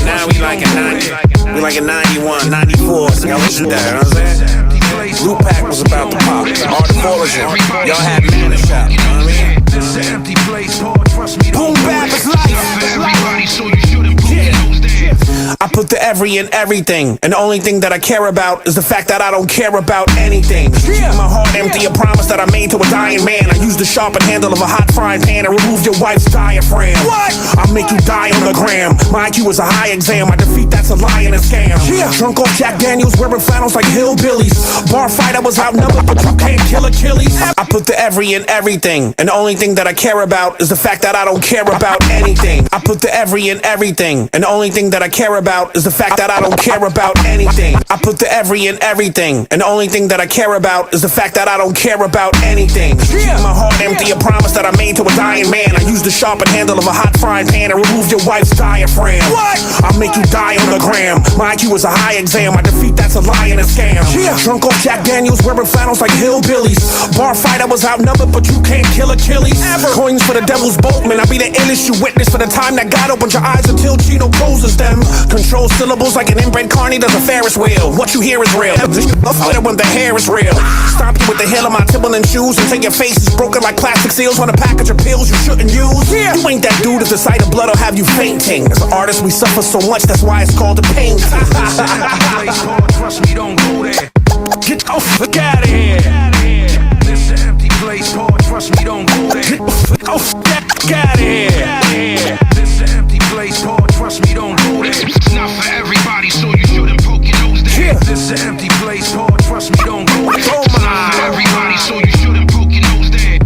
Now we like a 90. We like a 91, 94. So y'all listen to that, you know what I'm saying? Blue Pack was about to pop. Art of Origin. Y'all had me in the shop, you know what I mean? This empty place, Paul, trust me. Boom bap is life. Everybody, so you shouldn't put those days. I put the every in everything, and the only thing that I care about is the fact that I don't care about anything. My heart empty, a promise that I made to a dying man. I used the sharpened handle of a hot frying pan and removed your wife's diaphragm. What? I'll make you die on the gram. My IQ is a high exam. My defeat, that's a lie and a scam. Drunk off Jack Daniels, wearing flannels like hillbillies. Bar fight, I was outnumbered, but you can't kill Achilles. I put the every in everything, and the only thing that I care about is the fact that I don't care about anything. I put the every in everything, and the only thing that I care about is the fact that I don't care about anything. I put the every in everything, and the only thing that I care about is the fact that I don't care about anything. My heart empty, a promise that I made to a dying man. I used the sharpened handle of a hot frying pan and removed your wife's diaphragm. What? I'll make you die on the gram. My IQ is a high exam. My defeat, that's a lie and a scam. Drunk off Jack Daniels, wearing flannels like hillbillies. Bar fight, I was outnumbered, but you can't kill Achilles. Coins for the devil's boatman. I'll be the illest you witness for the time that God opened your eyes until Chino closes them. Control syllables like an inbred carny does a Ferris wheel. What you hear is real. When the hair is real. Stomp you with the heel of my Timberland shoes until your face is broken like plastic seals on a package of pills you shouldn't use. You ain't that dude if the sight of blood will have you fainting. As an artist, we suffer so much, that's why it's called a painting. Trust me, don't go there. Get the fuck out of here. This an empty place, Paul. Trust me, don't go there. Get the fuck out of here. This an empty place, Paul. Trust me, don't go there. It's not for everybody, so you shouldn't poke your nose there. This an empty place, Paul. Trust me, don't go there. It's not for everybody, so you shouldn't poke your nose there.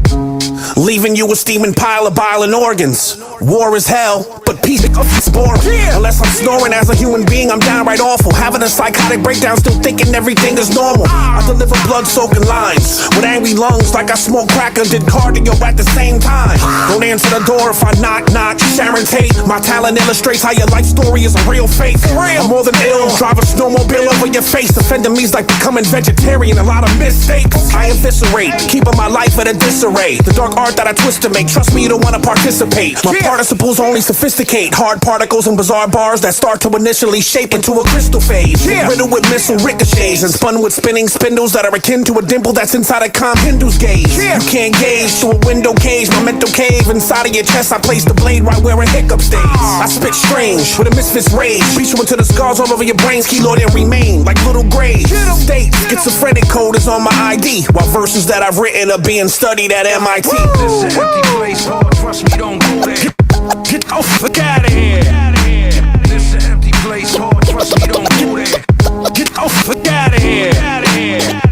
Leaving you a steaming pile of bile and organs. War is hell, but peace is boring. Unless I'm snoring as a human being, I'm downright awful. Having a psychotic breakdown, still thinking everything is normal. I deliver blood-soaking lines with angry lungs like I smoke crack and did cardio at the same time. Don't answer the door if I knock. Sharon Tate, my talent illustrates how your life story is a real fake. I'm more than ill, drive a snowmobile over your face. Offending me's like becoming vegetarian, a lot of mistakes. I eviscerate, keeping my life at a disarray. The dark art that I twist to make, trust me, you don't want to participate. My participles only sophisticate hard particles and bizarre bars that start to initially shape into a crystal phase. Riddled with missile ricochets and spun with spinning spindles that are akin to a dimple that's inside a calm Hindu's gaze. You can't gaze through a window cage, my mental cave. Inside of your chest, I place the blade right where a hiccup stays. I spit strange with a misfit's rage, beat you into the scars all over your brains, keloid and remain like little graves. State schizophrenic code is on my ID, while verses that I've written are being studied at MIT. This an empty place, Paul. Trust me, don't go there. Get the fuck out of here. This an empty place, Paul. Trust me, don't go there. Get the fuck out of here.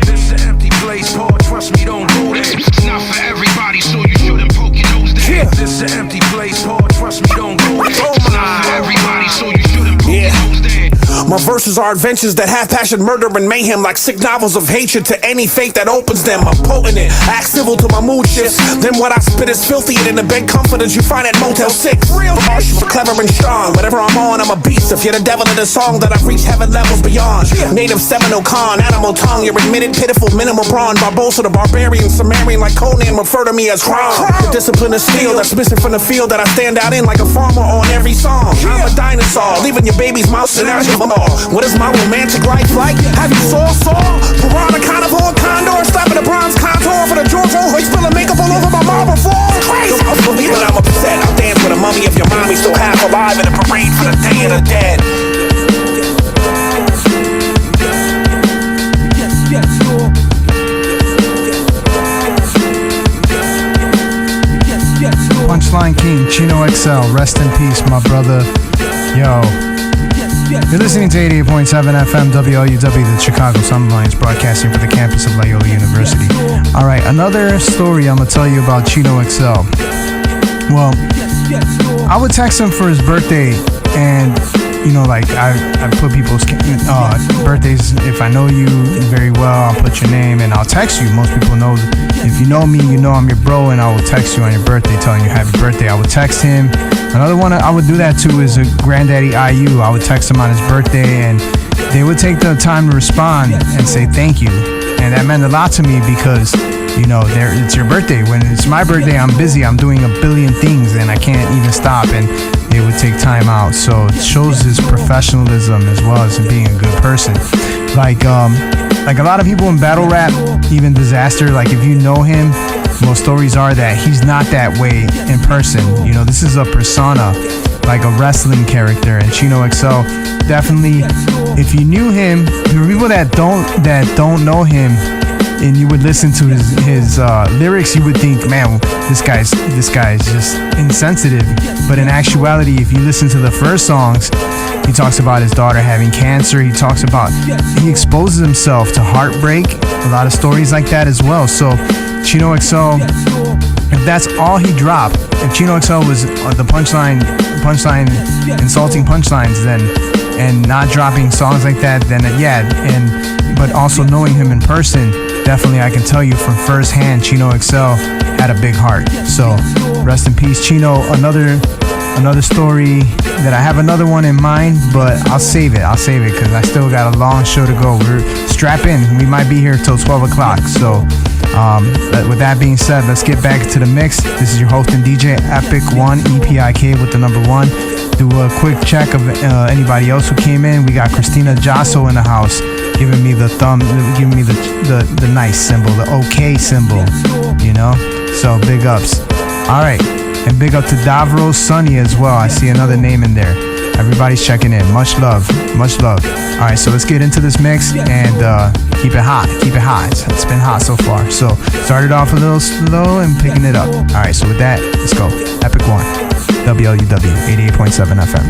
This an empty place, Paul. Trust me, don't go there. It's not for everybody, so you shouldn't poke your nose there. This an empty place, Paul. Trust me, don't go there. It's not for everybody, so you shouldn't poke your nose there. My verses are adventures that have passion, murder, and mayhem, like sick novels of hatred to any fate that opens them. I'm potent it, act civil to my mood shifts. Then what I spit is filthier than the bed comforters you find at Motel 6. Real harsh, but clever and strong. Whatever I'm on, I'm a beast. If you're the devil of the song, that I've reached heaven levels beyond. Native Seminole Khan, animal tongue, you're admitted pitiful, minimal brawn. Barbosa the barbarian, Sumerian like Conan, refer to me as Kron. The discipline of steel that's missing from the field that I stand out in like a farmer on every song. I'm a dinosaur, leaving your baby's mouth and out your mouth. What is my romantic life like? Have you saw? Piranha, carnivore, condor, slapping the bronze contour for the George O'Hoy, spilling makeup all over my marble floor. Crazy. Don't believe that I'm upset. I'll dance with a mummy if your mommy's still half alive in a parade for the Day of the Dead. Punchline King, Chino XL, rest in peace, my brother. Yo. You're listening to 88.7 FM WLUW, the Chicago Sun Lions, broadcasting for the campus of Loyola University. All right, another story I'm going to tell you about Chino XL. Well, I would text him for his birthday, and, you know, like, I put people's birthdays. If I know you very well, I'll put your name, and I'll text you. Most people know, if you know me, you know I'm your bro, and I will text you on your birthday telling you happy birthday. I would text him. Another one I would do that too is a Granddaddy IU. I would text him on his birthday, and they would take the time to respond and say thank you. And that meant a lot to me because, you know, it's your birthday. When it's my birthday, I'm busy. I'm doing a billion things, and I can't even stop. And they would take time out. So it shows his professionalism as well as being a good person. Like a lot of people in battle rap, even Disaster, like if you know him, most stories are that he's not that way in person. You know, this is a persona, like a wrestling character. And Chino XL, definitely, if you knew him, for people that don't know him, and you would listen to his lyrics, you would think, man, this guy's just insensitive. But in actuality, if you listen to the first songs, he talks about his daughter having cancer. He exposes himself to heartbreak, a lot of stories like that as well. So Chino XL, if that's all he dropped, if Chino XL was the punchline, insulting punchlines, then, and not dropping songs like that, then but also knowing him in person, definitely I can tell you from first hand, Chino XL had a big heart. So rest in peace, Chino. Another story that I have another one in mind, but I'll save it because I still got a long show to go. We're strap in. We might be here till 12 o'clock. So With that being said, let's get back to the mix. This is your host and DJ Epic1, EPIK with the number 1. Do a quick check of anybody else who came in. We got Christina Jasso in the house, giving me the thumb, giving me the nice symbol, the OK symbol, you know? So big ups. All right, and big up to Davros Sunny as well. I see another name in there. Everybody's checking in. Much love, much love. All right, so let's get into this mix and keep it hot, keep it hot. It's been hot so far. So started off a little slow and picking it up. All right, so with that, let's go. Epic One, WLUW 88.7 FM.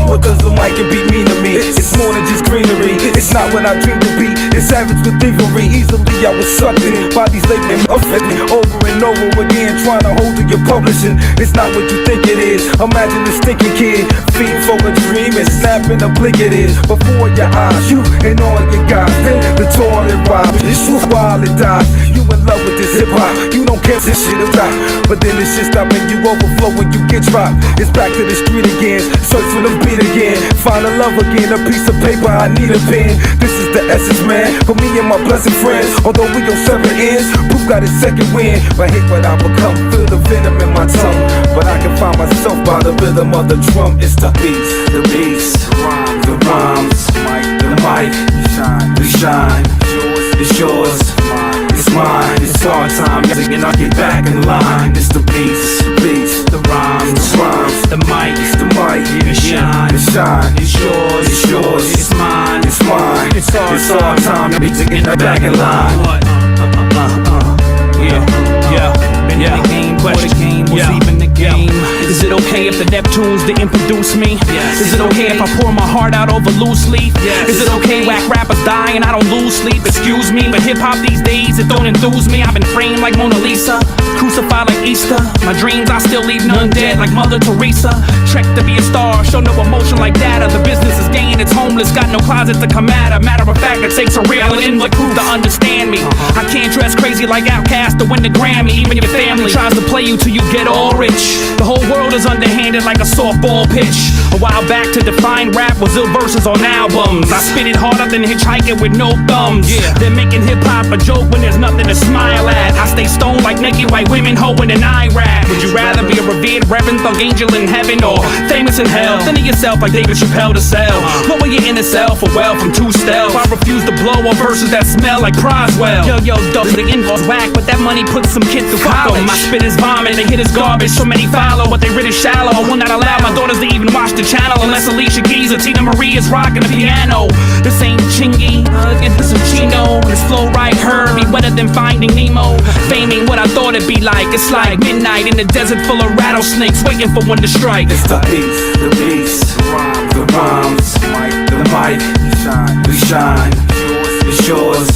What does the mic and beat mean to me? It's more than just greenery. It's not what I dream to be. It's savage with thievery. Easily I was sucked in. Bodies labeling affected over and over again, trying to hold to your publishing. It's not what you think it is. Imagine the stinking kid, feet for a dream and snapping a blink it is. Before your eyes, you and all your guys. Then the toilet robs. It's while it dies. You in love with this hip hop. You don't care if this shit is rap. But then it's just stop and you overflow when you get dropped. It's back to the street again. Search for the beat again. Find a love again. A piece of paper, I need a pen. This is the essence, man. For me and my blessed friends. Although we on 7 ends, Proof got his second win. But hate what I become. Feel the venom in my tongue. But I can find myself by the rhythm of the drum. It's the beats, the the rhymes, the mic, we shine. It's yours, it's mine. It's our time, and I get back in line. It's the beats, the rhymes, the mic, we shine. It's yours, it's mine. It's our time, and I get back in line. Been in the game, but the game was even the game. Is it okay if the Neptunes didn't produce me? Is it okay if I pour my heart out over loose leaf? Is it okay whack rappers die and I don't lose sleep? Excuse me, but hip-hop these days, it don't enthuse me. I've been framed like Mona Lisa, crucified like Easter. My dreams, I still leave none dead like Mother Teresa. Trek to be a star, show no emotion like data. The business is gain, it's homeless, got no closet to come at. A matter of fact, it takes a real inward crew to understand me. I can't dress crazy like Outkast to win the Grammy. Even your family tries to play you till you get all rich. The whole world is underhanded like a softball pitch. A while back to define rap was ill verses on albums. I spit it harder than hitchhiking with no thumbs. They're making hip-hop a joke when there's nothing to smile at. I stay stoned like naked white women hoeing an eye rap. Would you rather be a revered reverend thug angel in heaven or famous in hell? Think of yourself like David Chappelle to sell. Lower your inner self or well from 2 stealth. I refuse to blow on verses that smell like Proswell. Yo, dope, the invoice whack, but that money puts some kid through college. My spit is vomit, they hit is garbage. So many follow, but they really shallow. I will not allow my daughters to even watch the channel unless Alicia Keys or Tina Marie is rocking the piano. This ain't Chingy, this is Chino. This flow right here be wetter than Finding Nemo. Fame ain't what I thought it'd be like. It's like midnight in the desert full of rattlesnakes waiting for one to strike. It's the beats, the rhymes, the mic, we shine. It's yours,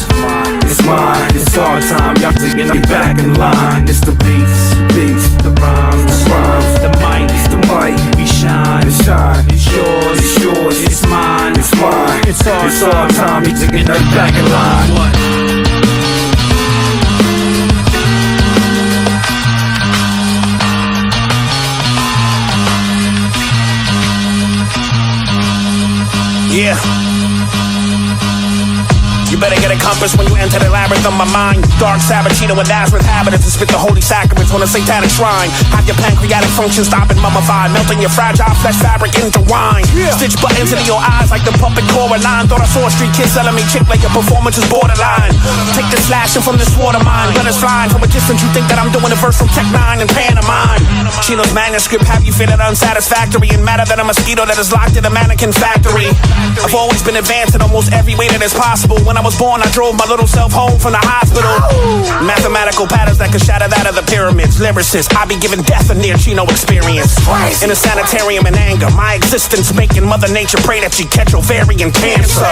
it's mine. It's our time, y'all to get back in line. It's the beats, the rhymes, the mic, we shine. It's yours, it's mine. It's our time, y'all to get back in line. Yeah. You better get a compass when you enter the labyrinth of my mind. Dark Sabatino with Nazareth habits to spit the holy sacraments on a satanic shrine. Have your pancreatic function stopping mummified, melting your fragile flesh fabric into wine. Stitch buttons into your eyes like the puppet Coraline. Thought I saw a street kid selling me chick like your performance is borderline. Take the slashing from this water mine. Blood is flying from a distance. You think that I'm doing a verse from Tech 9 and pantomime. Chino's manuscript have you feeling unsatisfactory and madder than a mosquito that is locked in a mannequin factory. I've always been advanced in almost every way that is possible. When I was born, I drove my little self home from the hospital. Mathematical patterns that could shatter that of the pyramids. Lyricist, I be giving death a near Chino experience. In a sanitarium in anger, my existence making Mother Nature pray that she catch ovarian cancer.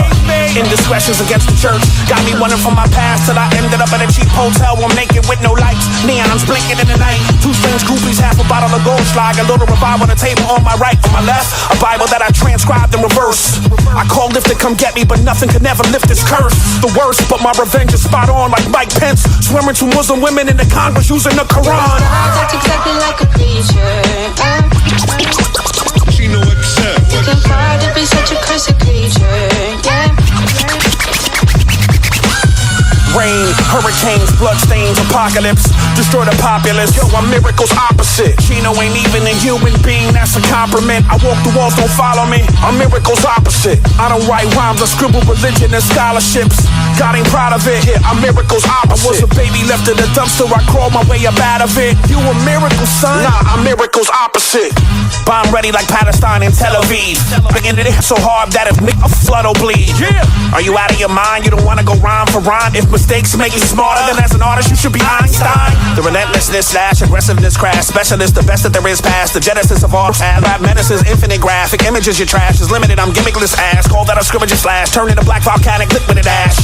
Indiscretions against the church got me wondering from my past till I ended up at a cheap hotel room naked with no lights. Neons blinking in the night. Two strange groupies, half a bottle of Goldschlager, a little revival on the table on my right, on my left, a Bible that I transcribed in reverse. I called Lift to come get me, but nothing could never lift this curse. The worst, but my revenge is spot on like Mike Pence, swearing to Muslim women in the Congress using the Quran. That's exactly like a preacher. CHINO XL. You can fight to be such a cursed creature. Yeah. Rain, hurricanes, bloodstains, apocalypse, destroy the populace. Yo, I'm miracles opposite. Chino ain't even a human being, that's a compliment. I walk the walls, don't follow me. I'm miracles opposite. I don't write rhymes, I scribble religion and scholarships. God ain't proud of it. Yeah, I'm miracles opposite. I was a baby left in the dumpster, I crawled my way up out of it. You a miracle, son? Nah, I'm miracles opposite. Bomb ready like Palestine and Tel Aviv. Bringing it in so hard that if a flood'll bleed. Yeah. Are you out of your mind? You don't wanna go rhyme for rhyme? If mistakes make you smarter, then as an artist you should be Einstein. The relentlessness slash aggressiveness crash. Specialist, the best that there is past the genesis of all rap medicines, infinite graphic images. Your trash is limited. I'm gimmickless ass. Call that a scrimmage slash. Turn into black volcanic liquid ash.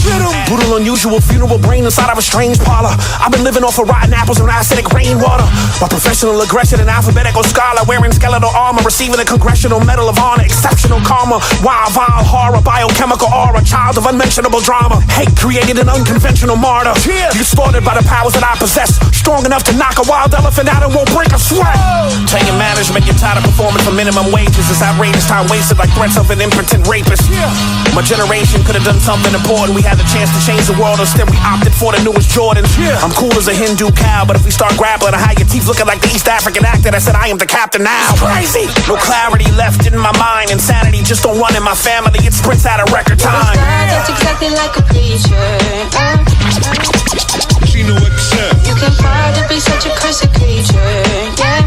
Brutal, unusual funeral brain inside of a strange parlor. I've been living off of rotten apples and acidic rainwater. My professional aggression, an alphabetical scholar wearing skeletal armor, receiving a congressional medal of honor, exceptional karma, wild, vile horror, biochemical aura, child of unmentionable drama. Hate created an unconventional martyr. You slaughtered by the powers that I possess, strong enough to knock a wild elephant out and won't break a sweat. Tell your management you're tired of performing for minimum wages. It's outrageous time wasted like threats of an impotent rapist. My generation could have done something important. We had the chance to change the world, instead we opted for the newest Jordans. I'm cool as a Hindu cow, but if we start grappling, I hide your teeth looking like the East African actor that said I am the captain now. Crazy. No clarity left in my mind. Insanity just don't run in my family. It sprints out of record time. That's exactly like a preacher. CHINO XL. You can fight to be such a cursed creature. Yeah.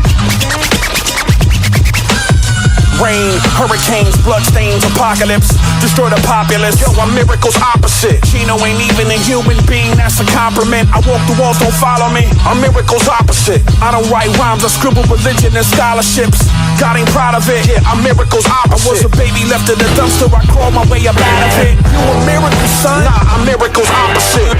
Rain, hurricanes, bloodstains, apocalypse, destroy the populace. Yo, I'm miracles opposite. Chino ain't even a human being, that's a compliment. I walk the walls, don't follow me. I'm miracles opposite. I don't write rhymes, I scribble religion and scholarships. God ain't proud of it. Yeah, I'm miracles opposite. I was a baby left in the dumpster, I crawled my way up out of it. You a miracle, son? Nah, I'm miracles opposite.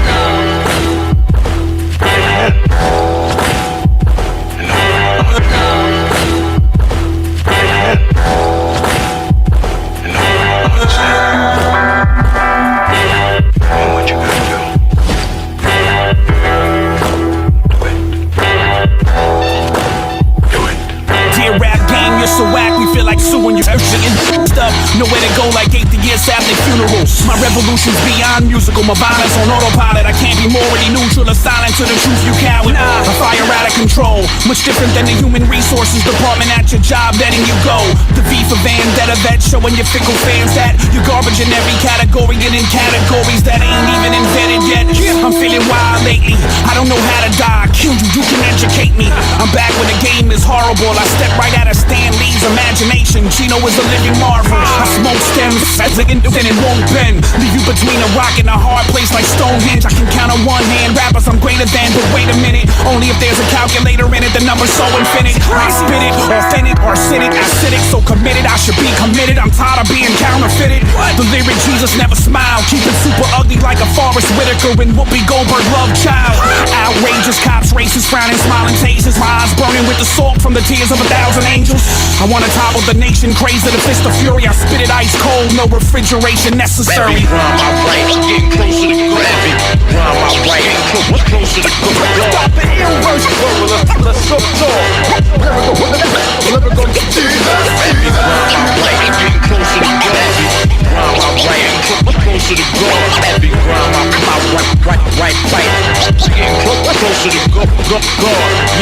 So whack, we feel like suing you. Stuff, nowhere to go like 80 years after funerals. My revolution's beyond musical, my violence on autopilot. I can't be morally neutral or silent to the truth, you coward. I fire out of control, much different than the human resources department at your job letting you go. The V for vendetta vet, showing your fickle fans that you're garbage in every category and in categories that ain't even invented yet. I'm feeling wild lately, I don't know how to die. Kill you, you can educate me. I'm back when the game is horrible. I step right out of Stan Lee's imagination. Chino is a living marvel. I smoke stems as an independent and won't bend. Leave you between a rock and a hard place like Stonehenge. I can count on one hand rappers I'm greater than, but wait a minute, only if there's a calculator in it. The number's so infinite. I spit it, authentic, arsenic, acidic, so committed. I should be committed. I'm tired of being counterfeited. The lyric Jesus never smiled, keep it super ugly like a Forrest Whitaker and Whoopi Goldberg love child. Outrageous cops, racist, frowning, smiling, tasers, my eyes burning with the salt from the tears of 1,000 angels. I wanna topple the nation, crazy the fist of fury. I spit it ice cold, no refrigeration necessary. Rhyme I write, getting closer to gravity. Rhyme I write, getting closer to gravity. Stop the ill version. Let's go lyrical Jesus. Rhyme I write, getting closer to gravity. Rhyme I write, closer to God. Every rhyme I write, getting closer to God.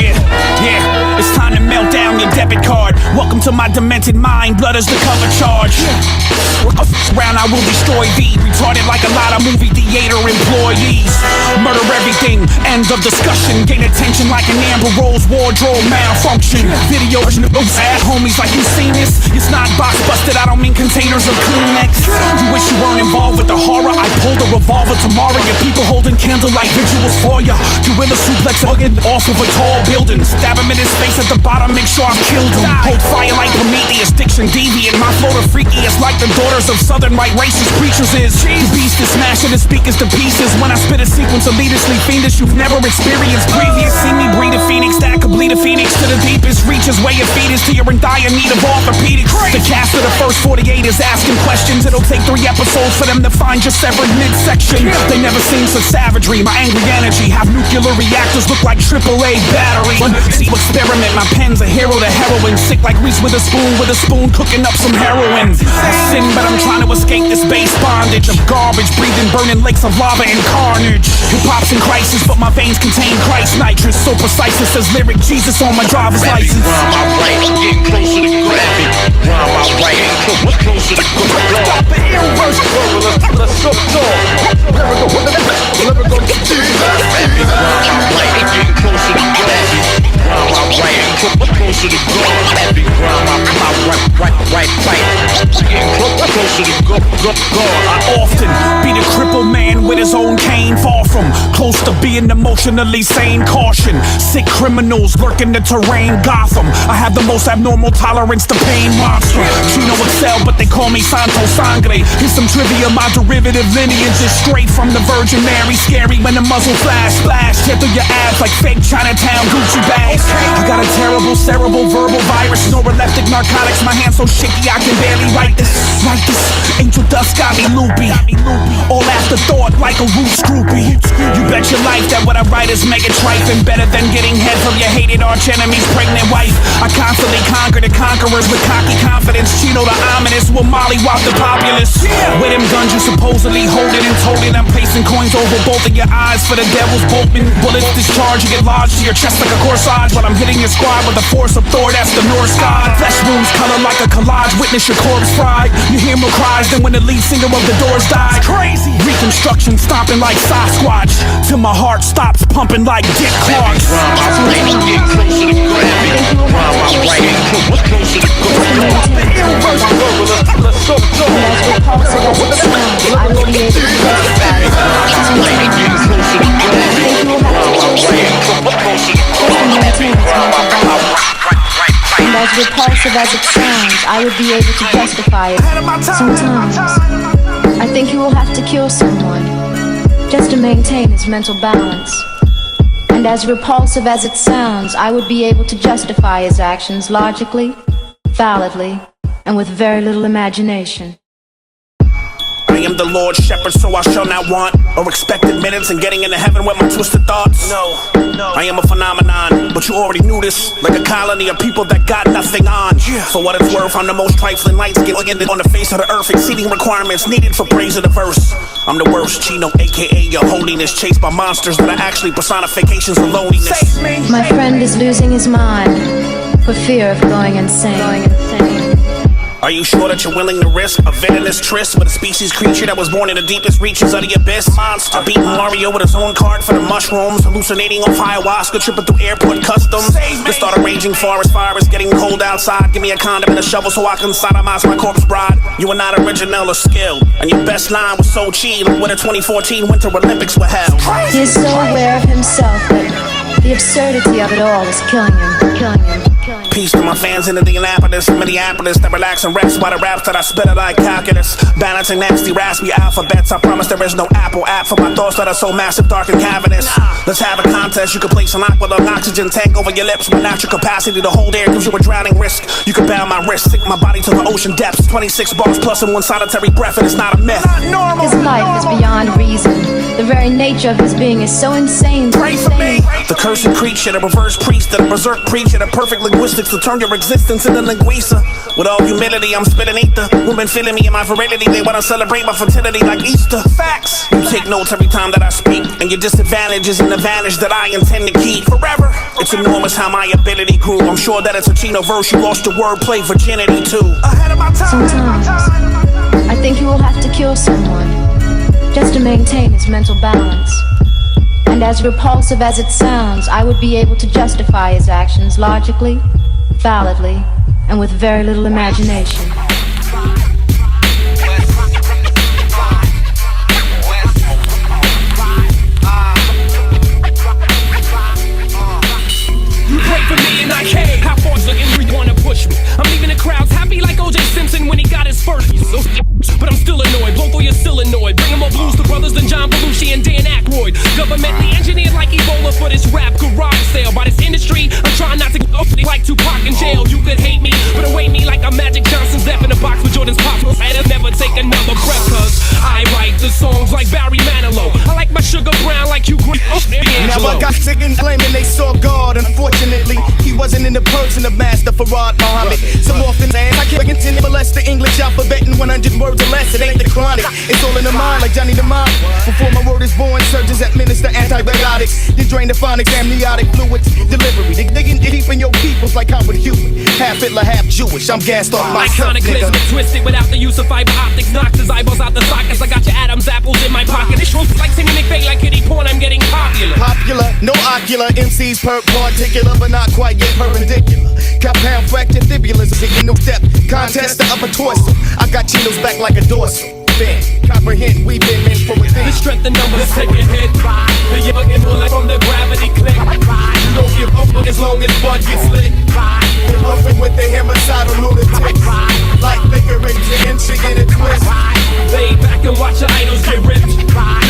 Yeah, it's time to melt down your debit card. Welcome to my demented mind, blood is the cover charge. Round, I will destroy thee. Retarded like a lot of movie theater employees. Murder everything, end of discussion. Gain attention like an Amber Rose wardrobe malfunction. Videos at homies like you seen this. It's not box busted, I don't mean containers of Kleenex. You wish you weren't involved with the horror. I pulled a revolver tomorrow. Your people holding candlelight visuals for ya. Gorilla suplex hugging off of a tall building. Stab him in his face at the bottom, make sure I've killed him. Hold fire like Prometheus, diction deviant. My flow the freakiest like the daughters of southern white racist preachers is. The beast is smashing the speakers to pieces. When I spit a sequence of leadership fiendish you've never experienced previous. See me breed a phoenix that could bleed a phoenix to the deepest reaches. Way of fetus till you're in dire need of orthopedics. The cast of the first 48 is asking questions. It'll take 3 episodes for them to find your severed midsection. They never seen such savagery. My angry energy have nuclear reactors look like AAA battery. See, experiment, my pen's a hero to heroin. Sick like Reese with a spoon cooking up some heroin. I sin, but I'm trying to escape this base bondage of garbage, breathing, burning lakes of lava and carnage. Hip-hop's in crisis, but my veins contain Christ nitrous. So precise it says lyric Jesus on my driver's license. Round my right, getting closer to gravity. Round my right, closer to gravity. Stop the ill verse. Let's go. Round my right, getting closer to gravity. Round my right, closer to gravity. Round my right, getting closer to God. I often be the crippled man with his own cane, far from close to being emotionally sane. Caution, sick criminals lurking the terrain. Gotham, I have the most abnormal tolerance to pain. Monster, CHINO XL, but they call me Santo Sangre. Here's some trivia, my derivative lineage is straight from the Virgin Mary. Scary when the muzzle flash, tear through your abs like fake Chinatown Gucci bags. I got a terrible cerebral verbal virus, neuroleptic narcotics. My hands so shaky I can barely write this. Angel dust got me loopy. All afterthought like a roof scroopy. You bet your life that what I write is mega trife and better than getting head from your hated arch enemy's pregnant wife. I constantly conquer the conquerors with cocky confidence. CHINO the ominous will mollywop the populace. With them guns you supposedly holding and toting, I'm placing coins over both of your eyes for the devil's boatman. Bullets discharge, you get lodged to your chest like a corsage. While I'm hitting your squad with the force of Thor, that's the Norse god. Flesh wounds color like a collage, witness your corpse fried. You hear more cries than when the lead singer of the Doors died. Crazy reconstruction stomping like Sasquatch till my heart stops pumping like Dick Clark. Round my right, getting closer to gravity. Round my right, closer to gravity. As repulsive as it sounds, I will be able to justify it. And as repulsive as it sounds, I would be able to justify it. Sometimes, I think he will have to kill someone just to maintain his mental balance. And as repulsive as it sounds, I would be able to justify his actions logically, validly, and with very little imagination. I am the Lord's shepherd, so I shall not want or expect admittance in getting into heaven with my twisted thoughts. No, I am a phenomenon, but you already knew this. Like a colony of people that got nothing on. For what it's worth, I'm the most trifling light skin on the face of the earth, exceeding requirements needed for praise of the verse. I'm the worst, CHINO, aka your holiness, chased by monsters that are actually personifications of loneliness. My friend is losing his mind for fear of going insane. Are you sure that you're willing to risk a venomous tryst with a species creature that was born in the deepest reaches of the abyss? Monster beating Mario with his own card for the mushrooms, hallucinating off ayahuasca, tripping through airport customs. To start a raging forest fire, it's getting cold outside. Give me a condom and a shovel so I can sodomize my corpse bride. You are not original or skilled, and your best line was so cheap, like what the 2014 Winter Olympics were held. He is so aware of himself that the absurdity of it all is killing him. Peace to my fans in Indianapolis, Minneapolis, that relax and rest by the raps that I spit at like calculus. Balancing nasty, raspy alphabets. I promise there is no Apple app for my thoughts that are so massive, dark, and cavernous. Let's have a contest. You can place an aqua with an oxygen tank over your lips, but not your capacity to hold air gives you a drowning risk. You can bound my wrist, sink my body to the ocean depths. 26 bars plus in one solitary breath, and it's not a myth. His life is beyond reason. The very nature of his being is so insane. Pray for me. The cursed creature, the reverse priest, the berserk preacher, the perfect linguistics to turn your existence into linguisa. With all humility, I'm spitting ether. Women feeling me in my virility, they wanna celebrate my fertility like Easter. Facts. You take notes every time that I speak, and your disadvantage is an advantage that I intend to keep forever. It's enormous how my ability grew. I'm sure that it's a CHINO verse. You lost your wordplay virginity too. Ahead of my time. Sometimes I think you will have to kill someone just to maintain his mental balance. And as repulsive as it sounds, I would be able to justify his actions logically, validly, and with very little imagination. You pray for me and I came. How far's the injury wanna push me? I'm leaving the crowds happy like O.J. Simpson when he got his first. But I'm still annoyed, both of you still annoyed. Bringing more blues to brothers than John Belushi and Dan Aykroyd. Governmentally engineered like Ebola for this rap garage sale. By this industry, I'm trying not to go like Tupac in jail. You could hate me, but await me like I'm Magic Johnson's death in a box with Jordan's pops. I'd never take another breath, cause I write the songs like Barry Manilow. I like my sugar brown like you green. Now I got sick and claiming they saw God. Unfortunately, he wasn't in the person of Master Farad Muhammad. Some often say I can't continue to molest the English alphabet in 100 words or less. It ain't the chronic, it's all in the mind like Johnny the Mind. Before my word is born, surgeons administer antibiotics. You drain the phonics, amniotic fluids, delivery. They digging deep in your peoples like Howard Hewitt. Half Hitler, half Jewish. I'm gassed off myself, iconic nigga. lips twisted without the use of fiber optics. Knocks his eyeballs out the sockets. I got your Adam's apples in my pocket. It shrooms like Timmy McVeigh, like kitty porn. I'm getting popular. Popular, no ocular. MCs per particular, but not quite yet perpendicular. Compound fracture fibulas, taking no depth. Contest the upper torso. I got chinos back like a dorsal. Comprehend, we've been meant for within. The strength of numbers take a hit. The youngin' bullet from the gravity click. You don't give up as long as bud gets lit. They're buffing with the homicidal lunatics. Like liquor and gin, chicken and twist. Lay back and watch your idols get ripped.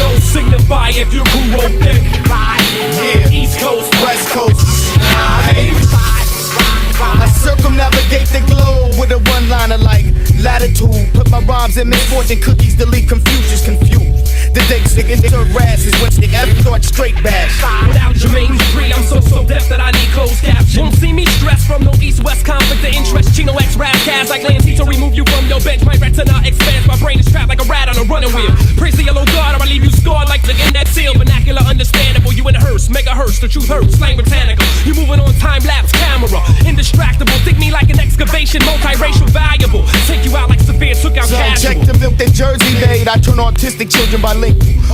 Don't signify if your crew won't pick. Yeah, East Coast, West Coast. I circumnavigate the globe with a one-liner like latitude. Put my rhymes in misfortune cookies, delete confusions, confused. The dates nigga serve rashes when they ever thought straight bash. Without Jermaine Dupri, I'm so deaf that I need closed caption. Won't see me stressed from no east-west conflict to interest. Chino X rap cast like Lansky to remove you from your bench. My retina expands, my brain is trapped like a rat on a running wheel. Praise the yellow god or I leave you scarred like the in that seal. Vernacular understandable, you in a hearse, megahertz, the truth hurts, slang botanical. You moving on time-lapse camera, indistractable. Think me like an excavation, multiracial, valuable. Take you out like Severe took out casual. Check the milk that Jersey made. I turn autistic children bilingual.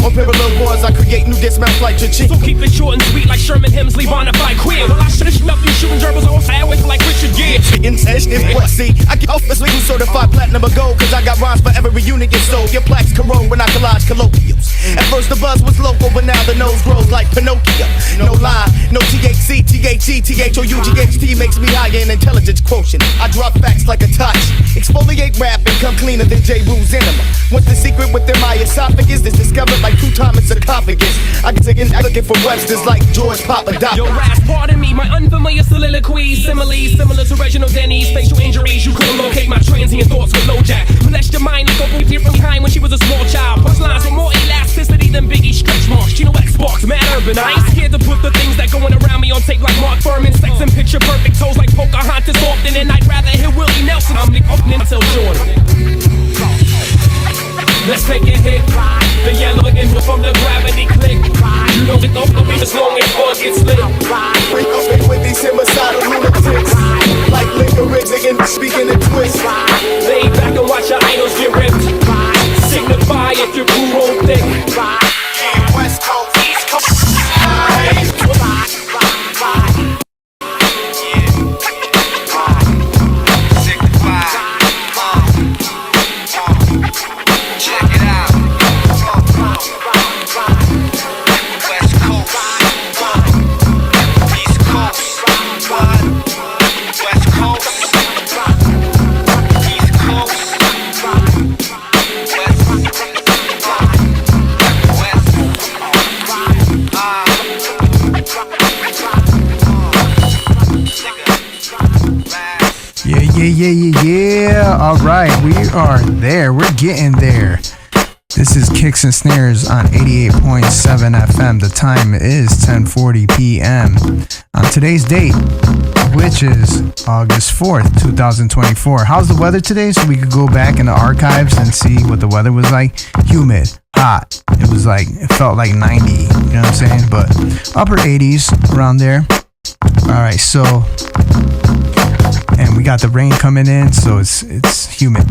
On parallel wars, I create new dismounts like Chachin. So keep it short and sweet like Sherman Hemsley, bonafide queer. Well, I should've snuffed you shooting gerbils on sideways like Richard Gere. See, I get off this legal certified platinum or gold, cause I got rhymes for every unit gets sold. Your plaques corrode when I collage colloquials. At first the buzz was local, but now the nose grows like Pinocchio. No lie, no THC, THE, THOUGHT makes me higher in intelligence quotient. I drop facts like a touch. Exfoliate rap and come cleaner than J. Rue's enema. What's the secret within my esophagus? Is discovered like 2 times sarcophagus. I can take an looking for Webster's like George Papadopoulos. Yo, rap, pardon me, my unfamiliar soliloquies, similes, similar to Reginald Denny's facial injuries. You couldn't locate my transient thoughts with low jack. Blessed your mind, go different behind when she was a small child. Punchlines with more elasticity than Biggie stretch marks. Chino X sparks, mad urban. I ain't scared to put the things that going around me on tape like Mark Furman. Sex and picture perfect toes like Pocahontas often, and I'd rather hear Willie Nelson. I'm the opening until Jordan. Let's take a hit. The yellow and from the gravity click. You know it don't be as long as bug gets lit. Break up with these homicidal lunatics. Like liquor and speaking in twist. Lay back and watch your idols get ripped. Signify if your crew won't think. Yeah, West Coast, East Coast. Yeah. All right, we are there. We're getting there. This is Kicks and Snares on 88.7 FM. The time is 10:40 p.m. on today's date, which is August 4th, 2024. How's the weather today? So we could go back in the archives and see what the weather was like. Humid, hot. It felt like 90, you know what I'm saying? But upper 80s around there. All right, so, and we got the rain coming in, so it's humid.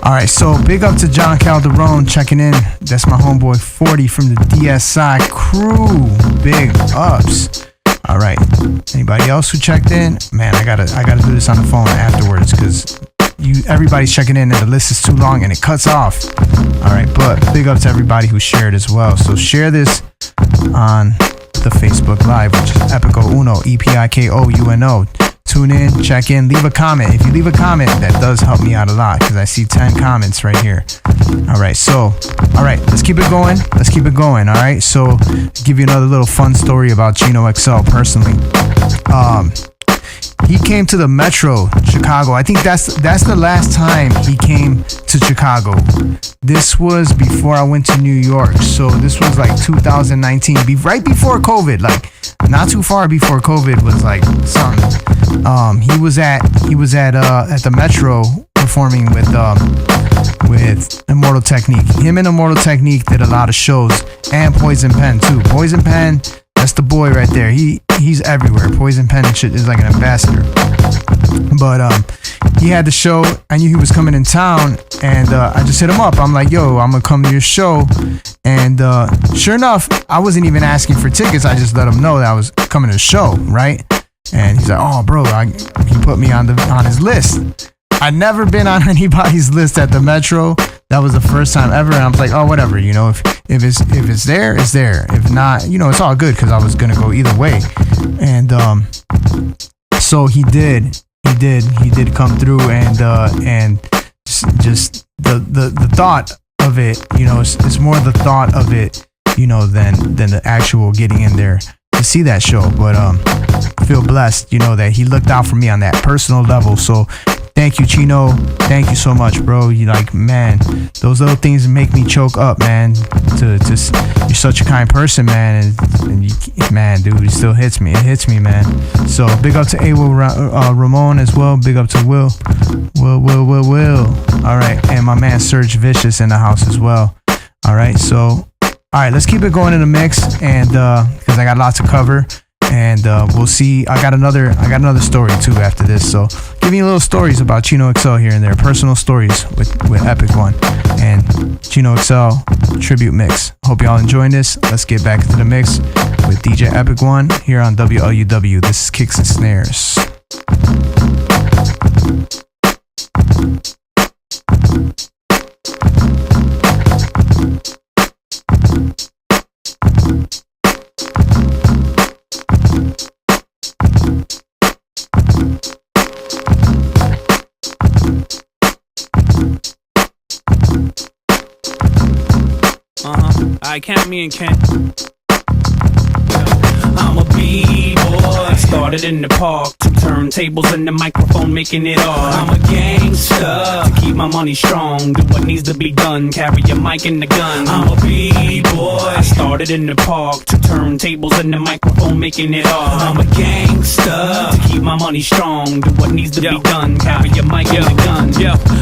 Alright, so big up to John Calderon checking in. That's my homeboy 40 from the DSI crew. Big ups. Alright. Anybody else who checked in? Man, I gotta do this on the phone afterwards because everybody's checking in and the list is too long and it cuts off. Alright, but big up to everybody who shared as well. So share this on the Facebook Live, which is Epico Uno, EPIKOUNO. Tune in, check in, leave a comment. If you leave a comment, that does help me out a lot because I see 10 comments right here. Alright, so, alright, let's keep it going. Alright, so give you another little fun story about CHINO XL personally. He came to the Metro, Chicago. I think that's the last time he came to Chicago. This was before I went to New York. So this was like 2019, right before COVID, like not too far before COVID was like something. He was at the Metro performing with Immortal Technique. Him and Immortal Technique did a lot of shows, and Poison Pen too. Poison Pen, that's the boy right there. He's everywhere. Poison Pen and shit is like an ambassador. But he had the show. I knew he was coming in town, and I just hit him up. I'm like, yo, I'm gonna come to your show. And sure enough, I wasn't even asking for tickets. I just let him know that I was coming to the show, right? And he's like, oh, bro, he put me on his list. I'd never been on anybody's list at the Metro. That was the first time ever, and I was like, oh, whatever, you know, if it's there, it's there. If not, you know, it's all good because I was gonna go either way. And so he did come through, and just the thought of it, you know, it's more the thought of it, you know, than the actual getting in there to see that show. But I feel blessed, you know, that he looked out for me on that personal level. So thank you, CHINO. Thank you so much, bro. You like, man, those little things make me choke up, man. You're such a kind person, man. And you, man, dude, it still hits me. It hits me, man. So big up to Ramon as well. Big up to Will. All right, and my man Serge Vicious in the house as well. All right, so all right, let's keep it going in the mix, and because I got lots to cover. And we'll see. I got another story too after this. So give me little stories about CHINO XL here and there, personal stories with Epic One and CHINO XL tribute mix. Hope y'all enjoying this. Let's get back into the mix with DJ Epic One here on WLUW. This is Kicks and Snares. I count me and Kent. I'm a B-boy. Started in the park, 2 turntables and the microphone, making it hard. I'm a gangster. To keep my money strong, do what needs to be done. Carry your mic and the gun. I'm a B-boy. I started in the park, 2 turntables and the microphone, making it hard. I'm a gangster. To keep my money strong, do what needs to be done. Carry your mic and the gun.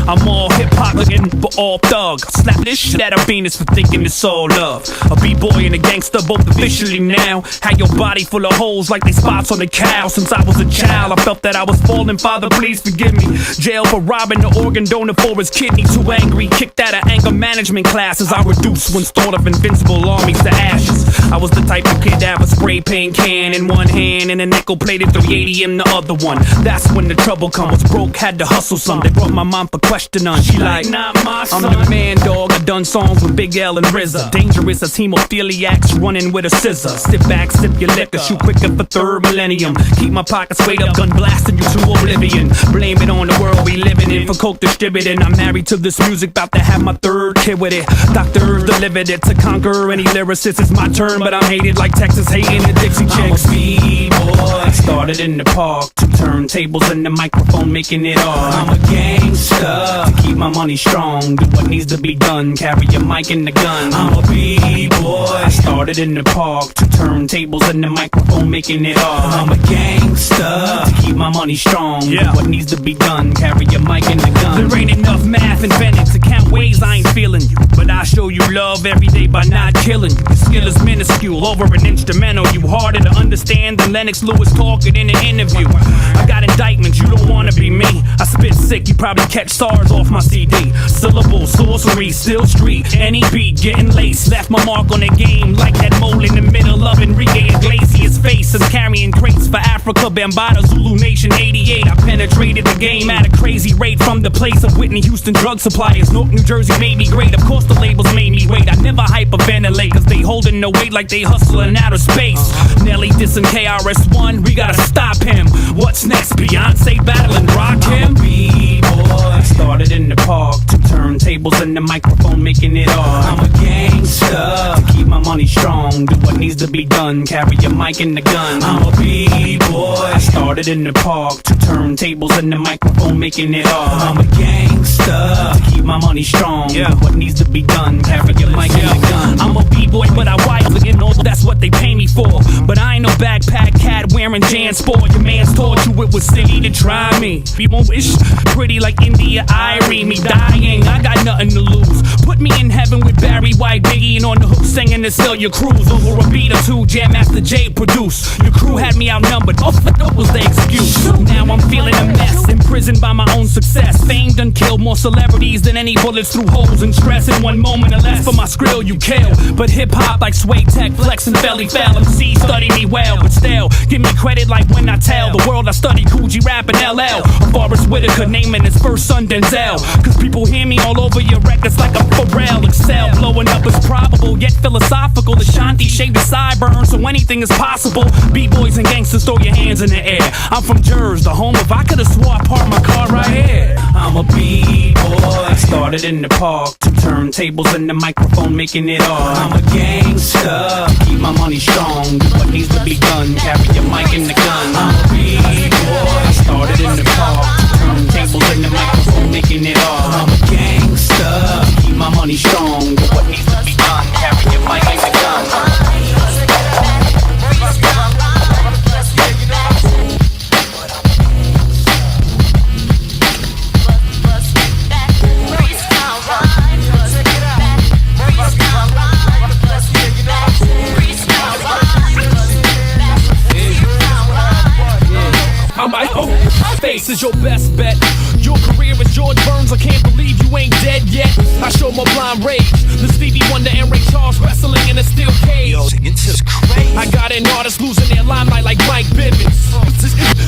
I'm all hip-hop looking for all thug. Slap this shit out of Venus for thinking it's all love. A B-boy and a gangster both officially now. Had your body full of holes like they spots on a cow. Since I was a child, I felt that I was falling. Father, please forgive me. Jail for robbing the organ donor for his kidney. Too angry, kicked out of anger management classes. I reduced when thought of invincible armies to ashes. I was the type of kid that would spray paint can in one hand and a nickel-plated 380 in the other one. That's when the trouble comes. Broke, had to hustle some. They brought my mom for questioning. She like, not my son. I'm the man, dog. I done songs with Big L and RZA. Dangerous as hemophiliacs running with a scissor. Sit back, sip your liquor, shoot quicker for third millennium. Keep my pockets straight up, gun blasting you to oblivion. Blame it on the world we living in for coke distributing. I'm married to this music, about to have my 3rd kid with it. Doctors delivered it to conquer any lyricist. It's my turn, but I'm hated like Texas hating the Dixie Chicks. I'm a B-boy. Started in the park, 2 turntables and the microphone, making it hard. I'm a gangster. To keep my money strong, do what needs to be done. Carry your mic and the gun. I'm a B-boy. I started in the park, 2 turntables and the microphone, making it hard. I'm a gangster. To keep my money strong, do what needs to be done. Carry your mic and the gun. There ain't enough math invented to count ways I ain't feeling you, but I show you love every day by not killing you. Your skill is minuscule, over an instrumental. You harder to understand than Lennox Lewis talking in an interview. I got indictments, you don't wanna be me. I spit sick You probably catch stars off my CD. Syllable, sorcery, still street. Any beat, getting laced. Left my mark on the game like that mole in the middle of Enrique Iglesias' face. Is carrying crates for Africa, Bambaataa, Zulu Nation 88. I penetrated the game at a crazy rate from the place of Whitney Houston drug suppliers. North, New Jersey made me great. Of course the labels made me wait. I never hyperventilate, cause they holding no weight like they hustling outer space. Nelly dissing KRS-One, we gotta stop him. What's next? Beyonce battling Rakim? B-boy, started in the park. 2 turntables and the microphone making it hard. I'm a gangster, to keep my money strong. Do what needs to be done, carry your mic and the gun. I'm a B-boy, I started in the park. 2 turntables and the microphone making it hard. I'm a gangster, to keep my money strong. Do what needs to be done, carry your mic and the gun. I'm a B-boy, but I wild, you know that's what they pay me for. But I ain't no backpack cat wearing JanSport. Your man's taught you it was silly to try me. We won't wish pretty like India Irie. Me dying, I got nothing to lose. Put me in heaven with Barry White, Biggie, and on the hook singing to sell your cruise. Over a beat or 2, Jam Master J produce. Your crew had me outnumbered, what was the excuse? Now I'm feeling a mess, imprisoned by my own success. Fame done killed more celebrities than any bullets through holes and stress. In 1 moment or less for my skrill you kill. But hip-hop like Sway Tech, Flex and Felly Fell. MC study me well, but still give me credit like when I tell the world I study Cool G Rap and LL. Or Forrest Whitaker naming his first son Denzel. Cause people hear me all over your records like I'm Pharrell. Excel, blowing up is probable, yet philosophical. Ashanti shaved the sideburns, so anything is possible. B-boys and gangsters, throw your hands in the air. I'm from Jersey, the home of I could've swore I parked my car right here. I'm a B-boy, started in the park. 2 turntables and the microphone making it hard. I'm a gangster, keep my money strong. Do what needs to be done, carry your mic and the gun. I'm a B-boy, started in the park. 2 turntables and the microphone making it hard. I'm a gangster, keep my money strong. Do what needs to be done, carry your mic and the gun. Face is your best bet. Your career is George Burns. I can't believe you ain't dead yet. I show my blind rage. The Stevie Wonder and Ray Charles wrestling in a steel cage. I got an artist losing their limelight like Mike Bivens.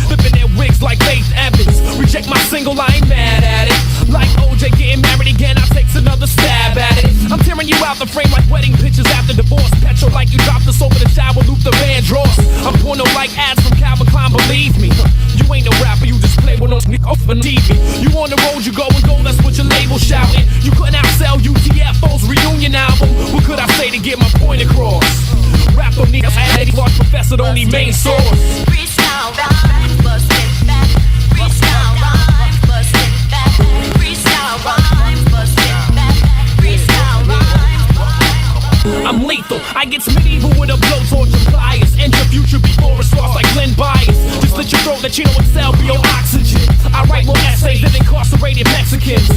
Flipping their wigs like Faith Evans. Reject my single, I ain't mad at it. Like OJ getting married again, I takes another stab at it. I'm tearing you out the frame like wedding pictures after divorce. Petrol like you dropped us over the shower, Luther Vandross. I'm porno like ads from Calvin Klein, believe me. You ain't no rapper, you just play with no sneak off on TV. You on the road, you go and go, that's what your label shouting. You couldn't outsell UTFO's reunion album. What could I say to get my point across? Rap don't need a large professor, don't need main source. Freestyle rhymes, bustin' back. Freestyle rhymes, bustin' back. Freestyle rhymes, bustin' back. Freestyle rhymes. I'm lethal, I get medieval with a blowtorch and pliers. End your future before it starts like Glenn Byers. Just let your throat that CHINO XL be your oxygen. I write more essays than incarcerated Mexicans.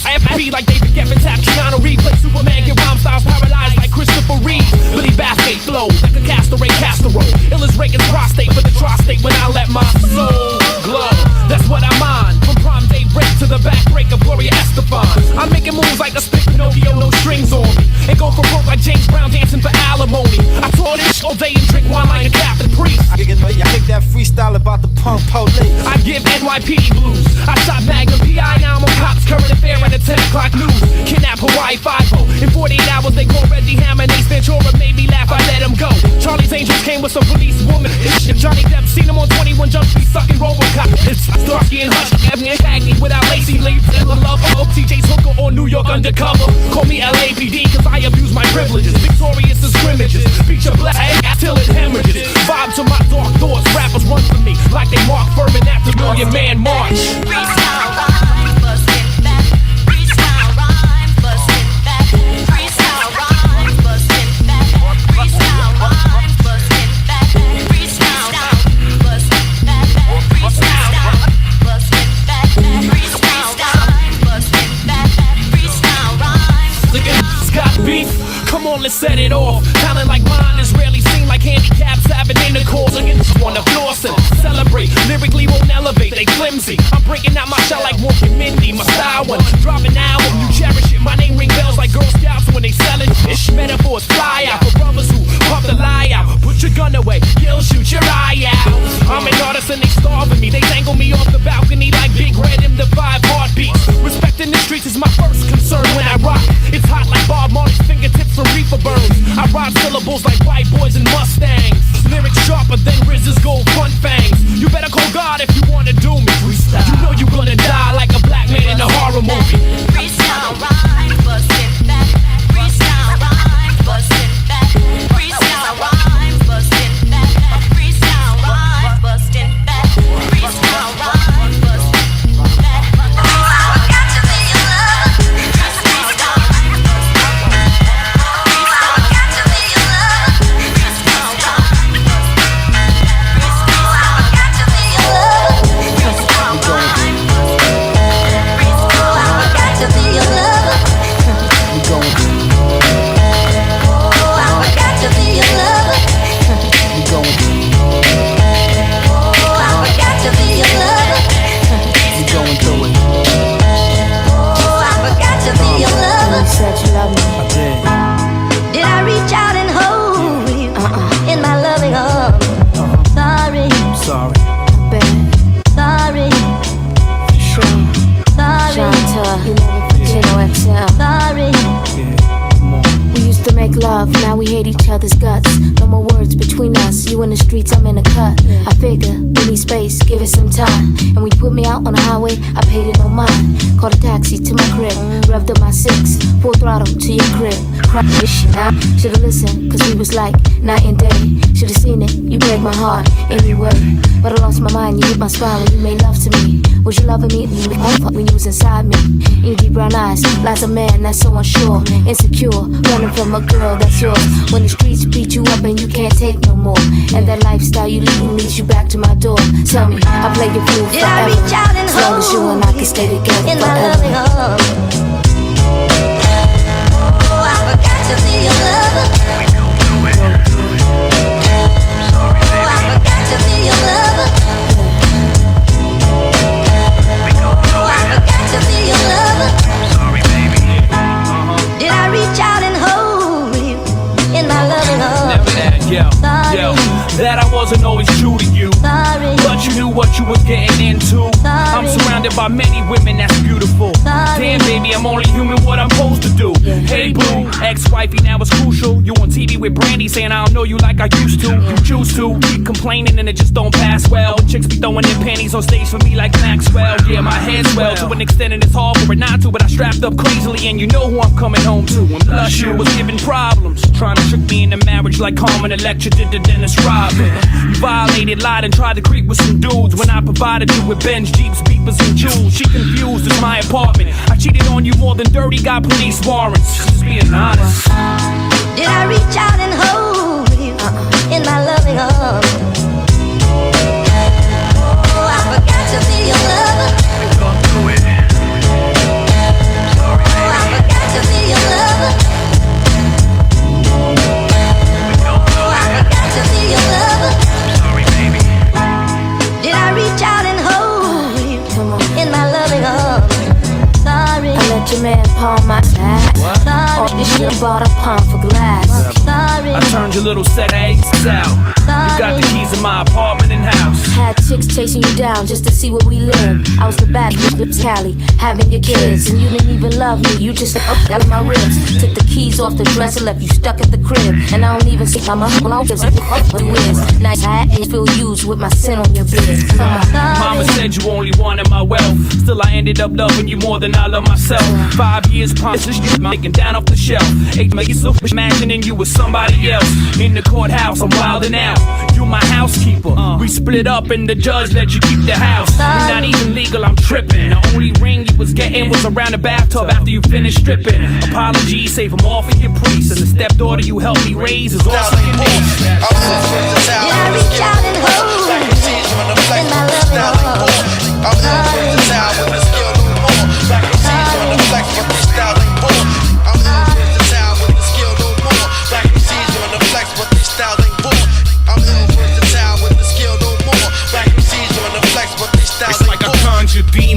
I have be like David Geffen, tap Keanu Reeves, play Superman, get rhyme styles paralyzed like Christopher Reeve. Billy Bathgate flow like a castorate casserole. Ill as Reagan's prostate for the tri-state when I let my soul glow. That's what I'm on. From prom day break to the back break of Gloria Estefan. I'm making moves like a stick Pinocchio, no strings on me. And go for broke like James Brown dancing for alimony. I tore this all day and drink wine like a Catholic priest. I think that freestyle about the punk police. I give NYPD blues. I shot Magnum PI, now I'm on cops, current affair and a 10 o'clock news. Kidnap Hawaii 5-0. In 48 hours they call Reggie Hammer and Ace Ventura made me laugh, I let him go. Charlie's Angels came with some police woman. If Johnny Depp seen him on 21 Jump Street sucking Robocop. It's Starsky and Hush, Ebony and Cagney without Lacey Leaves and the love of TJ's hooker on New York undercover. Call me LAPD cause I abuse my privileges. Victorious in scrimmages. Feature black till it hemorrhages. Vibe to my dark thoughts. Rappers run from me like they Mark Furman after Million Man March. Freestyle rhymes, bustin' back. Freestyle rhymes, bustin' back. Freestyle rhymes, bustin' back. Freestyle rhymes, bustin' back. Freestyle rhymes, bustin' back. Freestyle rhymes, bustin' back. Freestyle rhymes, bustin' back. Freestyle rhymes. Look at Scott Beef. Come on, let's set it off. Talent like mine is rarely seen like handicaps having intercourse. I just wanna floss and celebrate. Lyrically won't elevate, they flimsy. I'm breaking out my shell like Morgan Mindy. My style one, dropping album, you cherish it. My name ring bells like Girl Scouts when they sell it. It's metaphors fly out for brothers who pop the lie out. Put your gun away, you'll shoot your eye out. I'm an artist and they starving me. They dangle me off the balcony like Big Red in the 5 heartbeats. Respecting the streets is my first concern when I rock. It's hot like Bob Marley's fingertips from reefer burns. I rhyme syllables like white boys and Mustangs. Lyrics sharper than RZA's gold front fangs. You better call God if you wanna do me. You know you gonna die like a black man in a horror movie. Freestyle rhyme, bustin' back. Freestyle rhyme, bustin' back. Freestyle rhyme, bustin' back. Freestyle rhyme, bustin' back. Freestyle rhyme, bustin' back. I got to be your lover. Freestyle rhyme, bustin' back. I got to be your lover. Freestyle rhyme, bustin' back. I got to be your lover. Freestyle rhyme, bustin' back. To be your lover. We going. Oh, I got to be your lover. We going. Oh, I got to be your lover. We going through it. Oh, I forgot to be your lover. You said you love me. I did. Did I reach out and hold you in my loving arms? Sorry. I'm sorry. Sorry. Sure. Sorry. CHINO XL. Sorry. We used to make love, now we hate each other's guts. No more words between us, you in the streets, I'm in the cut. I figure, we need space, give it some time. And when you put me out on the highway, I paid it no mind. Called a taxi to my crib, revved up my 6, full throttle to your crib. Crack this shit out, should've listened, cause we was like night and day. Should've seen it, you break my heart anyway. But I lost my mind, you hit my spine when you made love to me. Was you loving me when you was inside me? In your deep brown eyes, lies a man that's so unsure, insecure, running from a girl that's yours. When the streets beat you up and you can't take no more, and that lifestyle you lead leads you back to my door. Tell me, I play your fool forever. Did I reach out and as long as you and I can stay together in forever. My loving arms. Oh, I forgot to be your lover. Oh, I forgot to be your lover. Oh, I forgot to be your lover. Sorry, baby. Did I reach out and hold you in my loving arms? Never that, yo, that I wasn't always true to you. Sorry. But you knew what you was getting into. I'm surrounded by many women that's beautiful. Damn, baby, I'm only human, what I'm supposed to do. Hey, boo, ex-wifey, now it's crucial. You on TV with Brandy saying I don't know you like I used to. You choose to keep complaining and it just don't pass well. But chicks be throwing their panties on stage for me like Maxwell. Yeah, my head's swell to an extent and it's hard for it not to. But I strapped up crazily and you know who I'm coming home to. And plus you was giving problems, trying to trick me into marriage like Carmen Electra did to Dennis Rodman. You violated, lied, and tried to creep with some dudes when I provided you with Benz, Jeeps, beepers, and jewels. She confused, it's my apartment. I cheated on you more than dirty, got police warrants. Just being honest. Did I reach out and hold you in my loving arms? Oh, I forgot to be your lover. Oh, I forgot to be your lover. Oh, I forgot to be your lover. Sorry, baby. Did I reach out and hold you in my loving arms? Sorry. I let your man palm my back. Sorry. This shit bought a palm for glass. Sorry. I turned your little set of aces out. You got the keys in my apartment and house. Had chicks chasing you down just to see where we live. I was the bad bitch, Cali, having your kids, and you didn't even love me. You just up out of my ribs. Took the keys off the dresser, left you stuck at the crib, and I don't even see I'm a just nice. I ain't feel used with my sin on your bed. Mama said you only wanted my wealth. Still I ended up loving you more than I love myself. 5 years promises you making down off the shelf. Ain't making so imagining you with somebody else. In the courthouse, I'm wildin' out. You my housekeeper. We split up and the judge let you keep the house. You're not even legal, I'm tripping. The only ring you was getting was around the bathtub after you finished stripping. Apologies, save them all for your priest. And the stepdaughter you helped me raise is also your niece. Did I reach out and hold you in my loving arms? I'm in the town with the skill no more. Back in season on the flex, but the style ain't poor. I'm in the town with the skill no more. Back in season on the flex, but the style ain't poor. I'm in the town with the skill no more. Back in season on the flex, but the style ain't poor. It's like I conjured the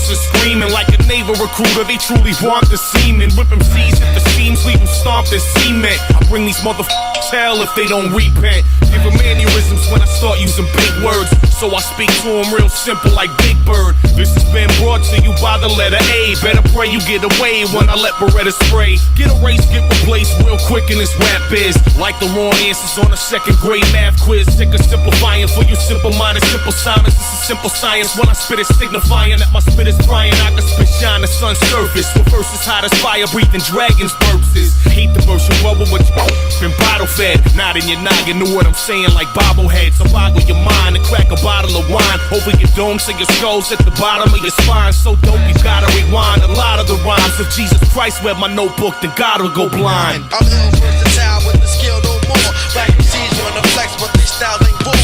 dancing, screaming like a naval recruiter. They truly want the semen. Whip them C's, hit the seams, leave them stomped in cement. I bring these motherfuckers hell if they don't repent. Give them aneurysms when I start using big words. So I speak to them real simple like Big Bird. This has been brought to you by the letter A. Better pray you get away when I let Beretta spray. Get erased, get replaced real quick in this rap biz. Like the wrong answers on a second grade math quiz. Sick of simplifying for you simple-minded, simple Simons. This is simple science. When I spit it, signifying that my spit is Brian. I can spit shine the sun's surface. The verse is hot as fire, breathing dragons' purposes. Hate the verse, you rubber, but you been bottle fed. Not in your noggin, know what I'm saying like bobblehead. So boggle your mind and crack a bottle of wine over your dome so your skull's at the bottom of your spine. So dope, you gotta rewind a lot of the rhymes. If Jesus Christ read my notebook, then God will go blind. I'm ill versatile with the skill no more. Back MCs wanna flex, but they style ain't born.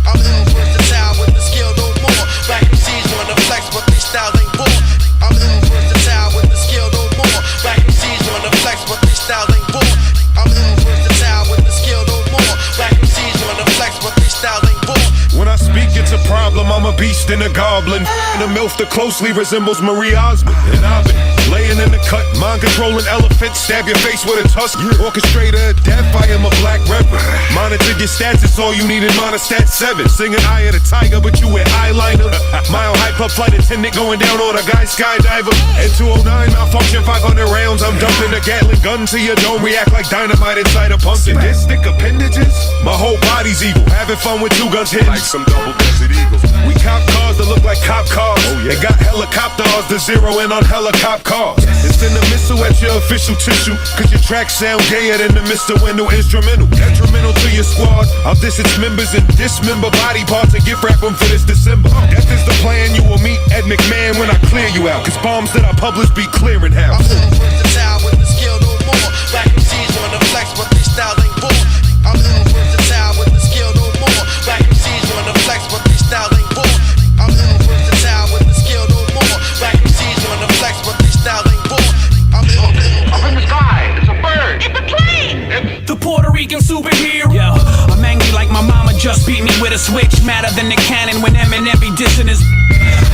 I'm ill versatile with the skill no more. Back MCs wanna flex, but they style ain't born. I'm ill versatile with the skill no more. Back MCs wanna flex, but they style ain't born. I'm ill versatile with the skill no more. Back MCs wanna flex, but they style ain't born. When I speak, it's a problem. I'm a beast and a goblin. And a MILF that closely resembles Marie Osmond. And I've been laying in the cut, mind controlling elephants. Stab your face with a tusk. Orchestrator of death, I am a black reverend. Monitor your stats, it's all you need in monostat 7. Singing Eye of the Tiger, but you wear eyeliner. Mile High Club flight attendant going down on a guy skydiver. And 209 malfunction, 500 rounds. I'm dumping a Gatling gun to your dome. React like dynamite inside a pumpkin. Sadistic appendages, my whole body's evil. Having fun with two guns hidden. Like some double-desert eagles. We cop cars that look like cop cars. They got helicopters to zero in on helicopter cars. It's in the missile at your official tissue. Cause your tracks sound gayer than the Mr. Window instrumental. Detrimental to your squad. I'll diss its members and dismember body parts and gift wrap them for this December. Death is the plan, you will meet Ed McMahon when I clear you out. Cause bombs that I publish be clearing house. I'm ill versatile with the skill no more. Back MCs wanna flex, but they style ain't born. I'm ill versatile with the skill no more. Back MCs wanna flex, but they style ain't born. I'm ill versatile with the skill no more. Back MCs wanna flex, but they style ain't born. I'm ill. Up in the sky, it's a bird. It's a plane. The Puerto Rican superhero. Yo, I'm angry like my mama just beat me with a switch. Madder than the cannon when Eminem be dissing his.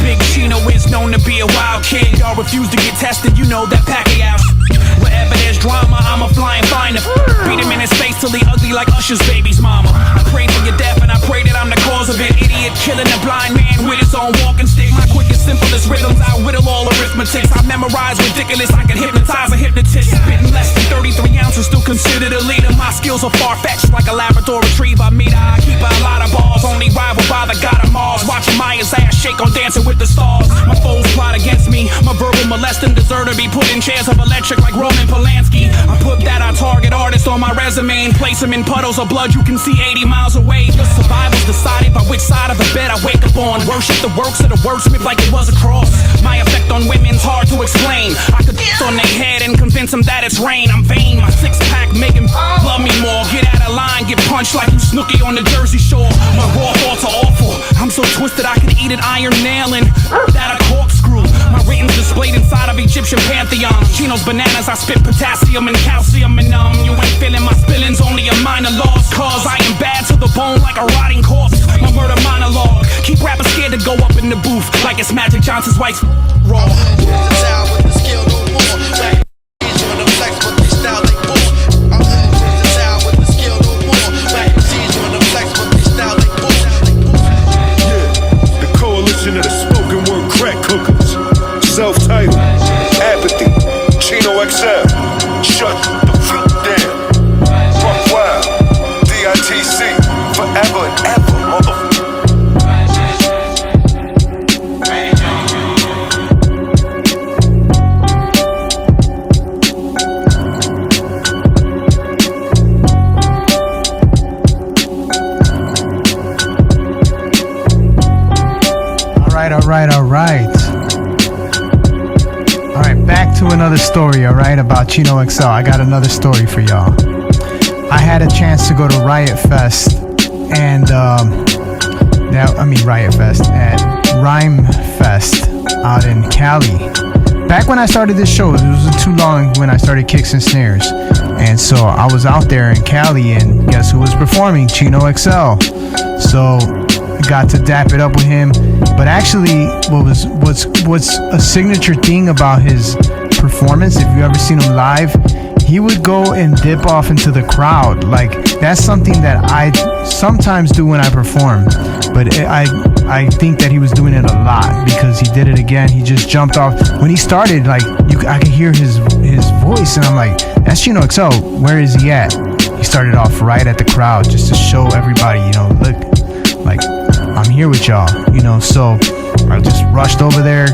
Big Chino is known to be a wild kid. Y'all refuse to get tested, you know that Pacquiao. Wherever there's drama, I'm a flying finder. Beat him in his face till he ugly like Usher's baby's mama. I pray for your death and I pray that I'm the cause of it. Idiot killing a blind man with his own walking stick. My quickest, simplest rhythms, I whittle all arithmetics. I memorize ridiculous, I can hypnotize a hypnotist. Spitting less than 33 ounces, still considered a leader. My skills are far-fetched like a Labrador retriever. I keep a lot of balls, only rival by the god of Mars. Watching Maya's ass shake on Dancing with the Stars. My foes plot against me, my verbal molesting deserter be put in chairs of electric like Roman Polanski. I put that on target artist on my resume and place him in puddles of blood you can see 80 miles away. Your survival's decided by which side of the bed I wake up on. Worship the works of the wordsmith like it was a cross. My effect on women's hard to explain. I could on their head and convince them that it's rain. I'm vain, my six-pack make him love me more. Get out of line, get punched like you Snooki on the Jersey Shore. My raw thoughts are awful. I'm so twisted I could eat an iron nail and that a corkscrew. My writings displayed inside of Egyptian pantheons. Chino's bananas, I spit potassium and calcium and you ain't feeling my spillings, only a minor loss. Cause I am bad to the bone like a rotting corpse. My murder monologue, keep rappers scared to go up in the booth like it's Magic Johnson's wife's raw. Versatile with the skill no more. Back MCs wanna flex, but they style ain't born. I'm ill versatile with the skill no more. Back MCs wanna flex, but they style ain't born. Yeah, the coalition of the spoken word crack cookers. Self-titled, apathy, Chino XL, shut the fuck down. Fuck wild, DITC, forever and ever, motherfucker. Alright, back to another story, alright, about Chino XL. I got another story for y'all. I had a chance to go to Riot Fest and Riot Fest at Rhyme Fest out in Cali. Back when I started this show, it wasn't too long when I started Kicks and Snares. And so I was out there in Cali and guess who was performing? Chino XL. So, got to dap it up with him. But actually, what's a signature thing about his performance, if you ever seen him live, he would go and dip off into the crowd. Like, that's something that I sometimes do when I perform, but I think that he was doing it a lot, because he did it again. He just jumped off when he started. Like, I could hear his voice, and I'm like, that's CHINO XL. Where is he at? He started off right at the crowd, just to show everybody, look, like, I'm here with y'all, So I just rushed over there,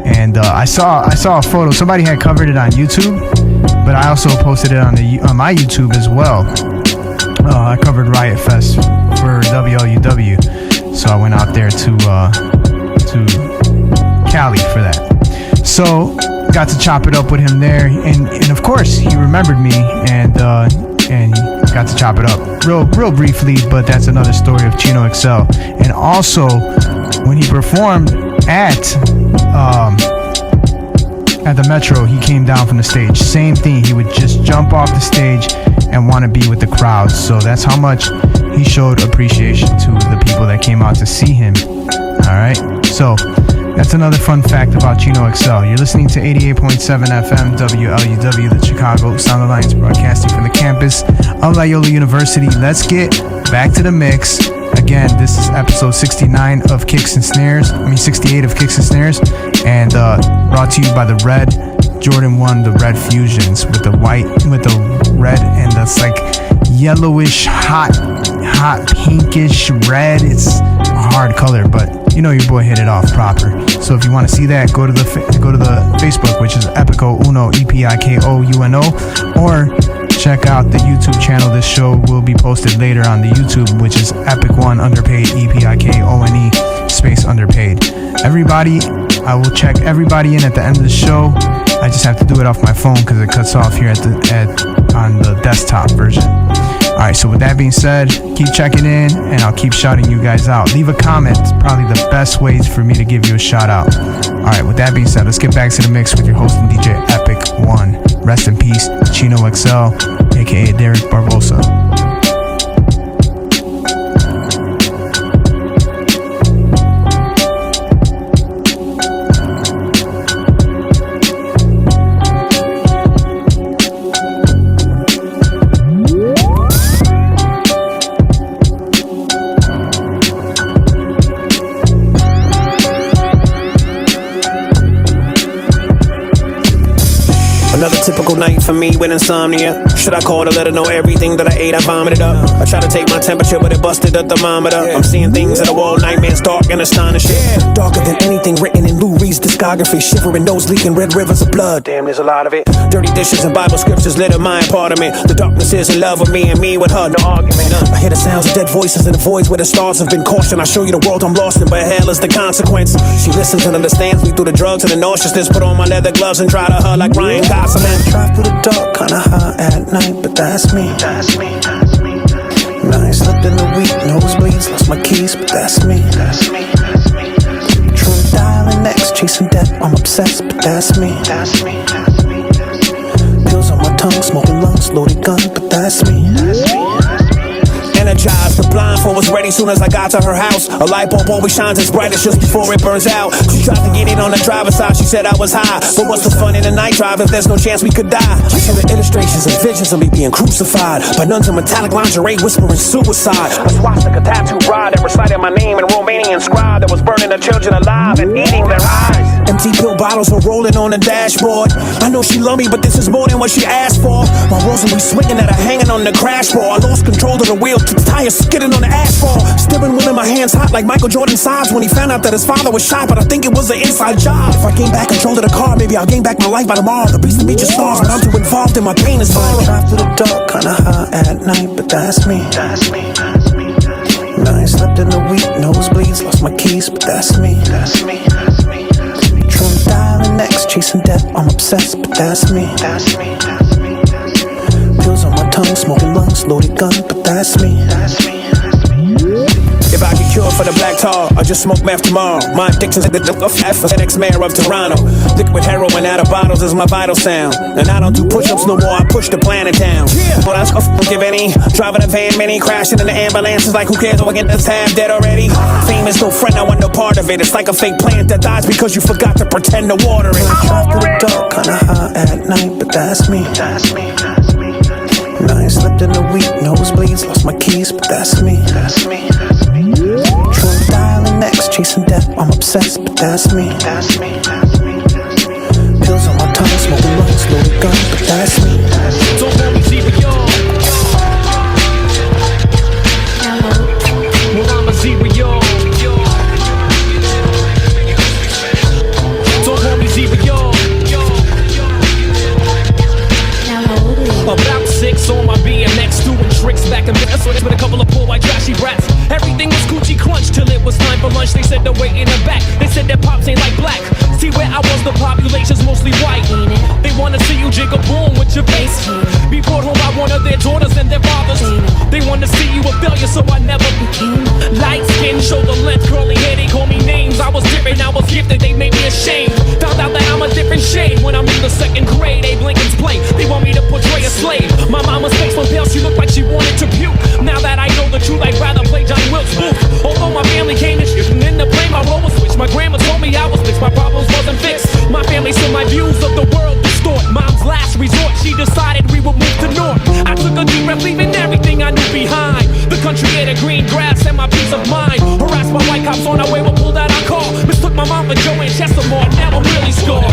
and I saw a photo. Somebody had covered it on YouTube, but I also posted it on my YouTube as well. I covered Riot Fest for WLUW, so I went out there to Cali for that. So got to chop it up with him there, and of course he remembered me, and got to chop it up real briefly. But that's another story of CHINO XL. And also, when he performed at the Metro, he came down from the stage. Same thing. He would just jump off the stage and want to be with the crowd. So that's how much he showed appreciation to the people that came out to see him. All right. So that's another fun fact about CHINO XL. You're listening to 88.7 FM WLUW, the Chicago Sound Alliance, broadcasting from the campus of Loyola University. Let's get back to the mix. Again, this is episode 69 of Kicks and Snares. 68 of Kicks and Snares, and brought to you by the Red Jordan 1, the Red Fusions, with the white, with the red, and that's like yellowish, hot pinkish red. It's a hard color, but your boy hit it off proper. So if you want to see that, go to the Facebook, which is Epico Uno, EPIKOUNO, or check out the YouTube channel. This show will be posted later on the YouTube, which is Epic One Underpaid, EPIKONE space Underpaid. Everybody, I will check everybody in at the end of the show. I just have to do it off my phone because it cuts off here on the desktop version. Alright, so with that being said, keep checking in, and I'll keep shouting you guys out. Leave a comment. It's probably the best ways for me to give you a shout out. Alright, with that being said, let's get back to the mix with your host and DJ Epic One. Rest in peace, CHINO XL, aka Derek Barbosa. Another typical night for me with insomnia. Should I call to let her know everything that I ate? I vomited up. I tried to take my temperature, but it busted the thermometer. I'm seeing things in the wall, nightmares dark and astonishing. Darker than anything written in Lou Reed's discography. Shivering nose leaking red rivers of blood. Damn, there's a lot of it. Dirty dishes and Bible scriptures litter my apartment. The darkness is in love with me, and me with her, no argument. I hear the sounds of dead voices in the voids where the stars have been cautioned. I show you the world I'm lost in, but hell is the consequence. She listens and understands me through the drugs and the nauseousness. Put on my leather gloves and dry to her like Ryan Gosling. Drive through the dark, kinda high at night, but that's me. And I ain't slept in a week, nosebleeds, lost my keys, but that's me. True dialing next, chasing death, I'm obsessed, but that's me. Pills on my tongue, smoking lungs, loaded gun, but that's me. Energized, the blindfold was ready soon as I got to her house. A light bulb always shines its brightest just before it burns out. She tried to get in on the driver's side, she said I was high. But what's the fun in a night drive if there's no chance we could die? I saw the illustrations and visions of me being crucified by nuns in metallic lingerie whispering suicide. A swastika tattoo bride that recited my name in Romanian scribe that was burning the children alive and eating their eyes. Empty pill bottles are rolling on the dashboard. I know she loved me, but this is more than what she asked for. My Rosalie swinging at her, hanging on the crash bar. I lost control of the wheel, tires skidding on the asphalt. Steering wheel in my hands hot like Michael Jordan's sides when he found out that his father was shot, but I think it was an inside job. If I gain back control of the car, maybe I'll gain back my life by tomorrow. The beast in me just stars, but I'm too involved in my pain is violent. Drive through the dark, kinda high at night, but that's me. And I ain't slept in a week, nosebleeds, lost my keys, but that's me. True dialing next, chasing death, I'm obsessed, but that's me. Pills on my tongue, smoking lungs, loaded gun, but that's me. If I get cured for the black tar, I'll just smoke meth tomorrow. My addiction's the ex-mayor of Toronto. Liquid heroin out of bottles is my vital sound. And I don't do push-ups no more, I push the planet down. Well, I don't give any. Driving a van, many crashing in the ambulances like who cares, oh, I get this tab dead already. Fame is no friend, I want no part of it. It's like a fake plant that dies because you forgot to pretend to water it. Drive through the dark, kinda high at night, but that's me. And I ain't slept in a week, nosebleeds, lost my keys, but that's me. True dialing next, chasing death, I'm obsessed, but that's me. Pills on my tongue, smoking lungs, loaded gun, but that's me. Don't let me see the y'all. Well, I'm a zebra, y'all. Don't call me zebra, y'all. About 6 on my BMX, doing tricks back in Minnesota with a couple of poor white trashy brats. Everything was Coochie Crunch till it was time for lunch. They said to wait in the back. They said that pops ain't like black. See where I was, the population's mostly white. They wanna see you jiggle boom with your face. Be brought home by one of their daughters and their fathers. They wanna see you a failure, so I never became. Light skin, shoulder length, curly hair, they call me names. I was different, I was gifted, they made me ashamed. Found out that I'm a different shade when I'm in the 2nd grade. Abe Lincoln's play, they want me to portray a slave. My mama's face was pale, she looked like she wanted to puke. Now that I know the truth, I'd rather play Johnny Wilkes Booth. Although my family came to shit and in the play, my role was switched. My grandma told me I was fixed, my problems wasn't fixed. My family saw my views of the world distort. Mom's last resort, she decided we would move to North. I took a deep breath, leaving everything I knew behind. The country had a green grass and my peace of mind. Harassed by white cops on our way, we pulled out our car. Mistook my mom for Joe and Chestermore, now I'm really scored.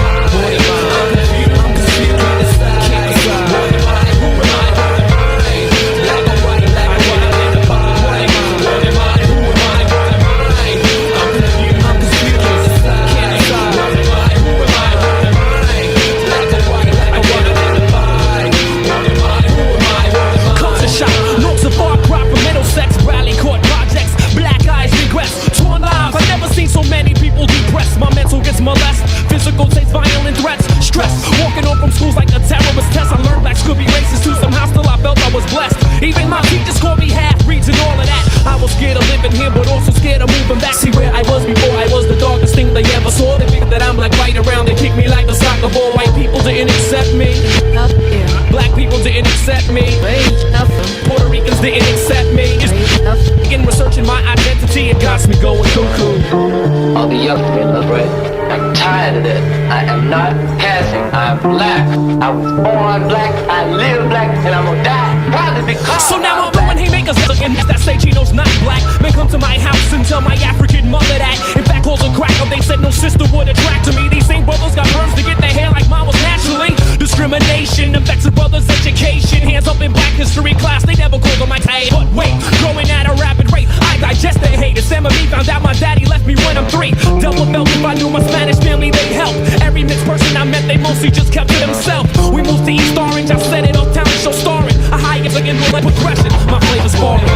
My mental gets molested, physical takes violent threats, stress, walking on from schools like a terrorist test. I learned blacks could be racist too, somehow still I felt I was blessed. Even my teachers called me half-breeds and all of that. I was scared of living here, but also scared of moving back. See where I was before, I was the darkest thing they ever saw. They figured that I'm like right around, they kicked me like a soccer ball. White people didn't accept me, black people didn't accept me, Puerto Ricans didn't accept me. In researching my identity, it got me going cuckoo. All the young men, right? I'm tired of that. I am not passing. I'm black. I was born black. I live black, and I'm gonna die probably because. So now I'm blowing haymakers and that say Chino's not black. Men come to my house and tell my African mother that. In fact, calls a cracker. They said no sister would attract to me. These same brothers got perms to get their hair like mine was naturally. Discrimination affects a brother's education. Hands up in black history class. They never called on my tag. But wait, growing at a rapid rate, I digest their hate. And Sam and me found out my daddy left me when I'm 3. Double belt if I knew my Spanish family, they'd help. Every mixed person I met, they mostly just kept to themselves. We moved to East Orange, I set it off town and show starring. A high up again with like progression. My flavor's falling.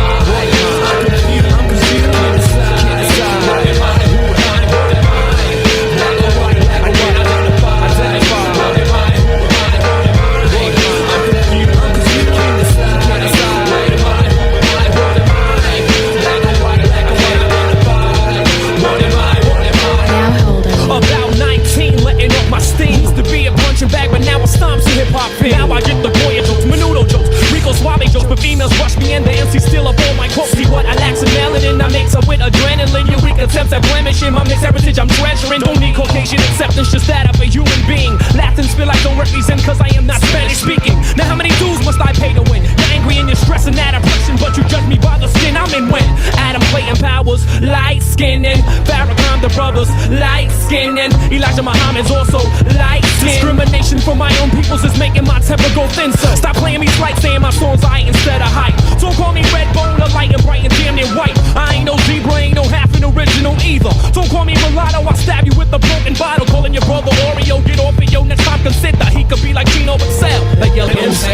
About 19, letting off my steam. Used to be a punching bag, but now I stomps in hip-hop fame. Now I get the boy jokes, menudo jokes, Rico Suave jokes, but females rush me and the MC still up all my quotes. See what I lack some melanin, I mix up with adrenaline. Your weak attempts at blemishing my mixed heritage, I'm treasuring. Don't need Caucasian acceptance, just that of a human being. Laugh and spill, I don't represent, cause I am not Spanish speaking. Now how many dues must I pay to win? You're angry and you're stressing that oppression, but you judge me by the skin I'm in when. Adam Clayton Powers, light skin, and Farrakhan the brothers, light skin, and Elijah Muhammad's also light skin. Discrimination from my own peoples is making my temper go thin, so stop playing me slight, saying my songs I instead of hype. Don't call me red bone or light and bright and damn near white. I ain't no zebra, ain't no half an original either. Don't call me mulatto, I'll stab you with a broken bottle. Calling your brother Oreo, get off it, yo, next time consider he could be like CHINO XL. Like yo, I'm confused,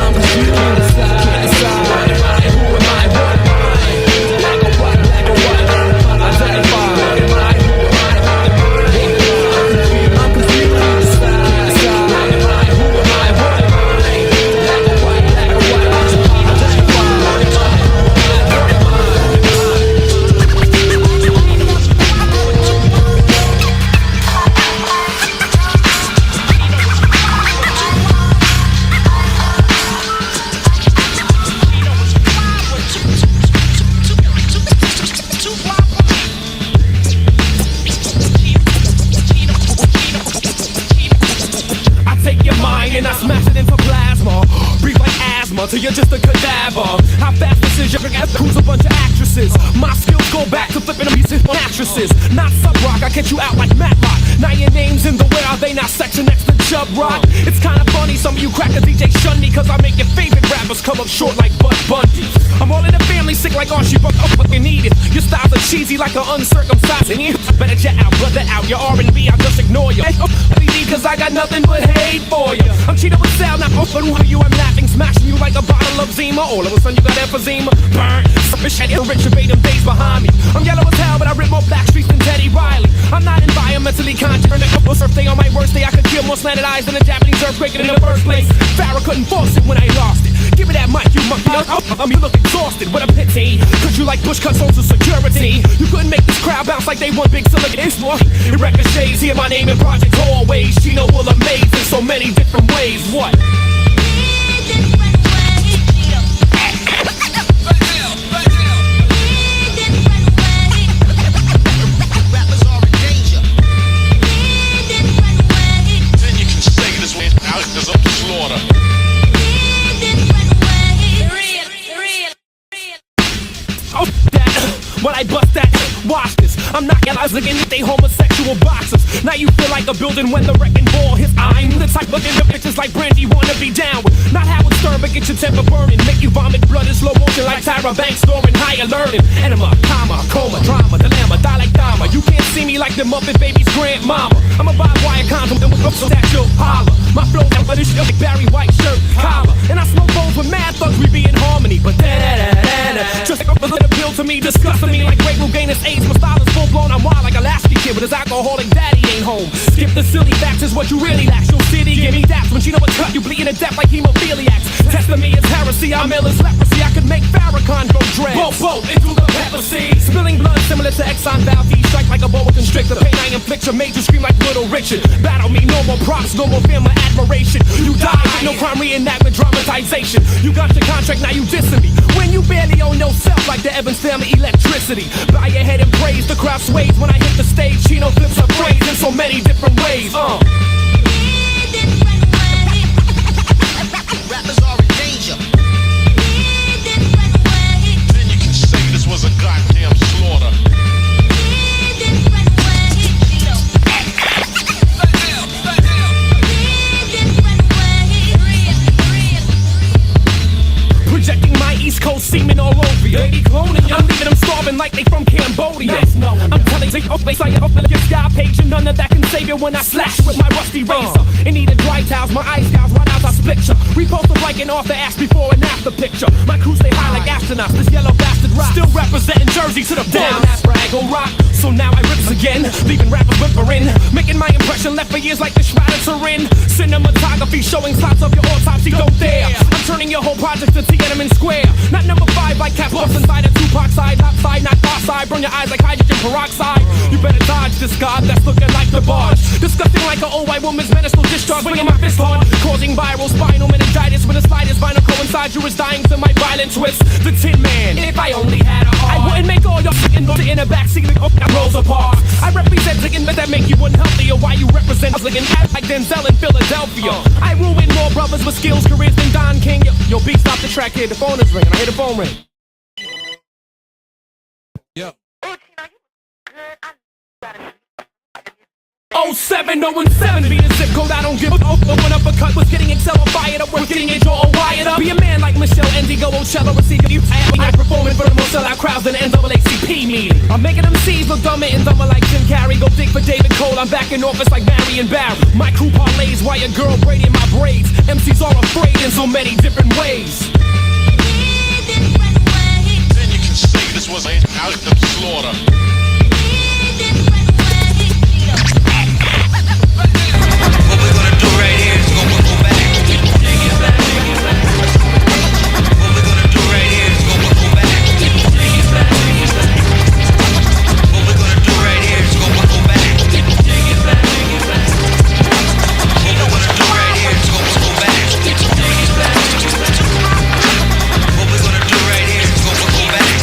I'm confused, can't decide. Who am I, what am I? Black or white, identify. hammer till you're just a cadaver. How fast precision who's a bunch of actresses. My skills go back to flipping them pieces on actresses. Not sub rock, I catch you out like Matlock. Now your name's in the way, are they not section next to Chub Rock? It's kinda funny, some of you cracker DJ shun me, cause I make your favorite rappers come up short like Bud Bundy. I'm all in the family sick like Archie, but I'm fucking need it. Your styles are cheesy like an uncircumcised. Better jet out, brother out, your R&B, I'll just ignore you. Cause I got nothing but hate for you. I'm Chino XL, not open who you, I'm laughing, smashing you like a bottle of Zima. All of a sudden you got emphysema, burn, sufficient, rich them days behind me. I'm yellow as hell, but I rip more black streets than Teddy Riley. I'm not environmentally conscious. On a couple surf day on my worst day, I could kill more slanted eyes than a Japanese earthquake in the first place. Farrah couldn't force it when I lost it. Give me that mic, you monkey. You look exhausted, what a pity. Cause you like bush cut social security. You couldn't make this crowd bounce like they want big silicon. It ricochets, hear my name in projects always. Chino will amaze in so many different ways. What? Rappers are in danger. Then you can say this way out is up to slaughter. Oh, that, when I bust that, watch this. I'm not looking at they homosexual boxers. Now you feel like a building when the wrecking ball hits. I'm the type looking at bitches like Brandy wanna be down with. Not Howard Stern, but get your temper burning. Make you vomit blood in slow motion like Tyra Banks storming higher learning. Enema, comma, coma, drama, dilemma, die like Dharma. You can't see me like the Muppet Baby's grandmama. I'm a barbed wire condom with so that you'll holler. My flow down for this shit like Barry White shirt collar. And I smoke bones with mad thugs, we be in harmony. But just like a little appeal to me, disgusting me like Ray Rugainus AIDS. My style is full blown, I'm wild like a lasky kid, but his alcoholic daddy ain't home. Skip the silly facts is what you really lack. Your city give me daps when you know what's cut, you bleeding to death like hemophiliacs. Testing me is heresy, I'm ill as leprosy. I could make Farrakhan go dread. Whoa, into the pepper seed. Spilling blood similar to Exxon Valdez. Strike like a boa constrictor. Pain I inflict your major scream like Little Richard. Battle me, no more props, no more family admiration. You die with no crime reenactment dramatization. You got your contract, now you dissing me. When you barely own yourself like the Evans family electricity. Bow your head and praise, the crowd sways when I hit the stage. Chino flips her phrase in so many different ways. Rappers are in danger. Then you can say this was a goddamn slaughter. Projecting my East Coast semen all over you. Baby cloning you. I'm leaving them starving like they from Cambodia. I'm telling you, your sky page and none of that can save you when I slash with my rusty razor. In need of dry towels, my eyes gouge right out I split ya. Repulsive like an author ass before and after picture. My crew stay high like astronauts, this yellow bastard rock. Still representing Jersey to the down ass brag on rock. So now I rips again, leaving rappers whimpering. Making my impression left for years like the Shrouded Turin. Cinematography showing slots of your autopsy, don't dare. I'm turning your whole project to Tiananmen Square. Not number 5 like Cap Boss inside a Tupac side. Top side, not far side. Burn your eyes like hydrogen peroxide. You better dodge this god that's looking like the barge. Disgusting like an old white woman's menstrual discharge. Bringing my fist hard, causing viral spinal meningitis. When the slightest vinyl coincides, you is dying to my violent twist. The Tin Man, if I only had a heart, I wouldn't make all your shit in the backseat that rolls apart. I represent chicken that make you unhealthier. Why you represent us like an act like Denzel in Philadelphia? I ruin more brothers with skills, careers than Don King. Yo, beat, stop the track here. The phone is ringing. I hear the phone ring. Yo. 07017 be the zip code. I don't give a one uppercut was getting Excel fired up. We're getting your jaw wired up. Be a man like Michelle Endigo Ocello. Receive you. I performing for the most sellout crowds in the NAACP meeting. I'm making them C's look dumber and dumber like Jim Carrey. Go dig for David Cole. I'm back in office like Barry and Barry. My crew parlays while your girl braiding my braids. MCs are afraid in so many different ways. Then you can say this was a out of slaughter. What we're gonna do right here is go back. What we're gonna do right here is go back. What we're gonna do right here is go back. What we're gonna do right here is go back. What we're gonna do right here is go back.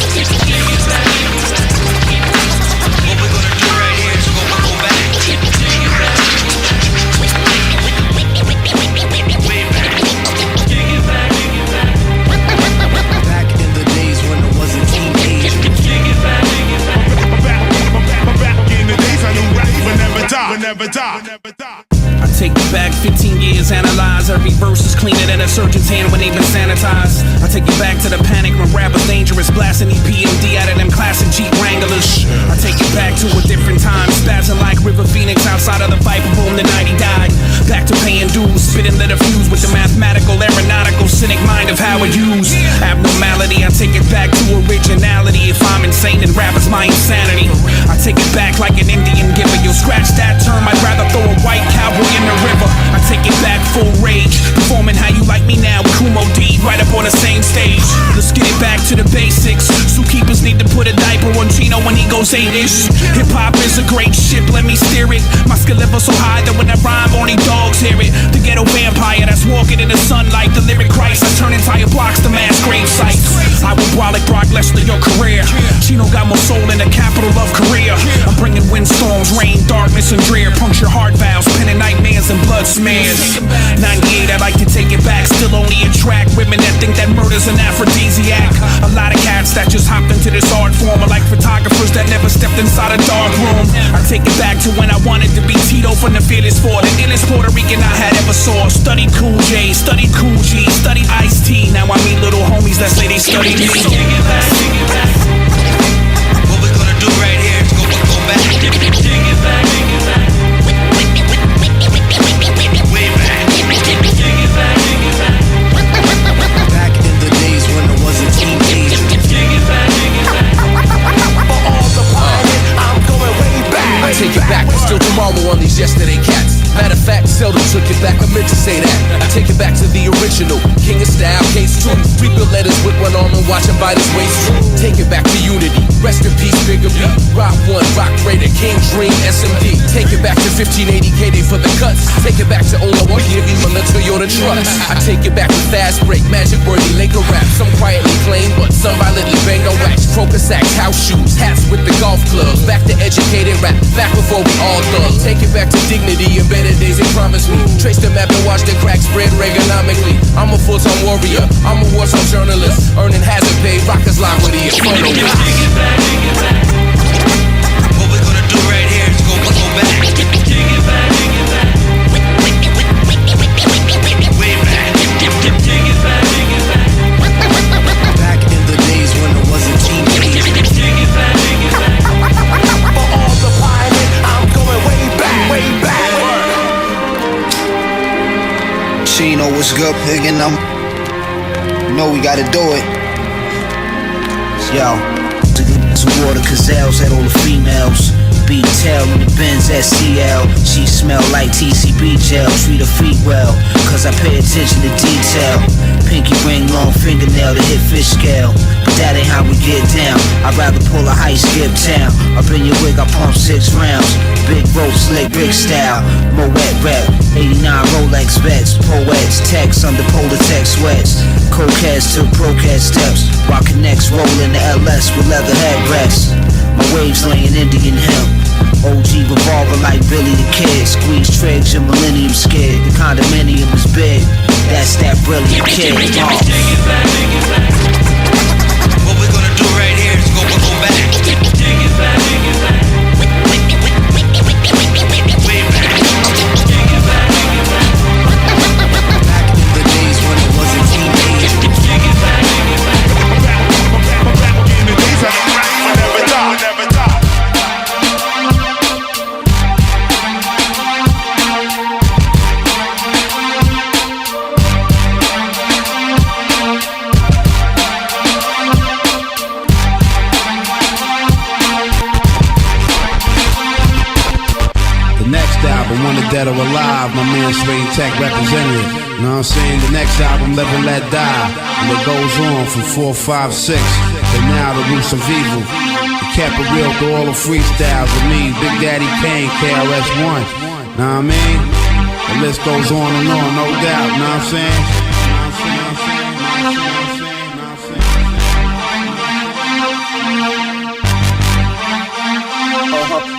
die, will never die. I take you back 15 years, analyze every verse is cleaner than a surgeon's hand when they've been sanitized. I take you back to the panic when rappers dangerous, blasting EPMD out of them classic Jeep Wranglers. I take you back to a different time, spazzing like River Phoenix outside of the Viper Boom the night he died. Back to paying dues, spitting lit a fuse with the mathematical, aeronautical, cynic mind of Howard Hughes. Abnormality, I take it back to originality. If I'm insane, then rap is my insanity. I take it back like an Indian giver. You'll scratch that term, I'd rather throw a white cowboy in the river. I take it back full rage, performing how you like me now with Kumo D right up on the same stage. Let's get it back to the basics. Zookeepers need to put a diaper on Chino when he goes 8-ish. Hip-hop is a great ship, let me steer it. My skill level so high that when I rhyme, only dogs hear it. The ghetto vampire that's walking in the sunlight, the lyric Christ. I turn entire blocks to mass grave sites. I will brolic Brock Lesnar your career. Chino got more soul in the capital of Korea. I'm bringing windstorms, rain, darkness, and drear. Puncture heart valves, penning nightmares and blood smears. 98, I'd like to take it back. Still only attract women that think that murder's an aphrodisiac. A lot of cats that just hopped into this art form are like photographers that never stepped inside a dark room. I take it back to when I wanted to be Tito from the Fearless Four, the illest Puerto Rican I had ever saw. Studied Cool J, studied Cool G, studied Ice-T. Now I meet little homies that say they studied me. What we're gonna do right here is go back. Take it back. Way back. Back in the days when I was a teenager. For all the pioneers, I'm going way back. I take it back, but still tomorrow on these yesterday cats. Matter of fact, seldom took it back, I meant to say that. I take it back to the original, King of Style, Case 2. Rebuild letters with one arm and watch him bite his waist. Take it back to unity, rest in peace, Bigger B. Rock 1, Rock Raider, King Dream, SMD. Take it back to 1580 KD for the cuts. Take it back to Ola Wahiri from the Toyota trucks. I take it back to Fast Break, Magic Worthy, Laker rap. Some quietly claim, but some violently bang on wax. Crocus sacks, house shoes, hats with the golf clubs. Back to educated rap, back before we all thugs. Take it back to dignity and better days they promised me. Trace the map and watch the cracks spread Reaganomically. I'm a full-time warrior, I'm a wartime journalist. Earning hazard pay, rockers lock with the inferno. What we're gonna do right here is go back. Way back. Back in the days when I was a teenager. For all the pioneers, I'm going way back. Chino, what's good, pig? And know we gotta do it. Yo, some water gazelles at all the females. Beat tail in the Benz SCL. She smell like TCB gel. Treat her feet well, cause I pay attention to detail. Pinky ring, long fingernail to hit fish scale. But that ain't how we get down. I'd rather pull a high skip town. Up in your wig, I pump 6 rounds. Big rope, slick, big style. Moet rep, 89 Rolex bets. Poets, text under polar text sweats. Cold-cast to pro-cast steps. Rockin' necks, rollin' the LS with leather headrests. My waves laying Indian hemp. OG revolver like Billy the Kid. Squeeze trigs and millennium skid. The condominium is big. That's that brilliant kid. What we're gonna do right here is go back. Way back. Back in the days when I was a teenager. Never die. Dead or alive, my man Sway Tech representative. You know what I'm saying? The next album, Live and Let Die. And it goes on from 4, 5, 6 to now the Roots of Evil. We kept it real through all the freestyles with me, Big Daddy Kane, KRS-One. Know what I mean? The list goes on and on, no doubt. Know what I'm saying?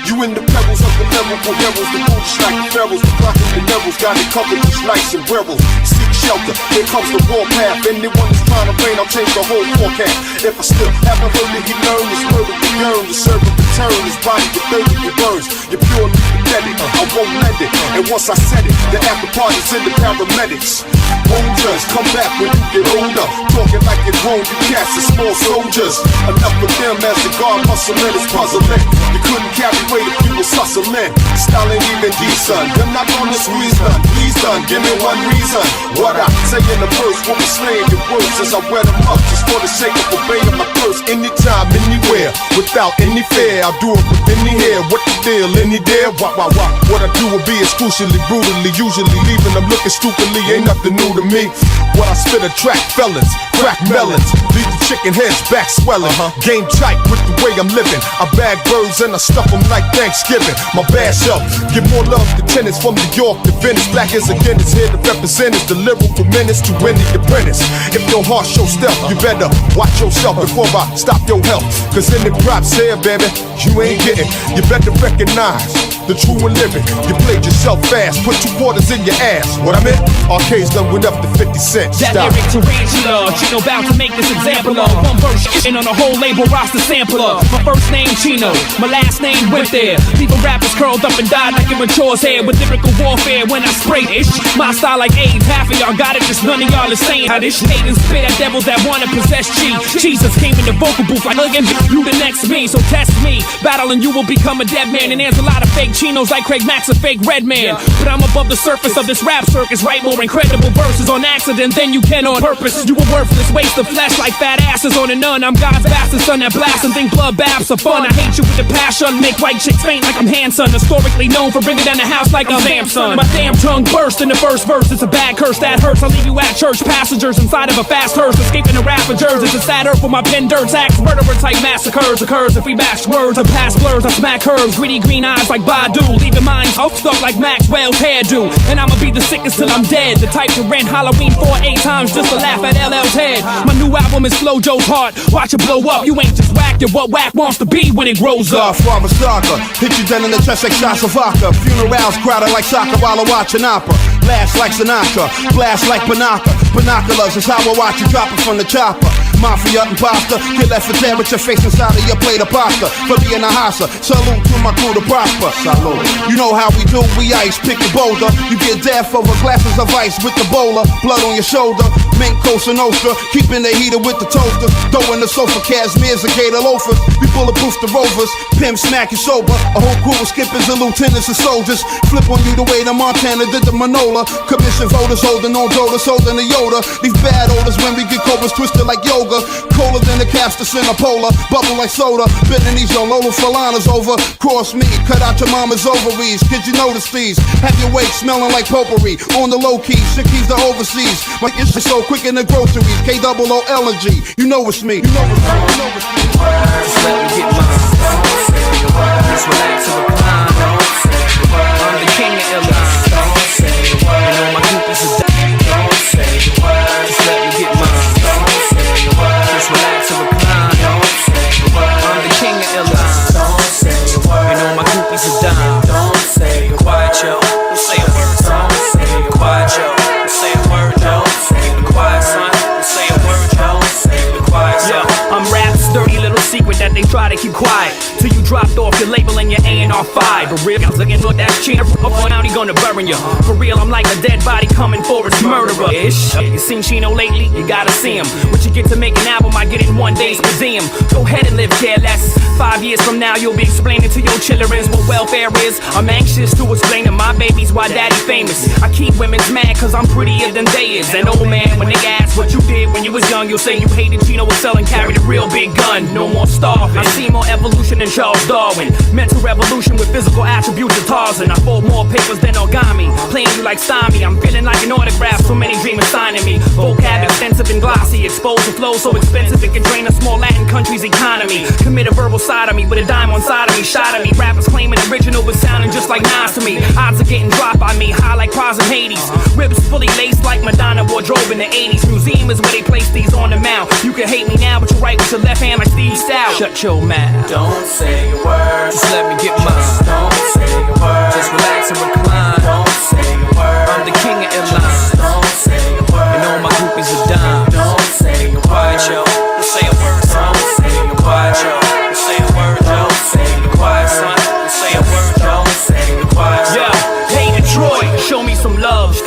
You in the pebbles of the lyrical heroes, the boots like the pharaohs, the clock and the devils, got it covered just like sombreros. Seek shelter, here comes the warpath. Anyone who's trying to rain, I'll change the whole forecast. If I still haven't heard it, he learned his murder, the yearn, the servant, the turn, his body get dirty, it burns. You're purely pathetic, I won't lend it. And once I said it, the after party's in the paramedics. Soldiers, come back when you get older. Talking like you're grown, you cats are small soldiers. Enough with them as the guard muscling is puzzling. You couldn't carry weight if you was hustling. Style ain't even decent. You're not gonna squeeze none. Please done, give me one reason. What I say in the verse, what we slaying your words as I wear them up. Just for the sake of obeying my thirst. Anytime, anywhere, without any fear. I'll do it with any hair. What the deal? Any dare? What? What I do will be excrucially, brutally, usually leaving them looking stupidly. Ain't nothing new to me. What I spit attract felons, crack melons, leave the chicken heads back swelling. Game tight with the way I'm living. I bag birds and I stuff them like Thanksgiving. My bad self, give more love to tenants from New York to Venice. Black as again is here to represent us. The lyrical menace to any apprentice. If your heart shows stealth, you better watch yourself before I stop your health. Cause any props here, baby, you ain't getting. You better recognize the true and living. You played yourself fast, put 2 quarters in your ass. What I meant? Arcades done with up to 50 cents. That Stop. lyric tarantula, Chino bout to make this example of. One verse and on a whole label roster sampler. My first name Chino, my last name went there. People rappers curled up and died like immatures hair with lyrical warfare when I spray this. My style like AIDS, half of y'all got it, just none of y'all is saying how this hate and spit at devils that wanna possess cheese. Jesus came in the vocal booth like look at you the next me, so test me. Battling you will become a dead man, and there's a lot of fake Chinos like Craig Max, a fake red man. But I'm above the surface of this rap circus, write more incredible verses on accident than you can on purpose. You a worthless waste of flesh like fat asses on a nun. I'm God's bastard son that blast and think blood baths are fun. I hate you with the passion, make white chicks faint like I'm Hanson. Historically known for bringing down the house like I'm Samson. My damn tongue burst in the first verse, it's a bad curse that hurts. I'll leave you at church, passengers inside of a fast hearse, escaping the ravagers. It's a sad earth where my pen dirts acts, murderer type massacres occurs. If we bash words or pass blurs, I smack curves, greedy green eyes like Badu, leaving minds hooked up like Maxwell's hairdo. And I'ma be the sickest till I'm dead, the type to rent Halloween 4-8 times just to laugh at LL's head. My new album is Flojo's heart, watch it blow up. You ain't just whack, you're what whack wants to be when it grows up. Godfather Saga, hit you down in the chest like shots of vodka. Funerals crowded like soccer while I watch an opera. Blast like Sinatra, blast like Panaka. Binoculars is how I watch you drop it from the chopper. Mafia and pasta, get left for dead with your face inside of your plate of pasta. For being a hassa, salute to my crew to prosper. Salute. You know how we do, we ice, pick the boulder. You get death over glasses of ice with the bowler. Blood on your shoulder, mink, Cosa Nostra. Keeping the heater with the toaster. Throwing the sofa, cashmere's and gator loafers. We bulletproof the rovers, pimp smack you sober. A whole crew of skippers and lieutenants and soldiers. Flip on you the way the Montana did the Manola. Commission voters holding on Dodas, holding the Yoda. These bad odors when we get cobras twisted like yoga. Colder than the Castus in a polar. Bubble like soda. Bending these on Lola Falanas over. Cross me, cut out your mama's ovaries. Kid you notice these? Have your weight smelling like potpourri. On the low key, shit keys to overseas. My itch is so quick in the groceries. K-double-O-L-N-G. You know it's me. You know it's me. You know it's me. Just let me get mine. Don't say a word. Just relax and recline. Don't say a word. I'm the king of Illinois. Don't say a word. And all my groupies are dying. Don't say a word. Just let me get mine. Don't say a word. Just relax and recline. Don't say a word. I'm the king of Illinois. Don't say a word. And all my groupies are dying. Don't say a quiet yo. Don't say a word. Don't say a quiet yo. Don't say a word. Don't say a quiet son. Don't say a word. Don't say a quiet yo. I'm rap's dirty little secret that they try to keep quiet till you dropped off your label and your A&R 5. For real, looking look that Chino up on out, he gonna burn you. For real, I'm like a dead body coming for its murderer. Ish. You seen Chino lately? You gotta see him. What you get to make an album, I get in one day's museum. Go ahead and live careless. 5 years from now, you'll be explaining to your children what welfare is. I'm anxious to explain to my babies why daddy famous. I keep women's mad cause I'm prettier than they is. And old man, when they ask what you did when you was young, you'll say you hated Chino XL and carried a real big gun. No more starving. I see more evolution than Charles Darwin. Mental revolution with physical attributes of Tarzan. I fold more papers than origami. Playing you like Stymie. I'm feeling like an autograph. So many dreamers signing me. Vocab extensive and glossy. Exposed to flow so expensive it can drain a small Latin country's economy. Commit a verbal sodomy with a dime on side of me. Shot at me. Rappers claiming original but sounding just like Nas to me. Odds are getting dropped by me. High like Pras in Hades. Ribs fully laced like Madonna wardrobe in the 80s. Museum is where they place these on the mount. You can hate me now but you write with your left hand like Steve Stout. Shut your mouth. Don't say a word. Just let me get mine. Don't say a word. Just relax and recline. Don't say a word. I'm the king of Illinois. Don't say a word. And all my groupies are dying. Don't say a word. Quiet yo. Don't say a word. Don't say a quiet yo. Don't say a word. Don't say a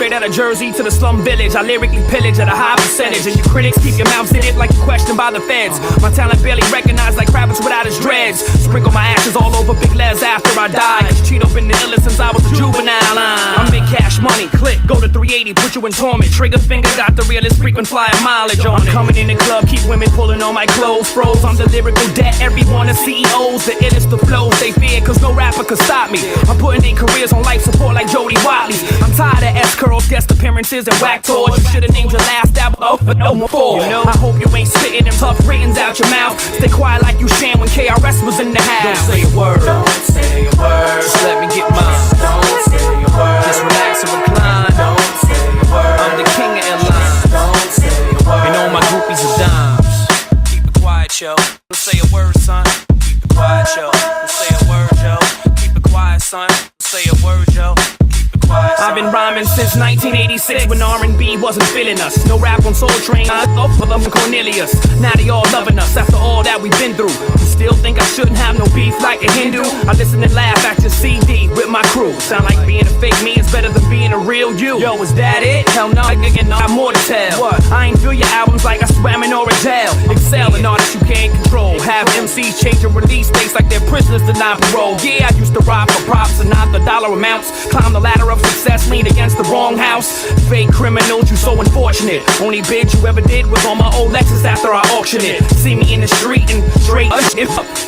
straight out of Jersey to the slum village. I lyrically pillage at a high percentage, and your critics keep your mouths in it like you're questioned by the feds. My talent barely recognized like Kravitz without his dreads. Sprinkle my ashes all over Big Les after I die, cause Chino been the illest since I was a juvenile. I'm big cash money, click, go to 380, put you in torment. Trigger finger got the realest frequent flyer mileage on it. I'm coming in the club, keep women pulling on my clothes. Froze, I'm the lyrical debt, everyone is CEOs. The illest the flows they fear, cause no rapper could stop me. I'm putting in careers on life support like Jody Watley's. I'm tired of S-curls, guest appearances, and whack tours. You should've named your last album, but no more. You know, I hope you ain't spitting them tough ratings out your mouth. Stay quiet like you Shan when KRS was in the house. Don't say a word, don't say a word. Just let me get mine. Don't say a word. Just relax and recline. Don't say a word. I'm the king of airlines. Don't say a word. And all my groupies are dimes. Keep it quiet, yo. Don't say a word, son. Keep it quiet, yo. Don't say a word, yo. Keep it quiet, son. Don't say a word, yo. I've been rhyming since 1986 when R&B wasn't feeling us. No rap on Soul Train, I thought for them Cornelius. Now they all loving us after all that we've been through. You still think I shouldn't have no beef like a Hindu? I listen and laugh at your CD with my crew. Sound like being a fake me is better than being a real you. Yo, is that it? Hell no, I got more to tell. What? I ain't feel your albums like I swam in Orangel. Excel in artists you can't control. Have MCs change your release dates like they're prisoners denied parole. Yeah, I used to rob for props and not the dollar amounts. Climb the ladder of success, lean against the wrong house. Fake criminals, you so unfortunate. Only bid you ever did was on my old Lexus after I auctioned it. See me in the street and straight up,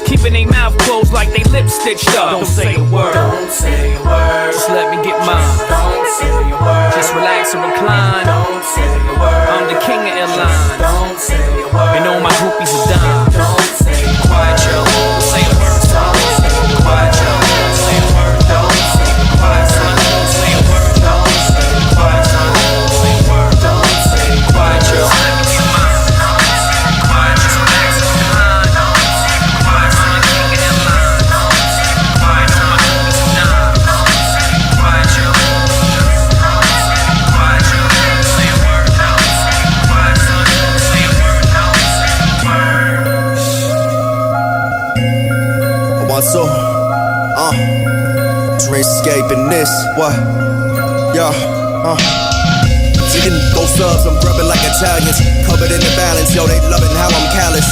keeping their mouth closed like they lips stitched up. Don't say a word, don't say a word. Just let me get mine. Don't say a word. Just relax and recline. Don't say a word. I'm the king of airlines. Don't say a word. And all my groupies are dimes. Don't say a word. Quiet, yo. Don't say a word. Don't say a quiet, yo. Don't say a word. Don't say a quiet, son. Don't say a word. Don't say a quiet, son. Don't say a word. Don't say a quiet, yo. Let me get mine. Don't say a quiet, just relax and recline. Don't say a quiet, son. King of airlines. Don't say a quiet, all my groupies are dimes. Don't say a quiet, yo. Don't say a quiet, yo. Don't say a word. Don't say a quiet, son. Don't say a word. Don't say a word. What's up? Dream escaping this. What? Yeah. Eating both subs, I'm grubbing like Italians. Covered in the balance, yo, they loving how I'm callous.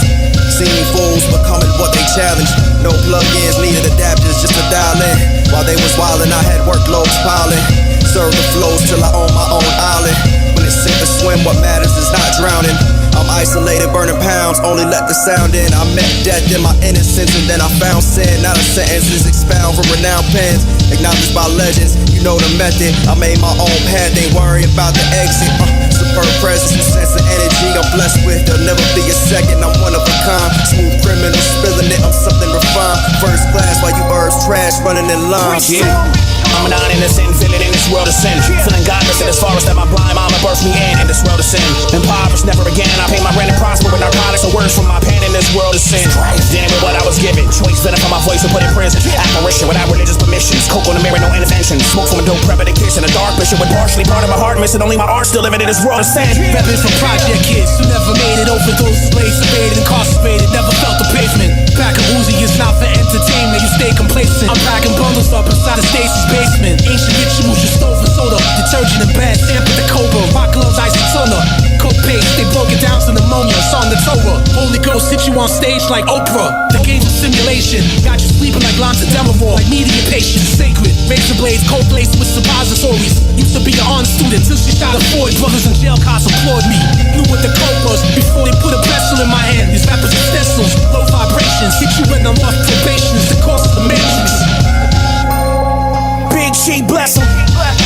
Seen fools becoming what they challenge. No plug-ins, needed adapters just to dial in. While they was wildin', I had workloads piling. Serve the flows till I own my own island. When it's sink or swim, what matters is not drowning. I'm isolated, burning pounds, only let the sound in. I met death in my innocence, and then I found sin. Now the sentences expound from renowned pens, acknowledged by legends. You know the method, I made my own path, ain't worry about the exit. Superb presence, a sense of energy I'm blessed with. There'll never be a second, I'm one of a kind. Smooth criminal, spilling it, I'm something refined. First class, while you birds trash, running in lines. Yeah. I'm an innocent villain in this world of sin. Feeling godless and as far as that my blind mama birthed me in this world of sin. Impoverished never again, I pay my rent and prosper with narcotics and words from my pen in this world of sin. Damn it, what I was given. Choice venom from my voice and put in prison. Apparition without religious permissions. Coke on the mirror, no intervention. Smoke from a dope prep at a kiss in a dark bishop with partially part of my heart missing. Only my art still living in this world of sin. Rapping for project kids who never made it. Overdoses, laid sedated, incarcerated, never felt the pavement. Pack of Uzi is not for entertainment, you stay complacent. I'm packing bundles up inside of Stacy's basement. Ancient rituals, you stole for soda. Detergent and bad stamp with the cobra. Rock gloves, isotona. Coke paste, they broke it down to pneumonia. It's on the Torah. Holy Ghost hit you on stage like Oprah. The game's a simulation. Got you sleeping like Lonza Demerol. Like media patients, sacred. Razor blades, cold laced with suppositories. Used to be an honor student till she shot a Ford. Brothers in jail cars applaud me. Knew what the code was before they put a pestle in my hand. These rappers are stencils, low vibrations. Hit you when I'm off probation. It's the cost of the matrix. Big G, bless him.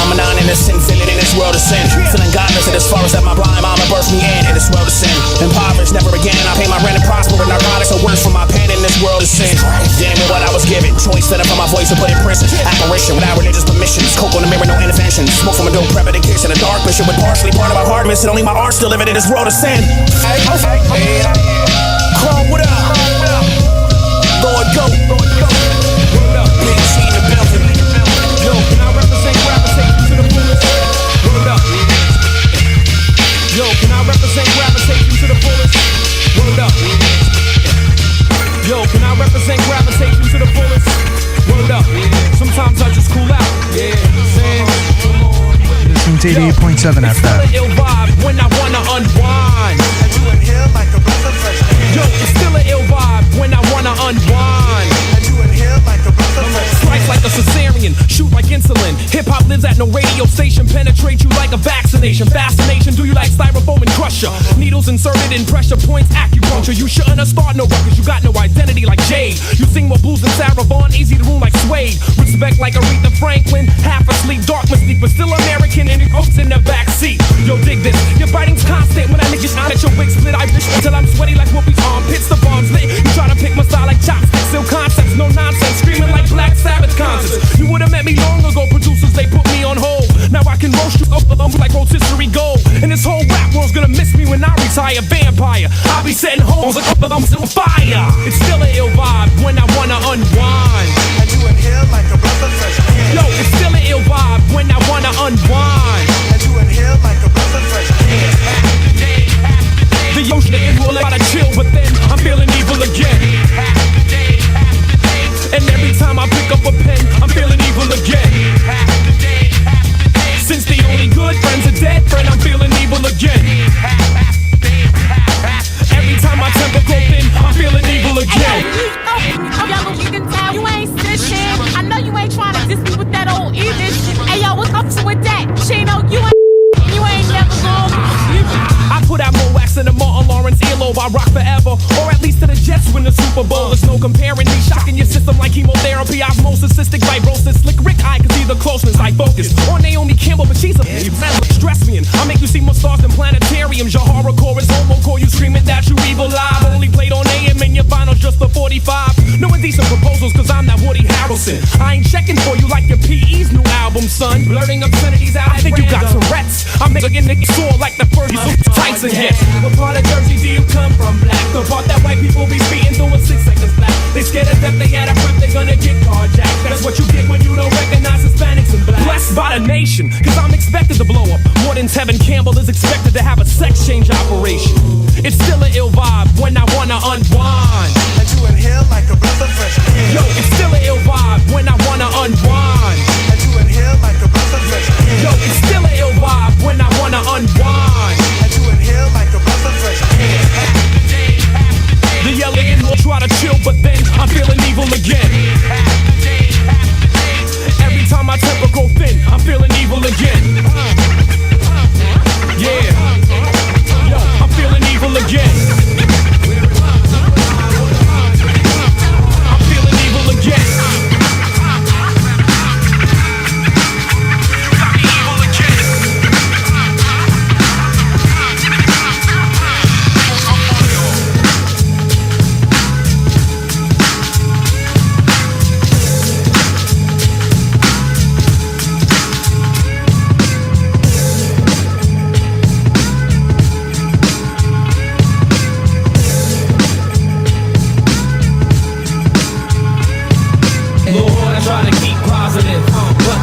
I'm an innocent villain in this world of sin. Feeling godless and as far as that my blind mama birthed me in this world of sin. Impoverished never again, I pay my rent and prosper with narcotics or words from my pen in this world of sin. Damn it, what I was given. Choice set up for my voice and put in prison. Apparition without religious permissions. Coke on the mirror, no intervention. Smoke from a dope prep at a kiss in a dark bishop with partially part of my heart missing. Only my art still living in this world of sin. Chrome, what up? Lord, go. Big G in the building. Yo, can I represent gravitation to the fullest? Word up. Yo, can I represent gravitation to the fullest? Word up. Yo, can I represent gravitation to the fullest? Word up. Sometimes I just cool out. Yeah, Listening 88.7 It's still FM. an ill vibe when I wanna unwind. And you inhale like a breath of fresh air. Yo, it's still an ill vibe when I wanna unwind. And you inhale like a breath of fresh air. Strikes like a cesarean, shoot like insulin. Hip hop lives at no radio station, penetrate you like a vaccination. Fascination, do you like styrofoam and crusher? Needles inserted in pressure points, acupuncture. You shouldn't have started no ruckus, you got no identity like Jade. You sing more blues than Sarah Vaughan, easy to room like Suede. Respect like Aretha Franklin, half asleep, dark mystique, but still American, and your oats in the backseat. Yo, dig this, your biting's constant when I lick it out at your wig split. I wish until I'm sweaty like Whoopi's armpits, the bombs lit. You try to pick my style like chopsticks, still concepts, no nonsense, screaming like Black Sabbath concerts. You would've met me long ago, producers, they put me on hold. Now I can roast you up like rotisserie gold. And this whole rap world's gonna miss me when I retire. Vampire, I'll be setting homes like I'm still on fire. It's still an ill vibe when I wanna unwind. And you inhale like a breath of fresh air. Yo, it's still an ill vibe when I wanna unwind. And you inhale like a breath of fresh air. The ocean is will gotta chill, but then I'm feeling evil again. And every time I pick up a pen, I'm feeling evil again. Since the only good friend's a dead friend, I'm feeling evil again. Every time my temper goes thin, I'm feeling evil again. Yo, you can tell you ain't shit. I know you ain't trying to diss me with that old either shit. Hey yo, what's up with that? Chino, you ain't never gonna. I put out more wax than a Martin Lawrence earlobe. I rock forever, or at least to the Jets win the Super Bowl. There's no comparing me, shocking your system like chemotherapy, osmosis, cystic fibrosis. Slick Rick, I can see the closeness. I focus on Naomi Campbell, but she's a stress me, and I make you see more stars than planetariums. Your horrorcore is homocore, you screaming that you evil live. Only played on AM and your finals just for 45. No indecent proposals, cause I'm that Woody Harrelson. I ain't checking for you like your PE's new album, son. Blurting obscenities out, I think you got Tourette's. I'm making niggas sore like the first tights and hits. What part of Jersey do you come from, black? The part that white people be speeding doing 6 seconds black. They scared of death, they had a prep, they gonna get carjacked. That's what you get when you don't recognize Hispanics and blacks. Blessed by the nation, cause I'm expected to blow up. More than Tevin Campbell is expected to have a sex change operation. It's still an ill vibe when I wanna unwind. And you inhale like a breath of fresh air. Yo, it's still an ill vibe when I wanna unwind. And you inhale like a breath of fresh air. Yo, it's still an ill vibe when I wanna unwind. And you inhale like a breath of fresh air. The yelling will try to chill, but then I'm feeling evil again. Every time my temper go thin, I'm feeling evil again. Yeah, yo, I'm feeling evil again. I'm feeling evil again. You got me evil again.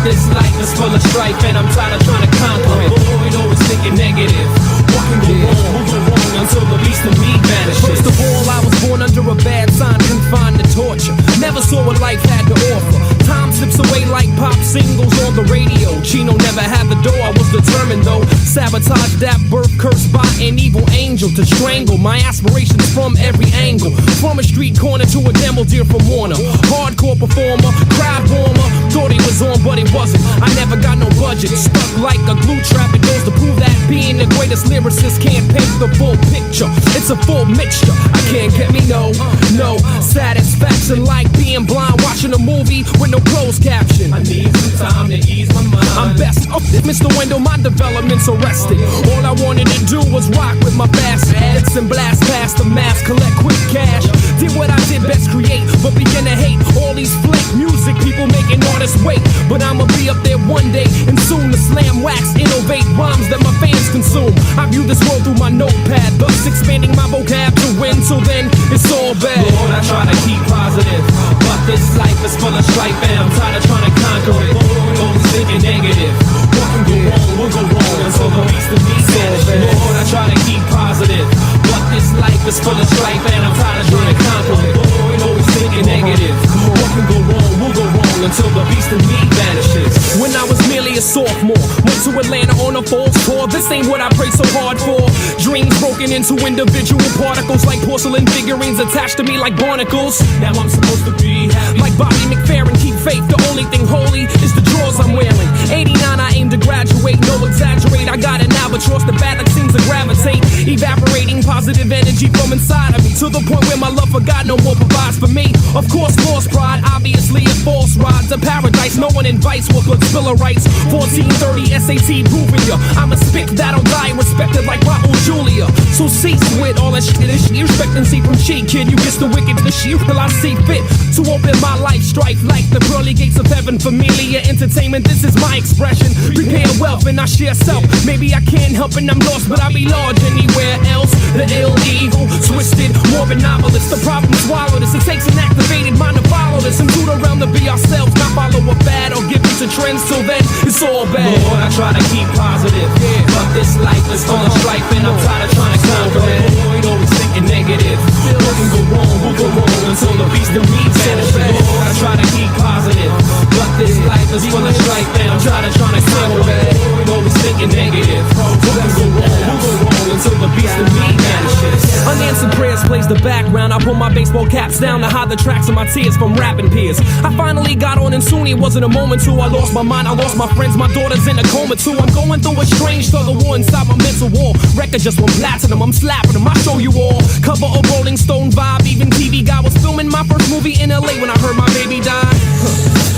This life is full of strife and I'm tired of trying to conquer it. Avoid always thinking negative. What can go wrong? Will go wrong until the beast in me vanishes. First of all, I was born under a bad sign, confined to torture. Never saw what life had to offer. Time slips away like pop singles on the radio. Chino never had the dough, I was determined though. Sabotage that birth cursed by an evil angel to strangle my aspirations from every angle. From a street corner to a demo deer from Warner. Hardcore performer, crowd warmer. Thought he was on, but he wasn't. I never got no budget. Stuck like a glue trap. It goes to prove that being the greatest lyricist can't paint the full picture. It's a full mixture. I can't get me no satisfaction like being blind watching a movie with no closed caption. I need some time to ease my mind. I'm best up, Mr. Wendell. My development's arrested. All I wanted to do was rock with my fast heads and blast past the mask, collect quick cash. Did what I did best, create, but begin to hate all these flake music people making artists wait. But I'ma be up there one day and soon to slam wax, innovate rhymes that my fans consume. I view this world through my notepad, thus expanding my vocab to win. So then it's all bad. Lord, I try to keep positive, but this life is full of strife and I'm tired of trying to conquer it. Always thinking negative. What can go wrong? Will go wrong until the beast in me vanishes. Lord, I try to keep positive, but this life is full of strife and I'm tired of trying to conquer it. Always thinking negative. What can go wrong? Will go wrong until the beast in me vanishes. When I was merely a sophomore, went to Atlanta on on a false tour. This ain't what I prayed so hard for. Dreams broken into individual particles, like porcelain figurines attached to me like barnacles. Now I'm supposed to be happy, like Bobby McFerrin. Keep faith, the only thing holy is the drawers I'm wearing. 89, I aim to graduate, no exaggerate. I got an albatross, the bad that seems to gravitate, evaporating positive energy from inside of me, to the point where my love for God no more provides for me. Of course, lost pride, obviously a false ride to paradise. No one invites what but Spiller writes. 1430 SAT proving ya I'm a spit that'll die, respected like Raul Julia. So cease with all that shit. You expectancy from cheat, kid. You kiss the wicked, the shit till I see fit to open my life strife like the pearly gates of heaven. Familiar entertainment, this is my expression. Prepare wealth and I share self. Maybe I can't help and I'm lost, but I'll be large anywhere else. The illegal, twisted, morbid novelist. The problem swallow this. It takes an activated mind to follow this and do the realm to be ourselves, not follow a fad or give into trends. Till then, it's all bad. Lord, I try to keep positive, yeah, but this life is full of strife and I'm tired of trying to conquer it. Avoid always thinking negative. What can go wrong? Who go wrong until the beast in me vanishes? Lord, I try to keep positive, but this life is full of strife and I'm trying to conquer it. Avoid always thinking negative. What can go wrong? Who go wrong until the beast in me vanishes? Unanswered prayers plays the background. I pull my baseball caps down to hide the tracks of my tears from rapping peers. I finally got on and soon it wasn't a moment too. I lost my mind, I lost my friends, my daughter's in a coma too. I'm going through a strange struggle war inside my mental wall. Record just went platinum, I'm slapping them, I show you all. Cover a Rolling Stone vibe, even TV guy was filming my first movie in LA when I heard my baby die.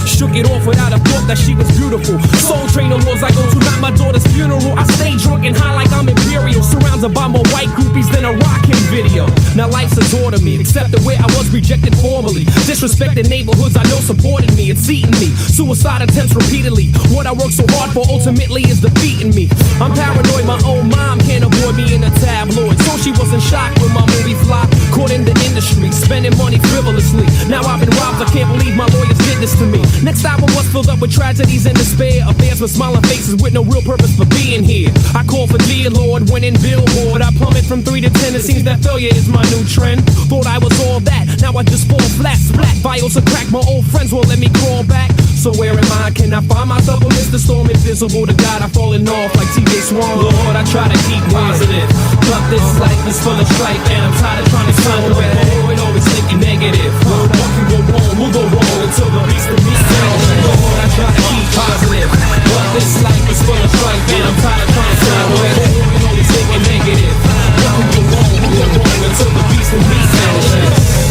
Shook it off without a thought that she was beautiful. Soul Train awards I go to, not my daughter's funeral. I stay drunk and high like I'm imperial, surrounded by more white groupies than a rockin' video. Now life's a tour to me, except the way I was rejected formally. Disrespected neighborhoods I know supported me, it's eating me. Suicide attempts repeatedly. What I work so hard for ultimately is defeating me. I'm paranoid, my own mom can't avoid me in a tabloid, so she wasn't shocked when my movie flopped. Caught in the industry, spending money frivolously. Now I've been robbed, I can't believe my lawyers did this to me. Next album was filled up with tragedies and despair. Affairs with smiling faces with no real purpose for being here. I call for dear Lord, winning Billboard. I plummet from 3 to 10, it seems that failure is my new trend. Thought I was all that, now I just fall flat. Splat vials are crack, my old friends won't let me crawl back. So where am I? Can I find myself amidst the storm? Invisible to God, I'm falling off like TJ Swan. Lord, I try to keep positive, but this life is full of strife and I'm tired of trying to conquer it. Avoid always thinking negative. What can go wrong? Will go wrong until the beast of me vanishes. Lord, I try to keep positive, but this life is full of strife and I'm tired of trying to conquer it. Avoid always thinking negative. What can go wrong? Will go wrong until the beast of me vanishes.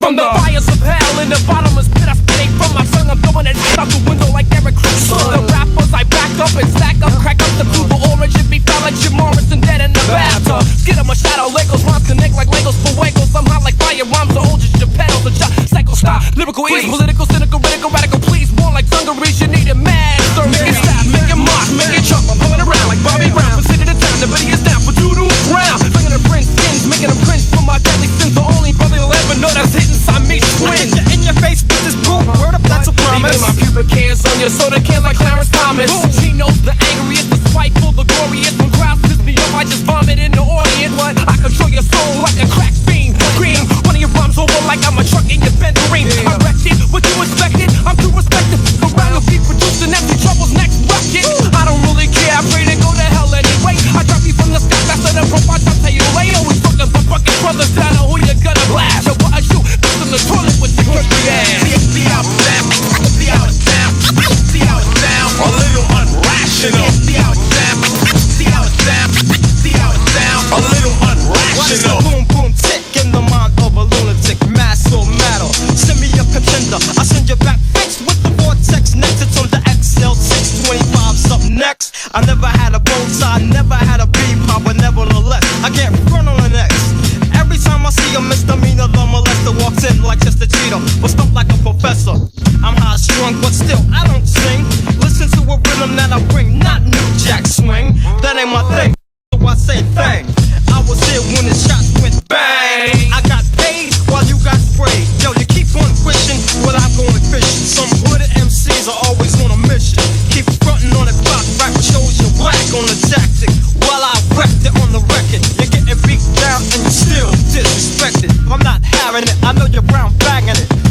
From the fires of hell in the bottomless pit, I spit from my tongue. I'm throwing it out the window like Derek Cruz. The rappers I back up and stack up, crack up the blue orange and be found like Jim Morrison dead in the bathtub. Skid on my shadow, Legos, rhymes connect like Legos for Wagos. I'm hot like fire, rhymes are old as Geppetto. The shot, psycho style, lyrical ease, political, cynical, radical, radical. Please, born like dungarees, you need a master. Make it stop, make it mock, make it chump. I'm pulling around like Bobby Brown. For city to town, the video is down for doo to the ground. Bringing the print skins, making them cringe for my deadly sins. The only brother you'll ever know that's hitting inside me. Twin. In your face, with this boom, word up, that's a promise. Leaving my pubic hairs on your soda can like Clarence Thomas. CHINO's the angriest, the spiteful, the glorious. When crowds piss me off, I just vomit in the audience. What? I control your soul like a crack fiend. Green, one of your rhymes over like I'm a truck in your Benderine. I wrecked it, what you expected? I'm too respected. Around you'll be producing empty troubles next record. I don't really care, I pray to go to hell anyway. I drop you from the sky faster than robots, I'll tell you later. We fucking the fucking brothers, I know who you're gonna blast. So what I shoot, in the toilet with the country ass. See how it's down, see how it's down, see how it's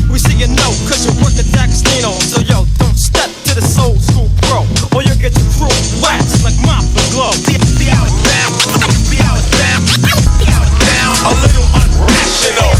We see you know, cause you work the D'Agostino. So yo, don't step to the soul school pro, or you'll get your crew waxed like mop and glow. Be out down, be out down, be out down, a little unrational.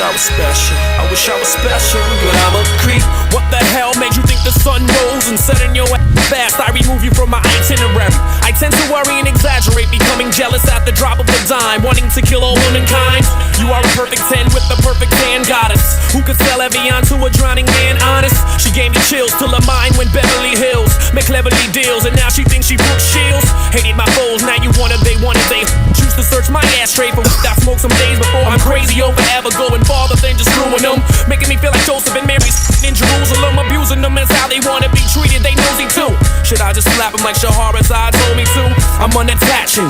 I was special, I wish I was special, but I'm a creep. What the hell made you think the sun rose and set in your ass fast? I remove you from my itinerary. I tend to worry and exaggerate, becoming jealous at the drop of a dime, wanting to kill all womankind. You are a perfect 10 with the perfect tan goddess, who could sell Evian to a drowning man, honest. She gave me chills till her mind went Beverly Hills, make cleverly deals, and now she thinks she Brooke Shields. Hated my foes, now you wanted, they wanted, they choose to search my ashtray for what I smoked some days before. I'm crazy over ever going farther than just screwing them, making me feel like Joseph and Mary's in Jerusalem, abusing them as how they wanna be treated, they nosy too. Should I just slap them like Shahrazad told me to? I'm unattaching.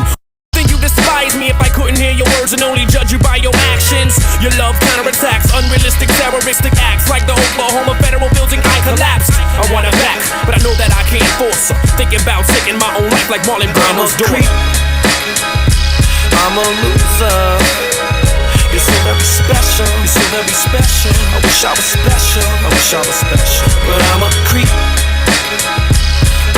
Think you despise me if I couldn't hear your words and only judge you by your actions. Your love counterattacks, unrealistic terroristic acts, like the Oklahoma Federal Building I collapsed. I want her back, but I know that I can't force her. Thinking about taking my own life like Marlon Brando's doing. I'm a loser. You're so very special, you're so very special. I wish I was special, I wish I was special, but I'm a creep.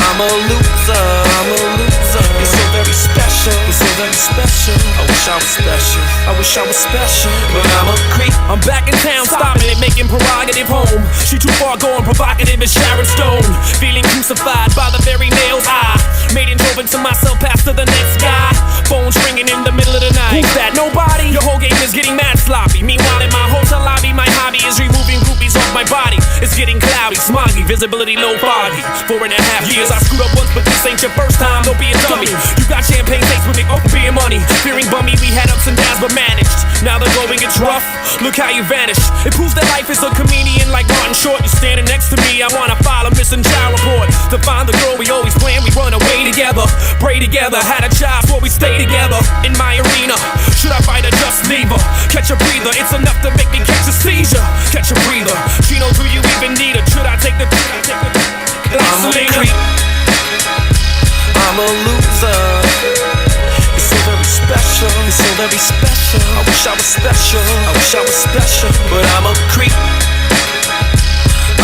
I'm a loser, I'm a loser. You're so very special, you're so very special. I wish I was special, I wish I was special, but I'm a creep. I'm back in town, stopping it, making prerogative home. She too far going, provocative as Sharon Stone. Feeling crucified by the very nails I made and drove into myself past to the next guy. Phones ringing in the middle of the night. Who's that? Nobody? Your whole game is getting mad sloppy. Meanwhile in my hotel lobby, my hobby is removing groupies off my body. It's getting cloudy, smoggy, visibility low foggy. 4.5 years, I screwed up once, but this ain't your first time. Don't be a dummy. You got champagne taste with me, open beer money. Fearing bummy, we had ups and downs but managed. Now the going gets rough, look how you vanish. It proves that life is a comedian like Martin Short. You're standing next to me, I wanna file a missing child report. To find the girl we always plan, we run away together. Pray together, had a child, so we stay together. In my arena, should I fight or just leave her? Catch a breather, it's enough to make me catch a seizure. Catch a breather, Chino, do you even need her? Should I take the I'm a creep, I'm a loser. You're so very special, you're so very special. I wish I was special, I wish I was special, but I'm a creep.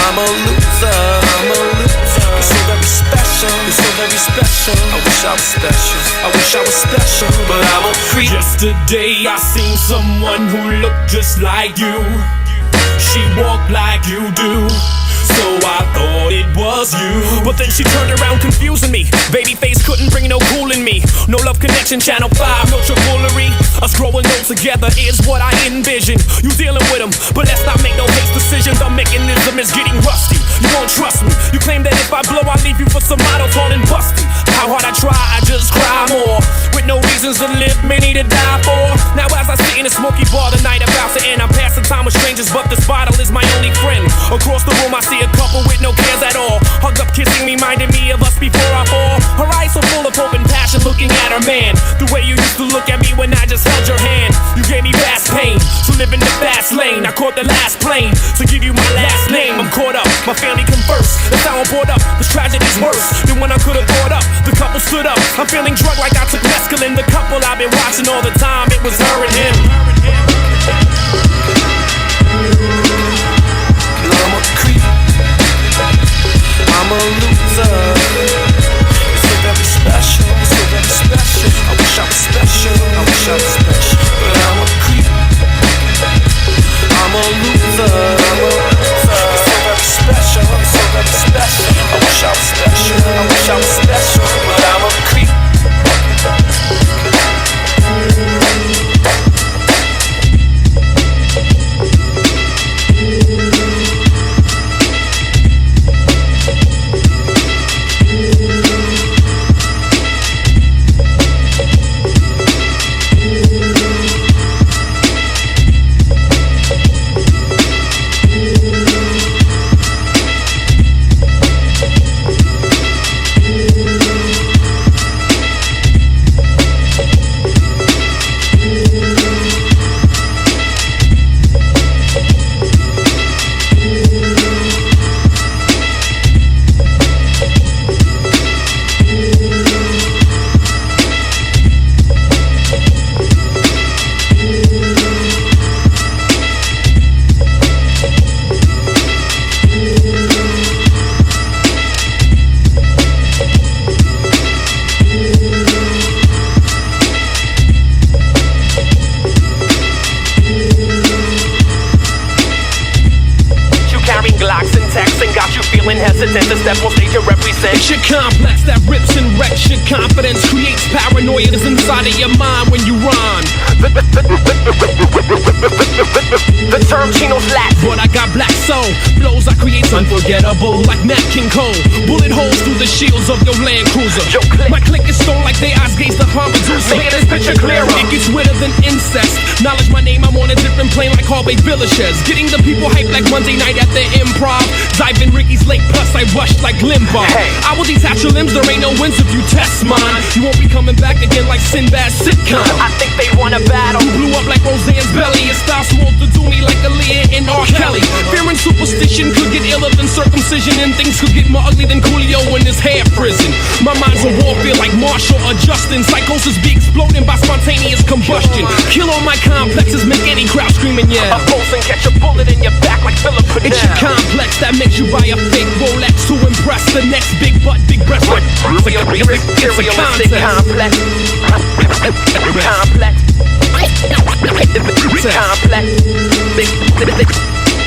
I'm a loser, I'm a loser. You're so very special, you're so very special. I wish I was special, I wish I was special, but I'm a creep. Yesterday I seen someone who looked just like you. She walked like you do, so I thought it was you. But then she turned around confusing me. Babyface couldn't bring no cool in me. No love connection, channel 5, no trickery. Us growing old together is what I envision. You dealing with them, but let's not make no hasty decisions. Our mechanism is getting rusty. You won't trust me. You claim that if I blow, I'll leave you for some model tall and busty. How hard I try, I just cry more. With no reasons to live, many to die for. Now as I sit in a smoky bar, the night about to end. I'm passing time with strangers, but this bottle is my only friend. Across the room I see a couple with no cares at all. Hugged up, kissing, reminding me of us before I fall. Her eyes so full of hope and passion, looking at her man. The way you used to look at me when I just held your hand. You gave me vast pain, so live in the fast lane. I caught the last plane, to give you my last name. I'm caught up, my family come first. That's how I'm brought up, this tragedy's worse than when I could've thought up. The couple stood up, I'm feeling drunk like I took mescaline. The couple I've been watching all the time, it was her and him. I'm a creep, I'm a loser. You're so very special, so very special. I wish I was special, I wish I was special, but I'm a creep, I'm a loser, I'm a loser. You're so very special, so very special. I wish I was special, I wish I was special, but I'm a creep. Glocks and texts and got you feeling hesitant to step on stage and represent. It's your complex that rips and wrecks your confidence, creates paranoia that's inside of your mind when you rhyme. The term Chino's Latin, but I got black soul. Flows I create unforgettable like Nat King Cole. Bullet holes through the shields of your Land Cruiser. My click is stone like their eyes gaze the harm Medusa. Making this picture clearer. It gets wetter than incest. Knowledge my name, I'm on a different plane like Harvey Villagers. Getting the people hyped like Monday night at the Improv. Diving Ricky's Lake, plus I rushed like Limbaugh. I will detach your limbs, there ain't no wins if you test mine. You won't be coming back again like Sinbad's sitcom. I think they want a battle. You blew up like Roseanne's belly. Your style swole to do me like Aaliyah and R. Kelly. Fear and superstition could get iller than circumcision, and things could get more ugly than Coolio in his hair prison. My mind's a warfare like Marshall or Justin. Psychosis be exploding by spontaneous combustion. Kill all my complexes, make any crowd screaming, yeah. A pulse and catch a bullet in your back like Philip Purnell. It's your complex that makes you buy a fake Rolex to impress the next big butt, big breast. It's a complex. Complex.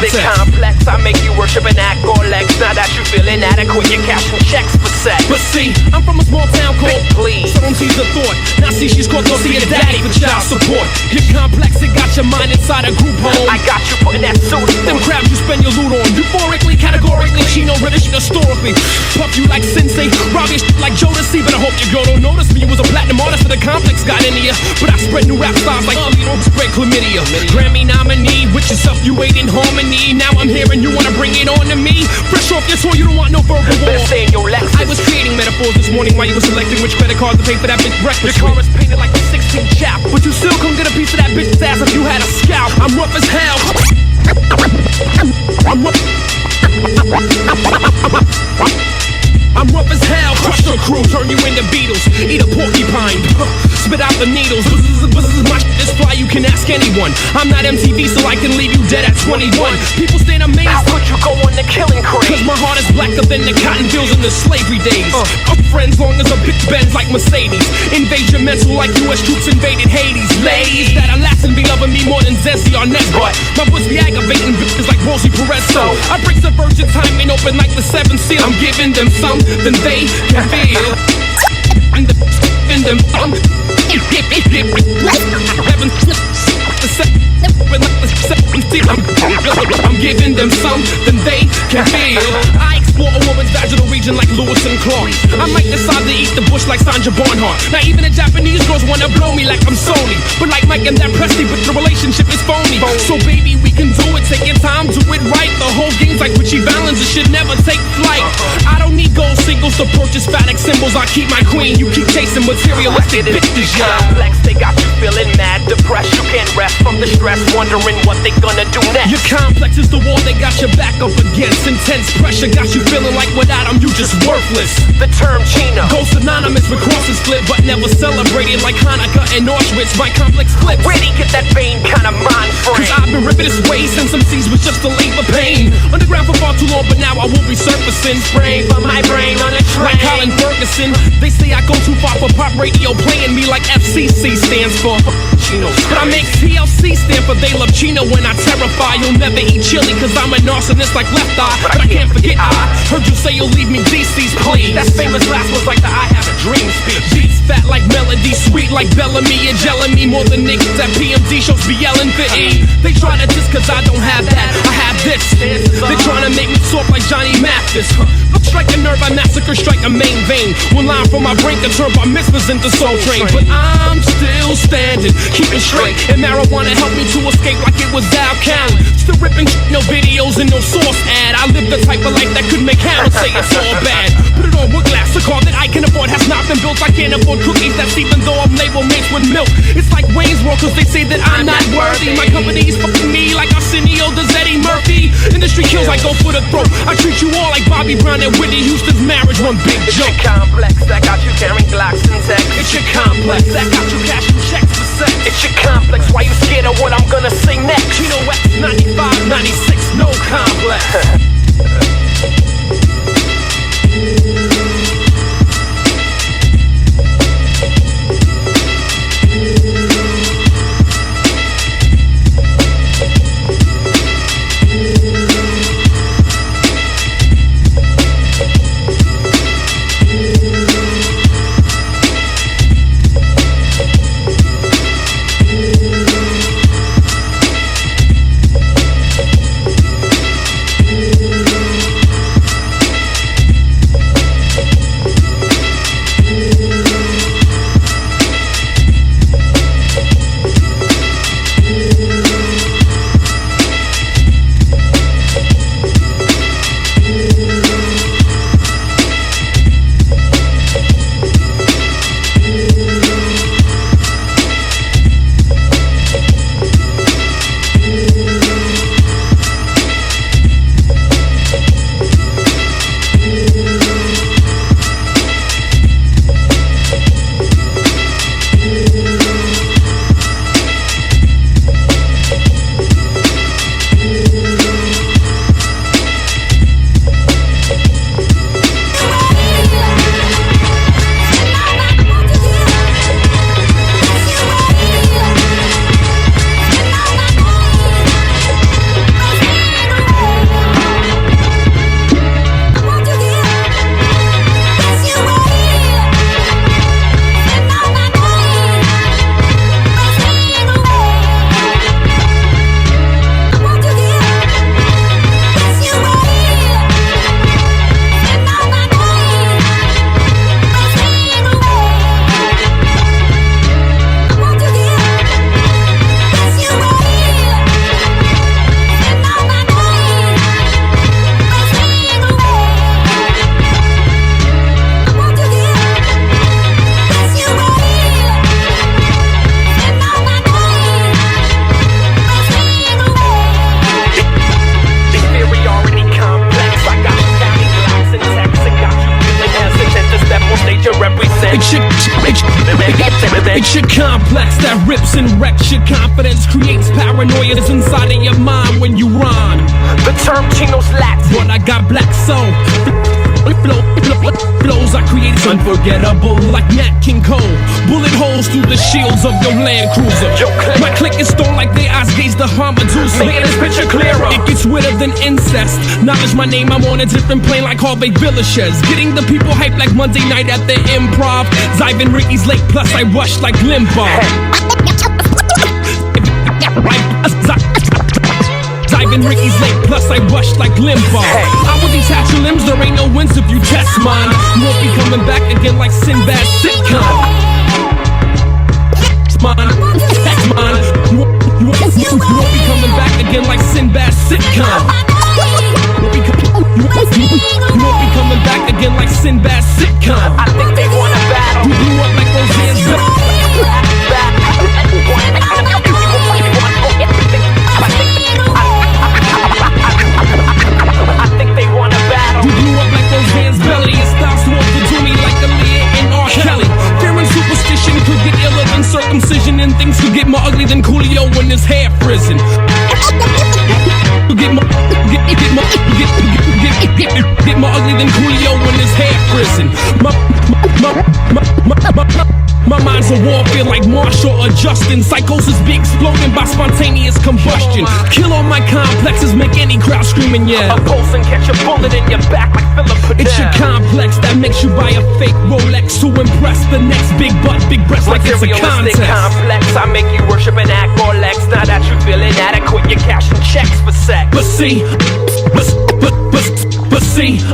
Big complex, I make you worship and act or legs. Now that you feel inadequate, you're cashing checks for sex. But see, I'm from a small town called Please. So don't tease the thought. Now see, she's called to see your daddy for child support. You're complex, it got your mind inside a group home. I got you putting that suit. Them crabs you spend your loot on. Euphorically, categorically, Chino British historically. Puff you like Sensei, rob your shit like Jodeci. But I hope your girl don't notice me. You was a platinum artist, but the complex got into you. But I spread new rap styles like you don't spread chlamydia. Grammy nominee, with yourself you ain't in harmony. Now I'm here and you wanna bring it on to me. Fresh off your tour, you don't want no verbal war. I was creating metaphors this morning while you were selecting which credit card to pay for that bitch breakfast. Your car is painted like a 16 chap, but you still couldn't get a piece of that bitch's ass if you had a scalp. I'm rough as hell. I'm rough as hell, crush your crew, turn you into Beatles. Eat a porcupine, spit out the needles. My shit is fly, you can ask anyone. I'm not MTV, so I can leave you dead at 21. People stand amazed. How could you go on the killing craze? Cause my heart is blacker than the cotton fields in the slavery days. I'm friends long as a bitch bends like Mercedes. Invade your mental like US troops invaded Hades. Ladies that are lasting be loving me more than Zesty or Nesbot. My books be aggravating bitches like Rosie Perez. So I break the virgin time ain't open like the 7th seal. I'm giving them some, then they can feel. And them I'm giving them some, then they can feel. I explore a woman's vaginal region like Lewis and Clark. I might decide to eat the bush like Sandra Barnhart. Now even the Japanese girls wanna blow me like I'm Sony. But like Mike and that Presley, but the relationship is phony. So baby, we can do it, take your time, do it right. The whole game's like Richie Valens, it should never take flight. I don't need gold singles to purchase phatic symbols. I keep my queen, you keep chasing materialistic bitches, yeah. Complex, they got you feeling mad, depressed. You can't rest from the stress, wondering what they gonna do next. Your complex is the wall they got your back up against. Intense pressure got you feeling like without them you just worthless. The term Chino goes synonymous with crosses split, but never celebrated like Hanukkah and Auschwitz. My complex flips. Where'd he get that vein kind of mind frame? Cause I've been ripping this way since MCs was just a labor pain. Underground for far too long, but now I will be surfacing. Spraying from my brain on a train. Like Colin Ferguson, they say I go too far for pop radio, playing me like FCC stands for Chino. But I make TLC stand for they love Chino. When I terrify, you'll never eat chili, cause I'm a narcissist like Left Eye. But I can't forget I heard you say you'll leave me DC's please. That famous last was like the I have a dream speech. Beats fat like melody, sweet like Bellamy and gelling me more than niggas at PMD shows be yelling for E. They try to diss cause I don't have that, I have this. They trying to make me soft like Johnny Mathis. Strike a nerve, I massacre, strike a main vein. One line from my brain can turn bar mitzvahs into Soul Train. But I'm still standing, keeping straight. And marijuana helped me to escape like it was Al Callen. Still ripping no videos and no source ad. I live the type of life that could make Harold say it's all bad. Put it on wood glass, a car that I can afford has not been built. I can't afford cookies, that's even though I'm labeled mixed with milk. It's like Wayne's World cause they say that I'm not worthy. My company's fucking me like Arsenio does Eddie Murphy. Industry kills, I go for the throat. I treat you all like Bobby Brown and Whitney Houston's marriage, one big joke. It's your complex that got you carrying Glocks and tech. It's your complex that got you cashing checks for sex. It's your complex, why you scared of what I'm gonna say next? Chino XL 95, 96, no complex. It's your complex that rips and wrecks your confidence, creates paranoia inside of your mind when you rhyme. The term Chino's Latin, but I got black soul. Flows I create is unforgettable, like Nat King Cole. Bullet holes through the shields of your Land Cruiser. My click is stone like their eyes gaze the Hamadusa. Making this picture clearer. It gets wetter than incest. Knowledge my name, I'm on a different plane like Harvey Villachez. Getting the people hyped like Monday night at the Improv. Zivin Ricky's late, plus I rush like Limbaugh. Zivin Ricky's late, plus I rush like Limbaugh. I will detach your limbs, there ain't no wins if you test mine. You won't be coming back again like Sinbad's sitcom. That's mine. You won't be coming back again like Sinbad's sitcom. You won't be coming back again like Sinbad's sitcom. I think they wanna battle. You blew up like Roseanne's I think they wanna battle. You blew up like Roseanne's belly. Your style swore to do me like Aaliyah and R. Kelly. Fear and superstition could get iller than circumcision, and things could get more ugly than Coolio when his hair frizzen. Get more ugly than Coolio when his hair frizzen. My mind's a warfare like Marshall or Justin. Psychosis be exploding by spontaneous combustion. Kill all my complexes, make any crowd screaming, yeah. A pulse and catch a bullet in your back like Philip Fidel. It's your complex that makes you buy a fake Rolex to impress the next big butt, big breast like it's a contest. Complex, I make you worship and act or lex. Now that you feel inadequate, you're cashing checks for sex. But see,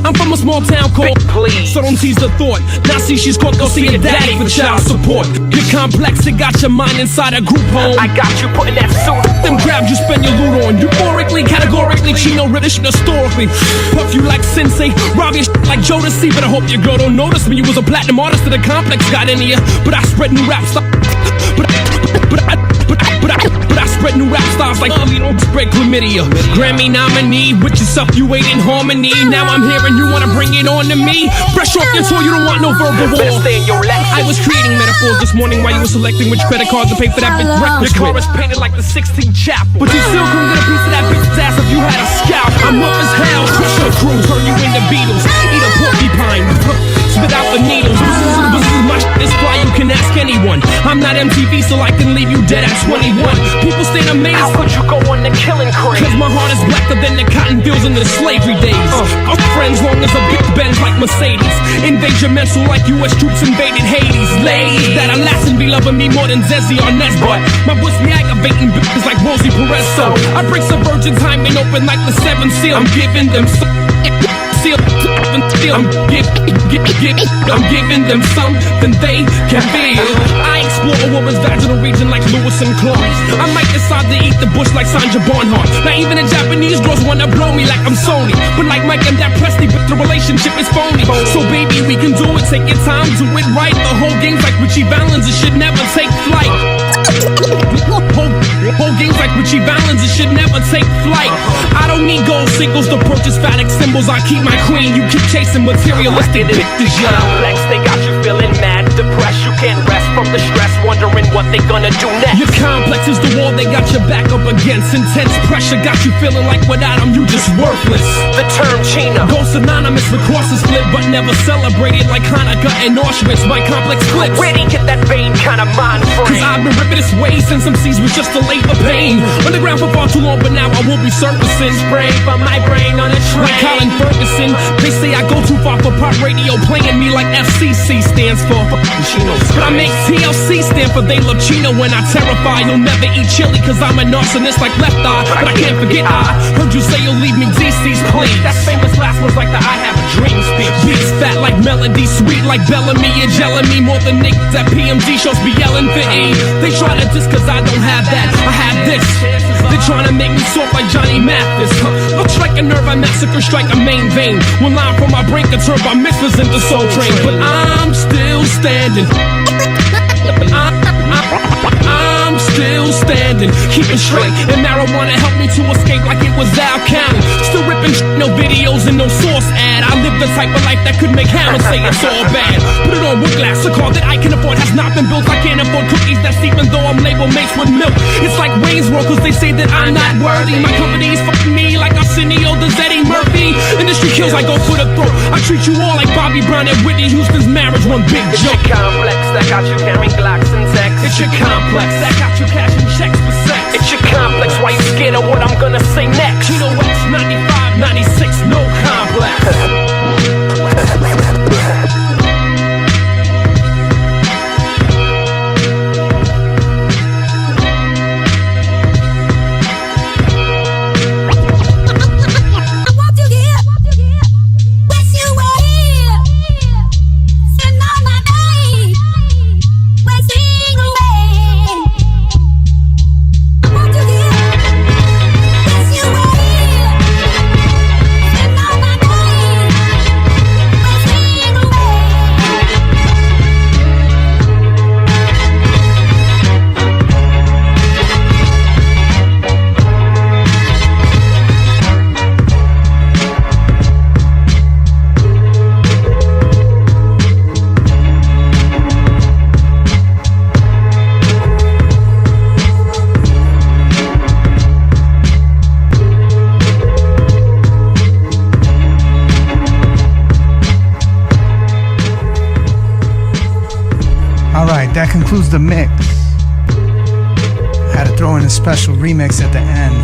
I'm from a small town called Please. So don't tease the thought. Now see she's caught, go see your daddy for child support. You're complex, it got your mind inside a group home. I got you putting that suit. Them grabs you spend your loot on. Euphorically, categorically, Chino British historically. Puff you like Sensei, rob your like Jodeci. But I hope your girl don't notice me. You was a platinum artist that the complex got into you. But I spread new rap styles. But I spread new rap styles like you don't spread chlamydia. Grammy nominee with yourself, you ain't in harmony. Now I'm hearing you wanna bring it on to me. Fresh off your tour, you don't want no verbal war. I was creating metaphors this morning while you were selecting which credit card to pay for that big breakfast. Your car is painted like the 16th chapel. But you still couldn't get a piece of that bitch's ass if you had a scalp. I'm up as hell, crush your crew, turn you into Beatles. Eat a porcupine, spit out the needles. This is my shit, this fly, you can ask anyone. I'm not MTV, so I can leave you dead at 21. People stand amazed. How could you go on the killing craze? Cause my heart is blacker than the cotton fields in the slavery days. Our friends long as a big Benz like Mercedes. Invade your mental like US troops invaded Hades. Ladies that are lasting be loving me more than Zezzy or Nesbut. My voice be aggravating bitches like Rosie Perez. So I break some virgin time and open like the 7th seal. I'm giving them I'm giving them something they can feel. I explore a woman's vaginal region like Lewis and Clark. I might decide to eat the bush like Sandra Barnhart. Now even the Japanese girls wanna blow me like I'm Sony. But like Mike and that Presley, but the relationship is phony. So baby, we can do it, take your time, do it right. The whole game's like Richie Valens, it should never take flight. Whole games like Richie Valens, it should never take flight. I don't need gold singles to purchase phatic symbols. I keep my queen, you keep chasing materialistic bitches. Complex, they got you feeling mad, depressed. You can't rest from the stress, wondering what they gonna do next. Your complex is the wall they got your back up against. Intense pressure got you feeling like without them you just worthless. The term Chino goes synonymous with crosses split, but never celebrated like Hanukkah and Auschwitz. My complex clips. Where'd he get that vein kind of mind frame? Cause I've been ripping this way since MCs was just a labor pain. Underground for far too long, but now I will be surfacing. Spray from my brain on a train. Like Colin Ferguson, they say I go too far for pop radio, playing me like FCC stands for Chino. But I make TLC stand for they love Chino. When I terrify, you'll never eat chili, cause I'm a narcissist like Left Eye. But I can't forget I heard you say you'll leave me DC's, please. That famous last one's like the I Have a Dream speech. Beats fat like melody, sweet like Bellamy. You're gelling me more than niggas at PMG shows be yelling for E. They try to diss cause I don't have that, I have this. They're trying to make me soft like Johnny Mathis. Looks like a nerve, I massacre, strike a main vein. One line from my brain can turn my mitzvahs into Soul Train. But I'm still standing. I'm still standing, keeping straight. And marijuana helped me to escape like it was Al County. Still ripping no videos and no source ad. I live the type of life that could make Hammer say it's all bad. Put it on wood glass, a car that I can afford has not been built. I can't afford cookies that's even though I'm labeled mates with milk. It's like Wayne's World, cause they say that I'm not worthy. My company's fucking me like Arsenio does Eddie Murphy. Industry kills, I go for the throat. I treat you all like Bobby Brown and Whitney Houston's marriage, one big joke. It's your complex that got you carrying Glocks and texts. It's your complex that got you cashing checks for sex. It's your complex, why you scared of what I'm gonna say next? Chino X 95, 96, no complex. That concludes the mix. Had to throw in a special remix at the end.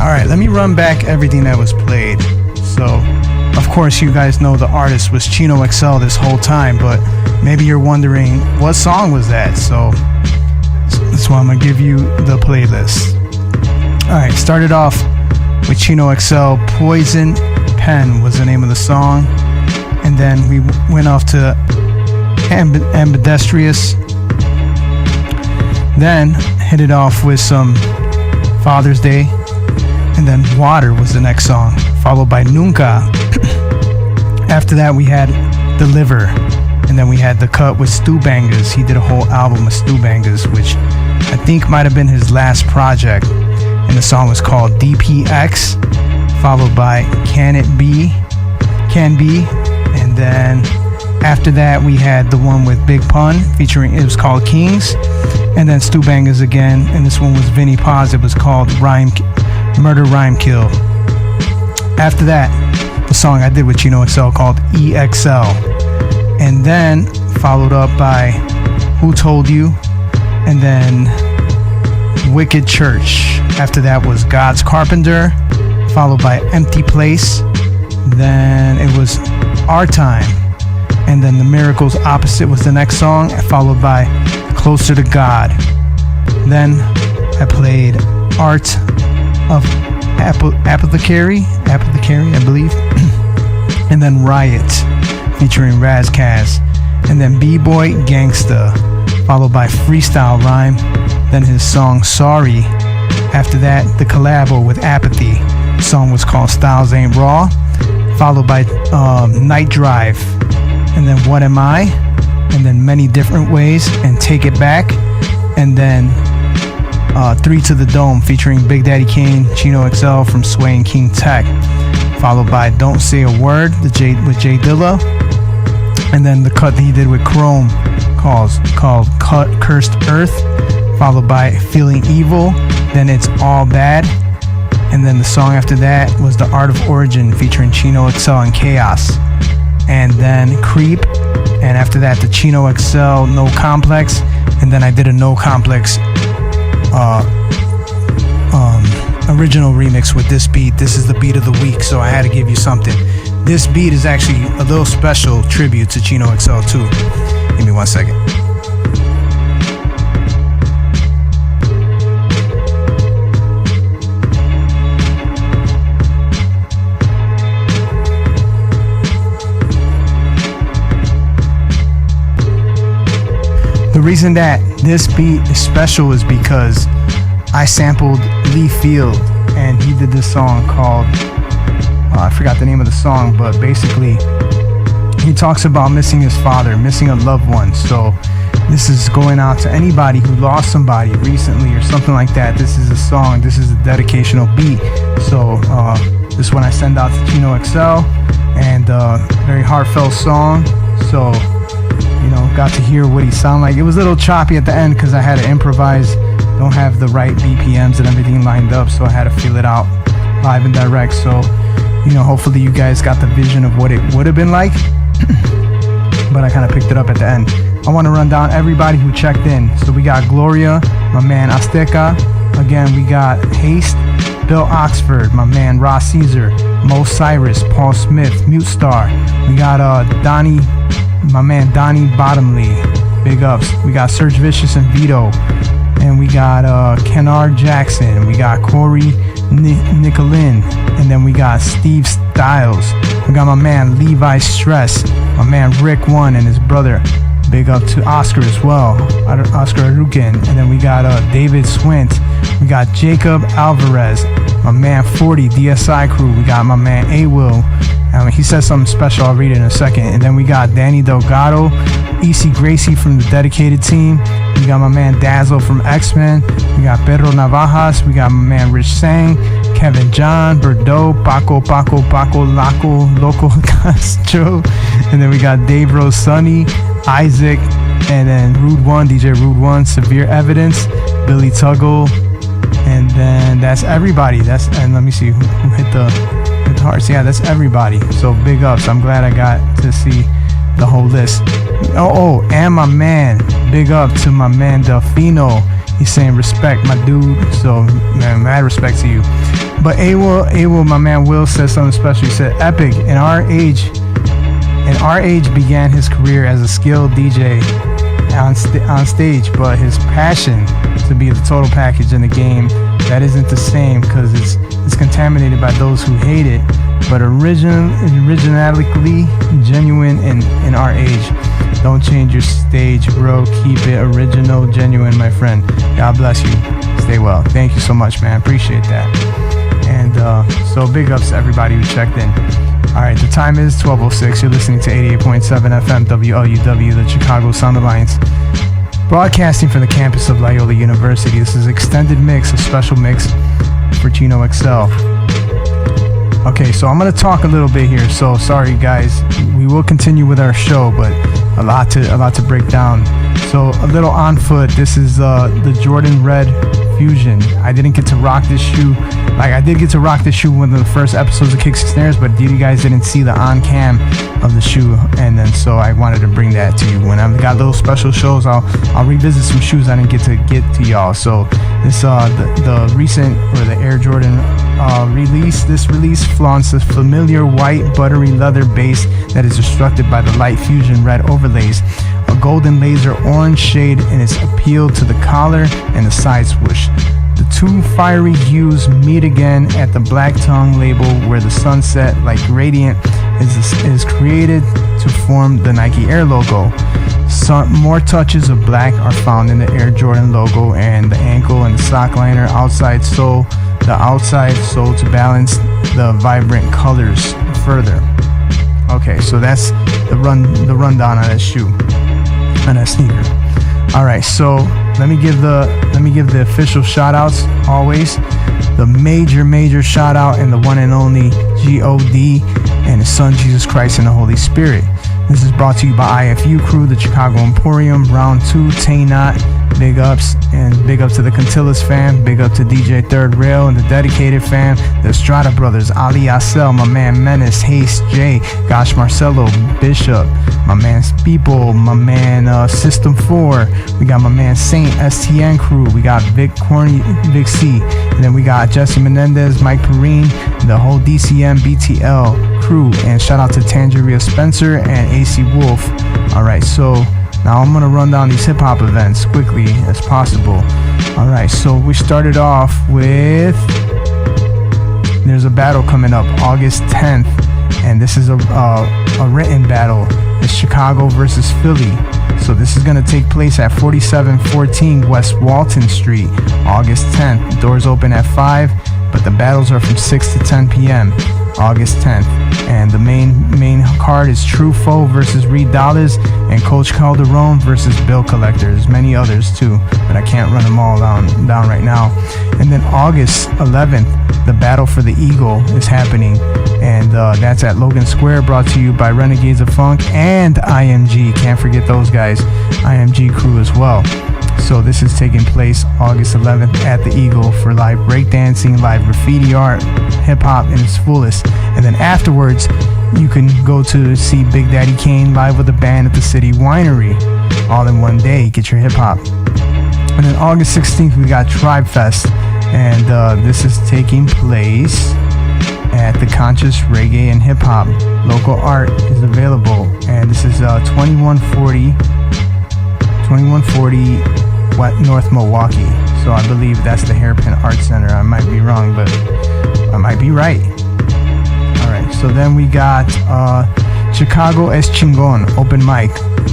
Alright, let me run back everything that was played. So, of course, you guys know the artist was CHINO XL this whole time, but maybe you're wondering what song was that? So that's why I'm gonna give you the playlist. Alright, started off with CHINO XL. Poison Pen was the name of the song, and then we went off to Ambidextrous. Then hit it off with some Father's Day, and then Water was the next song, followed by Nunca. After that we had Deliver, and then we had the cut with Stu Bangers. He did a whole album of Stu Bangers, which I think might have been his last project, and the song was called DPX, followed by Can Be, and then after that we had the one with Big Pun featuring, it was called Kings, and then Stu Bangers again, and this one was Vinnie Paz, it was called Murder Rhyme Kill. After that, the song I did with CHINO XL called EXL, and then followed up by Who Told You, and then Wicked Church. After that was God's Carpenter, followed by Empty Place. Then it was Our Time, and then The Miracles Opposite was the next song, followed by Closer to God. Then I played Art of Apothecary, I believe, and then Riot featuring Razkaz, and then B-Boy Gangsta, followed by Freestyle Rhyme, then his song Sorry. After that, the collabo with Apathy. The song was called Styles Ain't Raw, followed by Night Drive, and then What Am I, and then Many Different Ways, and Take It Back, and then 3 to the Dome featuring Big Daddy Kane, CHINO XL from Sway and King Tech, followed by Don't Say a Word with Jay Dilla, and then the cut that he did with Chrome called Cursed Earth, followed by Feeling Evil, then It's All Bad, and then the song after that was The Art of Origin featuring CHINO XL and Chaos, and then Creep, and after that the CHINO XL No Complex, and then I did a No Complex original remix with this beat. This is the beat of the week, so I had to give you something. This beat is actually a little special tribute to CHINO XL too. Give me 1 second. The reason that this beat is special is because I sampled Lee Field, and he did this song called I forgot the name of the song, but basically he talks about missing his father, missing a loved one. So this is going out to anybody who lost somebody recently or something like that. This is a song, this is a dedicational beat. So this one I send out to Chino XL, and very heartfelt song. So, you know, got to hear what he sounded like. It was a little choppy at the end because I had to improvise, don't have the right BPMs and everything lined up, so I had to feel it out live and direct. So, you know, hopefully you guys got the vision of what it would have been like. But I kind of picked it up at the end. I want to run down everybody who checked in. So we got Gloria, my man Azteca. Again, we got Haste, Bill Oxford, my man Ross Caesar, Mo Cyrus, Paul Smith, Mute Star. We got Donnie, my man Donnie Bottomley, big ups. We got Serge Vicious and Vito. And we got Kennard Jackson. We got Corey Nicolin. And then we got Steve Styles. We got my man Levi Stress, my man Rick One and his brother. Big up to Oscar as well, Oscar Arukin. And then we got David Swint. We got Jacob Alvarez, my man 40 DSI crew. We got my man A-Will. He says something special, I'll read it in a second. And then we got Danny Delgado, EC Gracie from the dedicated team. We got my man Dazzle from X-Men. We got Pedro Navajas. We got my man Rich Sang, Kevin John, Bordeaux, Paco, Laco, Loco Castro. And then we got Dave Rose Sonny, Isaac, and then Rude One, DJ Rude One, Severe Evidence, Billy Tuggle. And then that's everybody. And let me see who hit the hearts. Yeah, that's everybody. So big ups. I'm glad I got to see the whole list. Oh, and my man, big up to my man Delfino. He's saying respect, my dude. So man, mad respect to you. But A-Will, my man Will said something special. He said, Epic, in our age began his career as a skilled DJ on stage, but his passion to be the total package in the game, that isn't the same, because it's contaminated by those who hate it, but originally genuine in our age. Don't change your stage, bro. Keep it original, genuine, my friend. God bless you. Stay well. Thank you so much, man. Appreciate that. And so big ups to everybody who checked in. All right, the time is 12:06. You're listening to 88.7 FM WLUW, the Chicago Sound Alliance, broadcasting from the campus of Loyola University. This is extended mix, a special mix for Chino XL. Okay, so I'm gonna talk a little bit here. So sorry, guys. We will continue with our show, but a lot to break down. So a little on foot. This is the Jordan Red Fusion. I didn't get to rock this shoe. Like, I did get to rock this shoe in one of the first episodes of Kicks and Snares, but you guys didn't see the on cam of the shoe, and then so I wanted to bring that to you. When I've got little special shows, I'll revisit some shoes I didn't get to y'all. So this the recent, or the Air Jordan release. This release flaunts a familiar white buttery leather base that is obstructed by the light fusion red overlays, a golden laser orange shade in its appeal to the collar and the side swoosh. The two fiery hues meet again at the black tongue label, where the sunset like gradient is created to form the Nike Air logo. Some more touches of black are found in the Air Jordan logo and the ankle and the sock liner outside sole, to balance the vibrant colors further. Okay, so that's the rundown on that shoe, on that sneaker. All right, so let me give the official shout outs always. The major shout out, and the one and only God and His Son Jesus Christ and the Holy Spirit. This is brought to you by IFU Crew, the Chicago Emporium, Round 2, Taynot. Big ups, and big up to the Cantillas fam. Big up to DJ Third Rail and the Dedicated fam. The Estrada Brothers, Ali Asel, my man Menace, Haste J, Gosh Marcelo, Bishop, my man Speeple, my man System 4. We got my man Saint, STN Crew. We got Vic Corny, Vic C. And then we got Jesse Menendez, Mike Perrine, the whole DCM BTL crew. And shout out to Tangeria Spencer and AC Wolf. Alright, so now I'm gonna run down these hip hop events quickly as possible. All right, so we started off with, there's a battle coming up August 10th, and this is a written battle. It's Chicago versus Philly. So this is gonna take place at 4714 West Walton Street, August 10th. Doors open at 5, but the battles are from 6 to 10 p.m. August 10th. And the main card is True Foe versus Reed Dollars and Coach Calderon versus Bill Collector. There's many others too, but I can't run them all down right now. And then August 11th, the Battle for the Eagle is happening, and that's at Logan Square, brought to you by Renegades of Funk and IMG. Can't forget those guys, IMG crew as well. So this is taking place August 11th at the Eagle for live breakdancing, live graffiti art, hip-hop in its fullest. And then afterwards, you can go to see Big Daddy Kane live with a band at the City Winery, all in one day. Get your hip-hop. And then August 16th, we got Tribe Fest, and this is taking place at the Conscious Reggae and Hip-Hop. Local art is available, and this is 2140 North Milwaukee. So I believe that's the Hairpin Art Center. I might be wrong, but I might be right. Alright, so then we got Chicago Es Chingon open mic,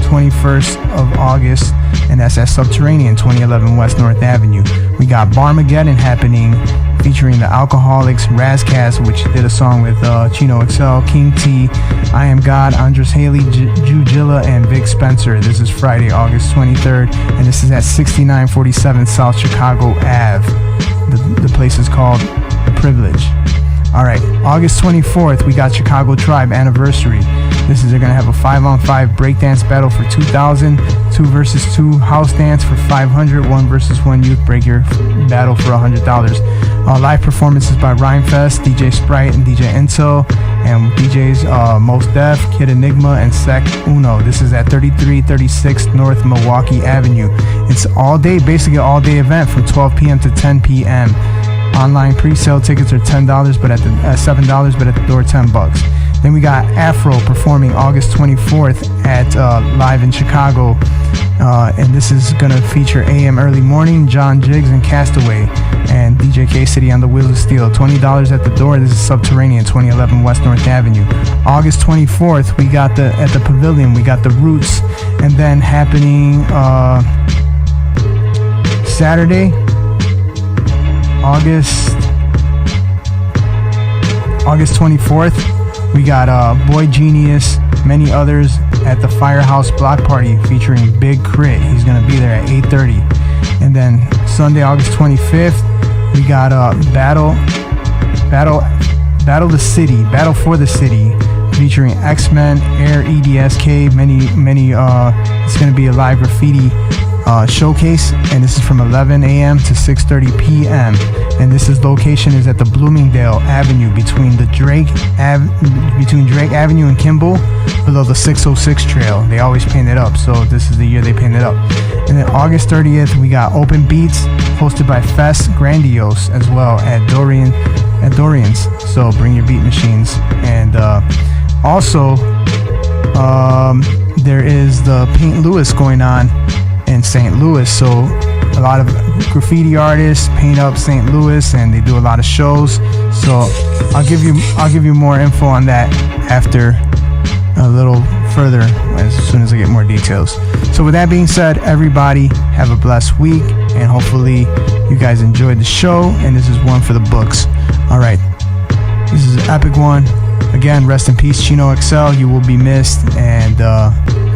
21st of August, and that's at Subterranean, 2011 West North Avenue. We got Barmageddon happening, featuring the Alcoholics, Razcast, which did a song with Chino XL, King T, I Am God, Andres Haley, Jujilla, and Vic Spencer. This is Friday, August 23rd, and this is at 6947 South Chicago Ave. The place is called The Privilege. Alright, August 24th, we got Chicago Tribe Anniversary. They're going to have a 5-on-5 breakdance battle for 2,000, 2 versus 2 house dance for 500, 1 versus 1 youth breaker battle for $100. Live performances by Rhymefest, DJ Sprite, and DJ Intel, and DJs Most Def, Kid Enigma, and Sec Uno. This is at 3336 North Milwaukee Avenue. It's all day, basically all day event from 12 p.m. to 10 p.m. Online pre-sale tickets are $10, but $7, but at the door $10. Then we got Afro performing August 24th at live in Chicago, and this is gonna feature AM Early Morning, John Jiggs, and Castaway, and DJ K City on the Wheels of Steel. $20 at the door. This is Subterranean, 2011 West North Avenue. August 24th, we got at the Pavilion. We got the Roots, and then happening Saturday, August 24th. We got Boy Genius, many others at the Firehouse Block Party featuring Big Crit. He's gonna be there at 8:30. And then Sunday, August 25th, we got Battle for the City, featuring X-Men, Air, EDSK, many. It's gonna be a live graffiti showcase, and this is from 11 a.m. to 6:30 p.m. And this location is at the Bloomingdale Avenue between Drake Avenue and Kimball, below the 606 trail. They always paint it up, so this is the year they paint it up. And then August 30th, we got Open Beats hosted by Fest Grandiose as well at Dorian's. So bring your beat machines. And also there is the Paint Lewis going on in St. Louis, so a lot of graffiti artists paint up St. Louis, and they do a lot of shows. So I'll give you more info on that after a little further, as soon as I get more details. So with that being said, everybody have a blessed week, and hopefully you guys enjoyed the show, and this is one for the books. All right, this is an epic one. Again, rest in peace, Chino XL. You will be missed, and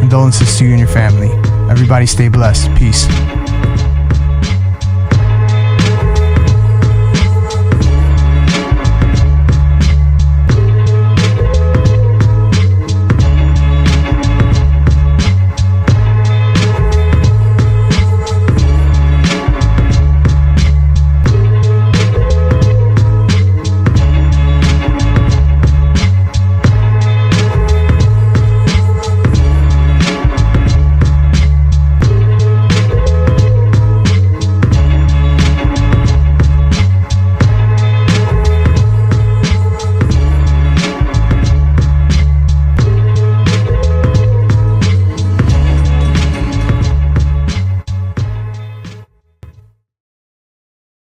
condolences to you and your family. Everybody stay blessed. Peace.